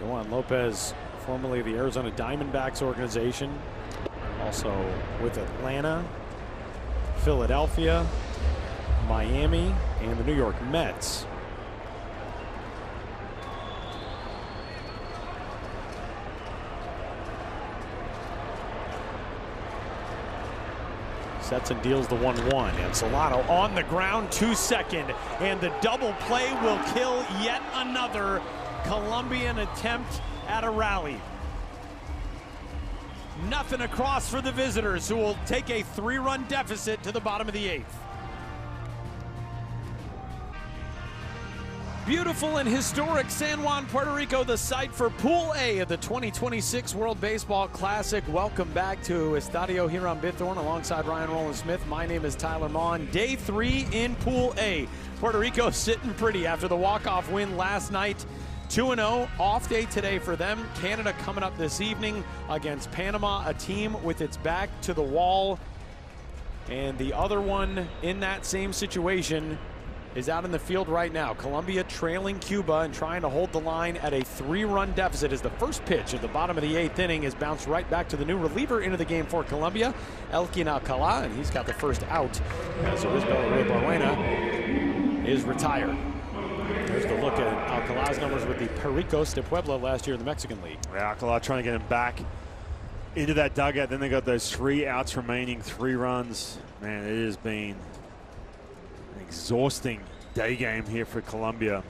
S1: Yohan Lopez, formerly of the Arizona Diamondbacks organization, also with Atlanta, Philadelphia, Miami, and the New York Mets. Sets and deals the 1-1. And Solano on the ground, 2-second. And the double play will kill yet another Colombian attempt at a rally. Nothing across for the visitors, who will take a 3-run deficit to the bottom of the 8th. Beautiful and historic San Juan, Puerto Rico, the site for Pool A of the 2026 World Baseball Classic. Welcome back to Estadio here on Bithorn alongside Ryan Rowland-Smith. My name is Tyler Maughan. Day 3 in Pool A. Puerto Rico sitting pretty after the walk-off win last night. 2-0, off day today for them. Canada coming up this evening against Panama, a team with its back to the wall. And the other one in that same situation is out in the field right now. Colombia trailing Cuba and trying to hold the line at a 3-run deficit as the first pitch at the bottom of the 8th inning is bounced right back to the new reliever into the game for Colombia, Elkin Alcala, and he's got the first out as Isabel Barrena is retired. There's the look at Alcala's numbers with the Pericos de Puebla last year in the Mexican League.
S5: Yeah, Alcala trying to get him back into that dugout. Then they got those 3 outs remaining, 3 runs. Man, it has been an exhausting day game here for Colombia.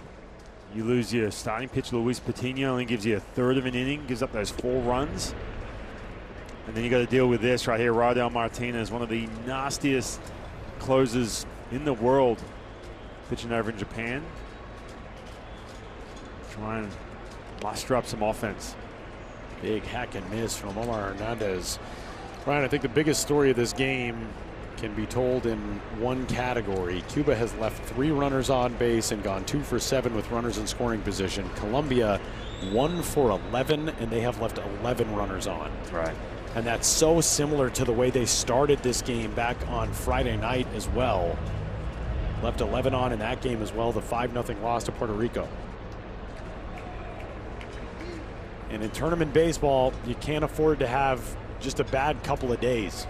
S5: You lose your starting pitcher, Luis Patino, only gives you a third of an inning, gives up those 4 runs. And then you got to deal with this right here, Radel Martinez, one of the nastiest closers in the world, pitching over in Japan. Try and muster up some offense.
S1: Big hack and miss from Omar Hernandez. Ryan, I think the biggest story of this game can be told in one category. Cuba has left 3 runners on base and gone 2 for 7 with runners in scoring position. Colombia 1 for 11, and they have left 11 runners on.
S5: Right.
S1: And that's so similar to the way they started this game back on Friday night as well. Left 11 on in that game as well, the 5-0 loss to Puerto Rico. And in tournament baseball, you can't afford to have just a bad couple of days.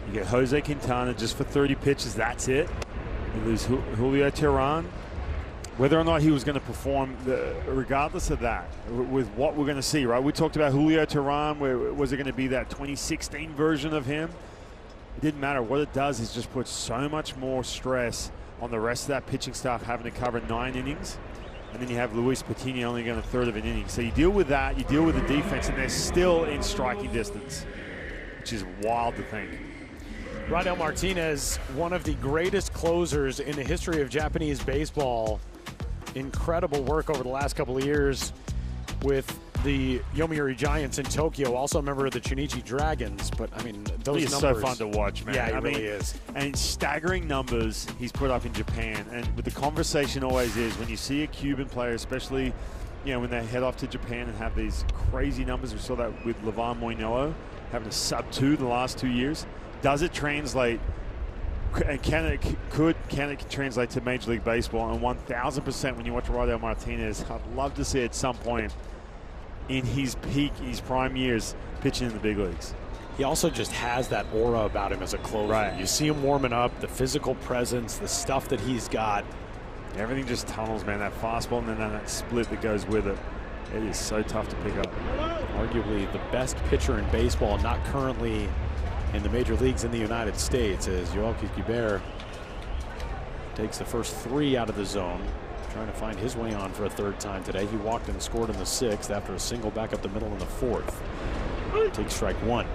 S5: You get Jose Quintana just for 30 pitches, that's it. You lose Julio Teheran. Whether or not he was going to perform, regardless of that, with what we're going to see, right? We talked about Julio Teheran. Was it going to be that 2016 version of him? It didn't matter. What it does is just put so much more stress on the rest of that pitching staff having to cover 9 innings. And then you have Luis Patino only going a third of an inning. So you deal with that, you deal with the defense, and they're still in striking distance, which is wild to think.
S1: Radel Martinez, one of the greatest closers in the history of Japanese baseball. Incredible work over the last couple of years with the Yomiuri Giants in Tokyo, also a member of the Chunichi Dragons. But I mean, those
S5: He's
S1: numbers,
S5: so fun to watch, man.
S1: Yeah, he really is.
S5: And staggering numbers he's put up in Japan. And with the conversation always is when you see a Cuban player, especially, you know, when they head off to Japan and have these crazy numbers. We saw that with Levan Moinelo having a sub-2 the last 2 years. Does it translate? And can it translate to Major League Baseball? And 1,000% when you watch Radel Martinez, I'd love to see at some point in his peak, his prime years, pitching in the big leagues.
S1: He also just has that aura about him as a closer.
S5: Right.
S1: You see him warming up, the physical presence, the stuff that he's got.
S5: Everything just tunnels, man. That fastball and then that split that goes with it. It is so tough to pick up.
S1: Arguably the best pitcher in baseball, not currently in the major leagues in the United States, as Yoelkis Guibert takes the first 3 out of the zone, trying to find his way on for a 3rd time today. He walked and scored in the 6th after a single back up the middle in the 4th. Takes strike 1.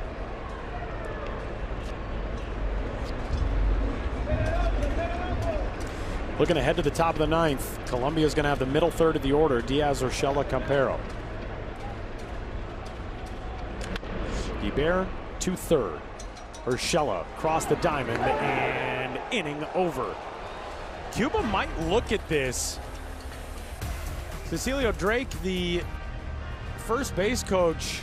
S1: Looking ahead to the top of the 9th, Colombia is going to have the middle 3rd of the order, Diaz, Urshela, Campero. Guibert to 3rd. Urshela across the diamond and inning over. Cuba might look at this. Cecilio Drake, the first base coach,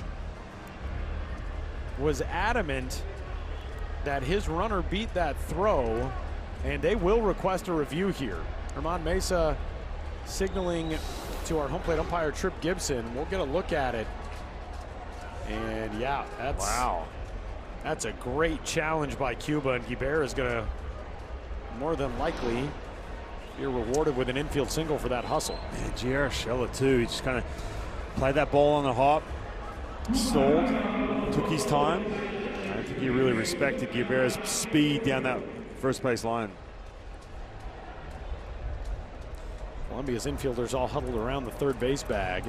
S1: was adamant that his runner beat that throw, and they will request a review here. Herman Mesa signaling to our home plate umpire, Trip Gibson. We'll get a look at it. And yeah, that's a great challenge by Cuba, and Guibert is going to more than likely be rewarded with an infield single for that hustle.
S5: Man, J.R. Urshela too. He just kind of played that ball on the hop, stalled, took his time. I don't think he really respected Guevara's speed down that first base line.
S1: Colombia's infielders all huddled around the third base bag.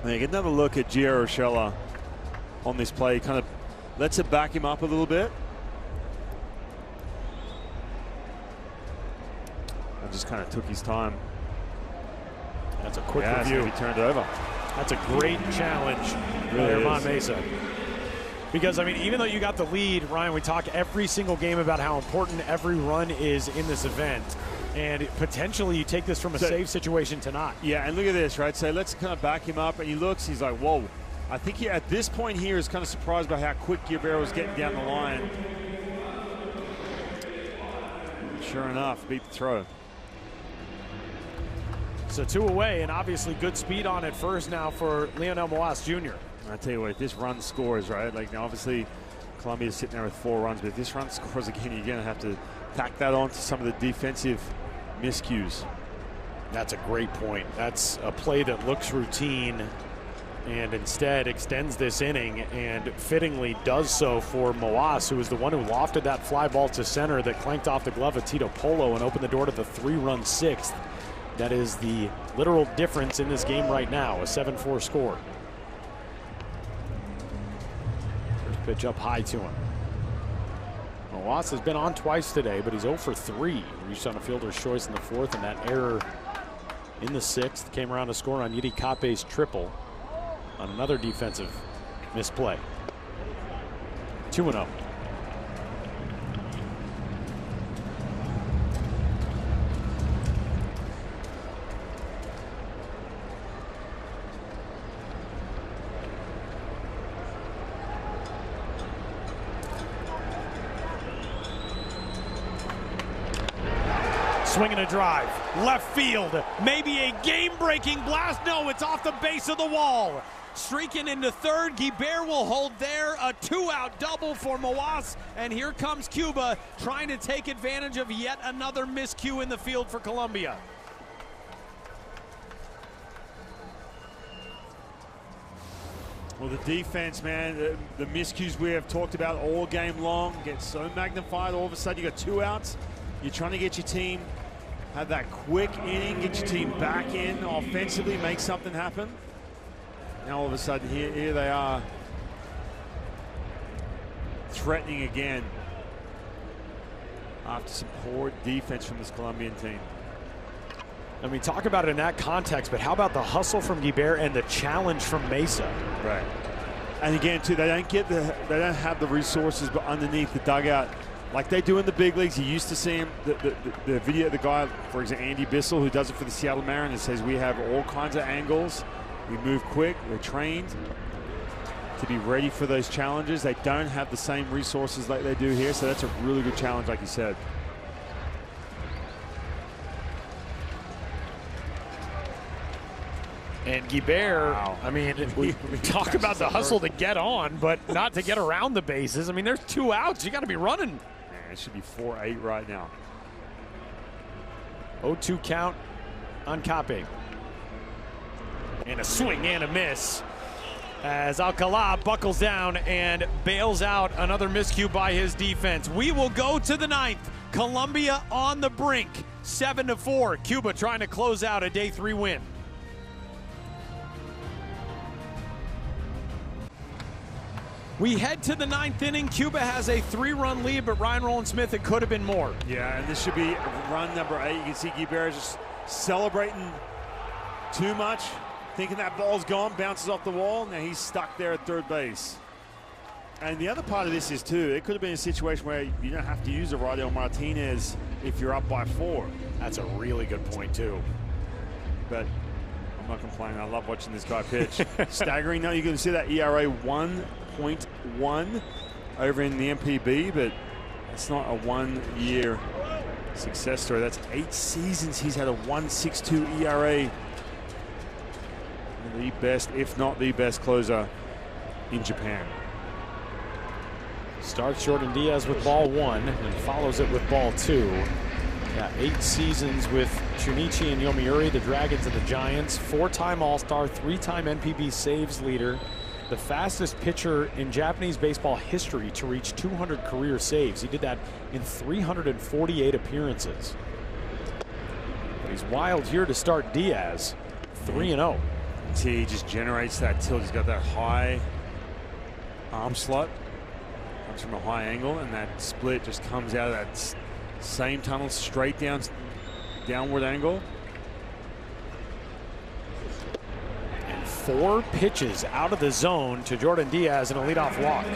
S5: And you get another look at Gio Urshela on this play. He kind of lets it back him up a little bit. And just kind of took his time.
S1: That's a quick
S5: review.
S1: review.
S5: He turned over.
S1: That's a great challenge by Herman Mesa. Because, I mean, even though you got the lead, Ryan, we talk every single game about how important every run is in this event. And potentially you take this from a save situation to not.
S5: Yeah, and look at this, right? So let's kind of back him up. And he looks, he's like, whoa. I think he, at this point here, is kind of surprised by how quick Guevara was getting down the line. Sure enough, beat the throw.
S1: So 2 away, and obviously good speed on it first now for Leonel Moas Jr.
S5: I tell you what, if this run scores, right? Like, now obviously Colombia's sitting there with 4 runs, but if this run scores again, you're going to have to tack that on to some of the defensive miscues.
S1: That's a great point. That's a play that looks routine and instead extends this inning, and fittingly does so for Moas, who was the one who lofted that fly ball to center that clanked off the glove of Tito Polo and opened the door to the 3-run 6th. That is the literal difference in this game right now, a 7-4 score. First pitch up high to him. Moas has been on twice today, but he's 0 for 3. Reached on a fielder's choice in the 4th, and that error in the 6th came around to score on Yidi Kape's triple on another defensive misplay. 2-0. Swinging a drive, left field, maybe a game-breaking blast. No, it's off the base of the wall. Streaking into third, Guibert will hold there. A 2-out double for Moas, and here comes Cuba trying to take advantage of yet another miscue in the field for Colombia.
S5: Well, the defense, man, the miscues we have talked about all game long get so magnified. All of a sudden, you got 2 outs. You're trying to get your team, have that quick inning, get your team back in offensively, make something happen. Now all of a sudden, here they are, threatening again after some poor defense from this Colombian team.
S1: I mean, talk about it in that context, but how about the hustle from Guibert and the challenge from Mesa?
S5: Right. And again, too, they don't have the resources, but underneath the dugout, like they do in the big leagues. You used to see him, the video of the guy, for example, Andy Bissell, who does it for the Seattle Mariners, says we have all kinds of angles. We move quick. We're trained to be ready for those challenges. They don't have the same resources like they do here, so that's a really good challenge, like you said.
S1: And Guibert,
S5: wow.
S1: I mean, we talk about the hustle to get on, but not to get around the bases. I mean, there's 2 outs. You got to be running.
S5: Man, it should be 4-8 right now.
S1: 0-2 count on Kape. And a swing and a miss as Alcala buckles down and bails out another miscue by his defense. We will go to the 9th. Colombia on the brink, 7-4. Cuba trying to close out a day 3 win. We head to the 9th inning. Cuba has a 3-run lead, but Ryan Rowland-Smith, it could have been more.
S5: Yeah, and this should be run number 8. You can see Guibert just celebrating too much, thinking that ball's gone, bounces off the wall. Now he's stuck there at third base. And the other part of this is, too, it could have been a situation where you don't have to use a Rodel Martinez if you're up by 4.
S1: That's a really good point, too.
S5: But I'm not complaining. I love watching this guy pitch. Staggering. Now you can see that ERA 1.1 over in the MPB, but it's not a 1-year success story. That's 8 seasons he's had a 1.62 ERA. The best, if not the best, closer in Japan.
S1: Starts Jordan Diaz with ball 1 and follows it with ball 2. Yeah, 8 seasons with Chunichi and Yomiuri, the Dragons and the Giants. 4-time All-Star, 3-time NPB saves leader, the fastest pitcher in Japanese baseball history to reach 200 career saves. He did that in 348 appearances. But he's wild here to start Diaz, 3-0.
S5: See, he just generates that tilt. He's got that high arm slot, comes from a high angle, and that split just comes out of that same tunnel straight downward angle.
S1: And 4 pitches out of the zone to Jordan Diaz in a leadoff walk.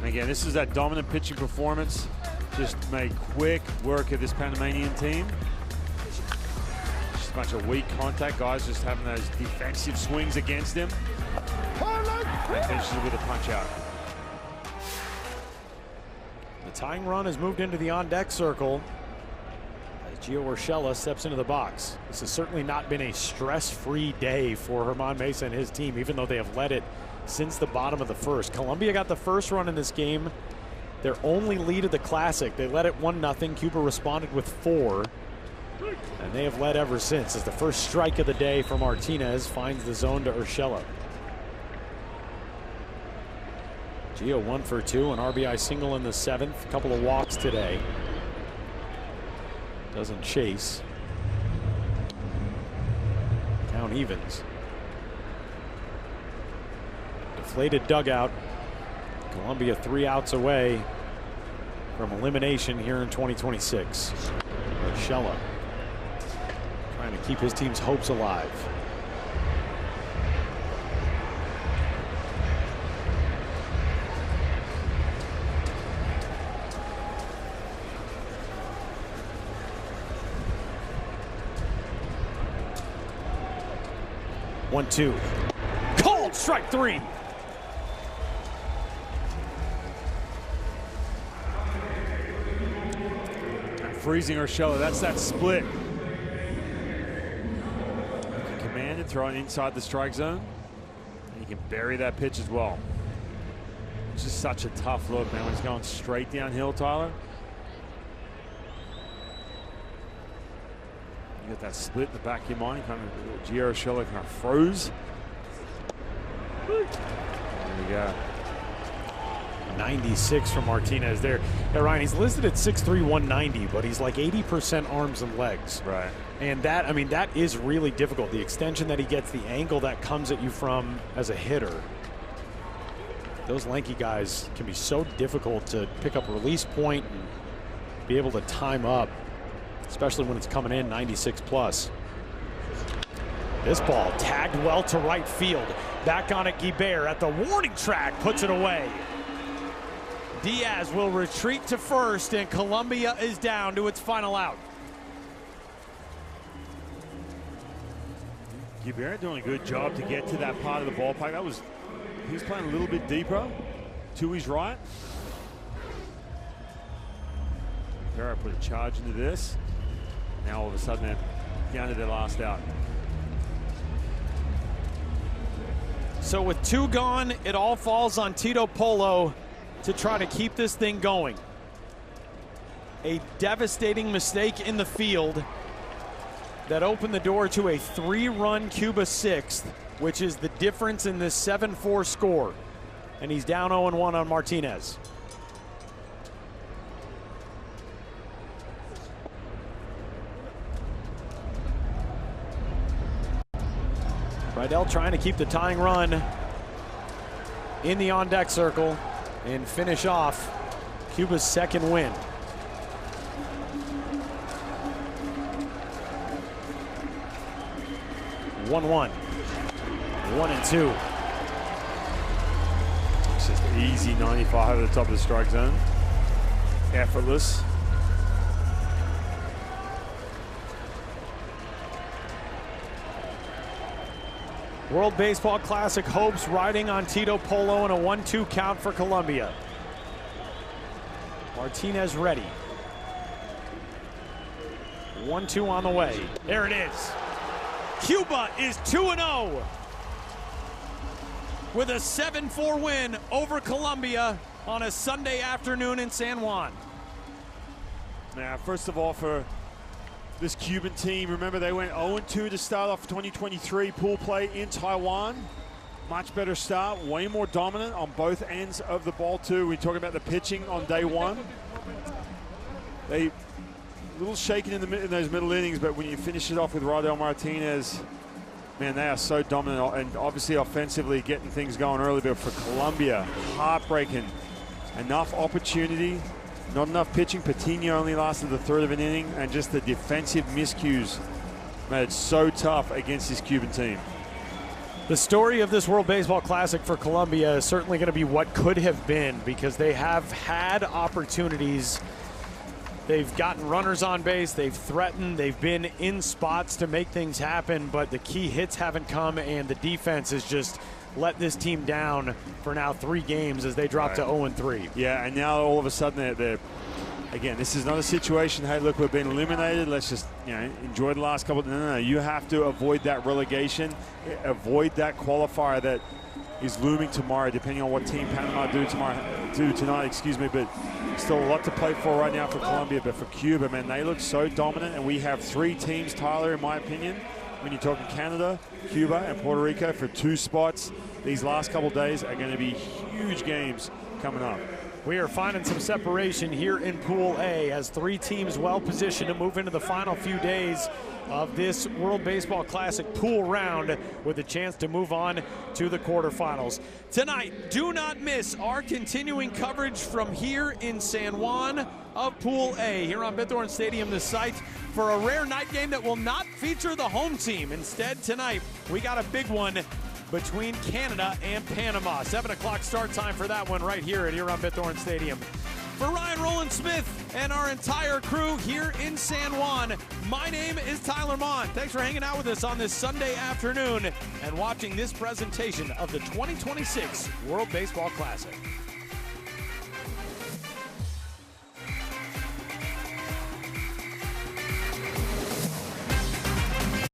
S5: Again, this is that dominant pitching performance. Just made quick work of this Panamanian team. Just a bunch of weak contact guys just having those defensive swings against him. And finishes it with a punch out.
S1: The tying run has moved into the on-deck circle as Gio Urshela steps into the box. This has certainly not been a stress-free day for Germán Mesa and his team, even though they have led it since the bottom of the first. Colombia got the first run in this game, their only lead of the Classic. They led it 1-0. Cuba responded with 4, and they have led ever since as the first strike of the day for Martinez finds the zone to Urshela. Gio 1 for 2, an RBI single in the 7th. A couple of walks today. Doesn't chase. Count evens. Deflated dugout. Colombia 3 outs away from elimination here in 2026. Urshela trying to keep his team's hopes alive. One, two. Cold strike 3.
S5: Freezing Urshela, that's that split. You can command it, throw it inside the strike zone, and you can bury that pitch as well. It's just such a tough look, man, when he's going straight downhill, Tyler. You got that split in the back of your mind, kind of Gio Urshela kind of froze. There we go.
S1: 96 from Martinez there. Yeah, Ryan, he's listed at 6'3", 190, but he's like 80% arms and legs.
S5: Right.
S1: And that, I mean, that is really difficult. The extension that he gets, the angle that comes at you from as a hitter. Those lanky guys can be so difficult to pick up a release point and be able to time up, especially when it's coming in 96 plus. This ball tagged well to right field. Back on it, Guibert at the warning track, puts it away. Diaz will retreat to first, and Colombia is down to its final out.
S5: Guibert doing a good job to get to that part of the ballpark. He was playing a little bit deeper to his right. Guibert put a charge into this. Now all of a sudden they're down to their last out.
S1: So with 2 gone, it all falls on Tito Polo to try to keep this thing going. A devastating mistake in the field that opened the door to a 3-run Cuba 6th, which is the difference in this 7-4 score. And he's down 0-1 on Martinez. Rydell trying to keep the tying run in the on-deck circle and finish off Cuba's 2nd win. One, 1-2.
S5: It's just easy 95 at the top of the strike zone. Effortless.
S1: World Baseball Classic hopes riding on Tito Polo in a 1-2 count for Colombia. Martinez ready. 1-2 on the way. There it is. Cuba is 2-0 with a 7-4 win over Colombia on a Sunday afternoon in San Juan.
S5: Now, first of all, for this Cuban team. Remember, they went 0-2 to start off 2023 pool play in Taiwan. Much better start, way more dominant on both ends of the ball too. We talk about the pitching on day one. They a little shaken in those middle innings, but when you finish it off with Rodel Martinez, man, they are so dominant and obviously offensively getting things going early. But for Colombia, heartbreaking. Enough opportunity, not enough pitching. Patino only lasted the third of an inning, and just the defensive miscues made it so tough against this Cuban team.
S1: The story of this World Baseball Classic for Colombia is certainly going to be what could have been, because they have had opportunities. They've gotten runners on base, they've threatened, they've been in spots to make things happen, but the key hits haven't come, and the defense has just let this team down for now 3 games as they drop to 0-3.
S5: Yeah, and now all of a sudden they're again, this is not a situation, hey, look, we've been eliminated, let's just, you know, enjoy the last couple. No, you have to avoid that relegation, avoid that qualifier that is looming tomorrow, depending on what Team Panama do tonight, but still a lot to play for right now for Colombia. But for Cuba, man, they look so dominant, and we have 3 teams, Tyler, in my opinion, when you're talking Canada, Cuba, and Puerto Rico for 2 spots. These last couple days are going to be huge games coming up.
S1: We are finding some separation here in Pool A as 3 teams well positioned to move into the final few days of this World Baseball Classic pool round with a chance to move on to the quarterfinals. Tonight, do not miss our continuing coverage from here in San Juan of Pool A, here on Bithorn Stadium, the site for a rare night game that will not feature the home team. Instead, tonight, we got a big one between Canada and Panama. 7 o'clock start time for that one right here at Huron Bithorn Stadium. For Ryan Rowland-Smith and our entire crew here in San Juan, my name is Tyler Mon. Thanks for hanging out with us on this Sunday afternoon and watching this presentation of the 2026 World Baseball Classic.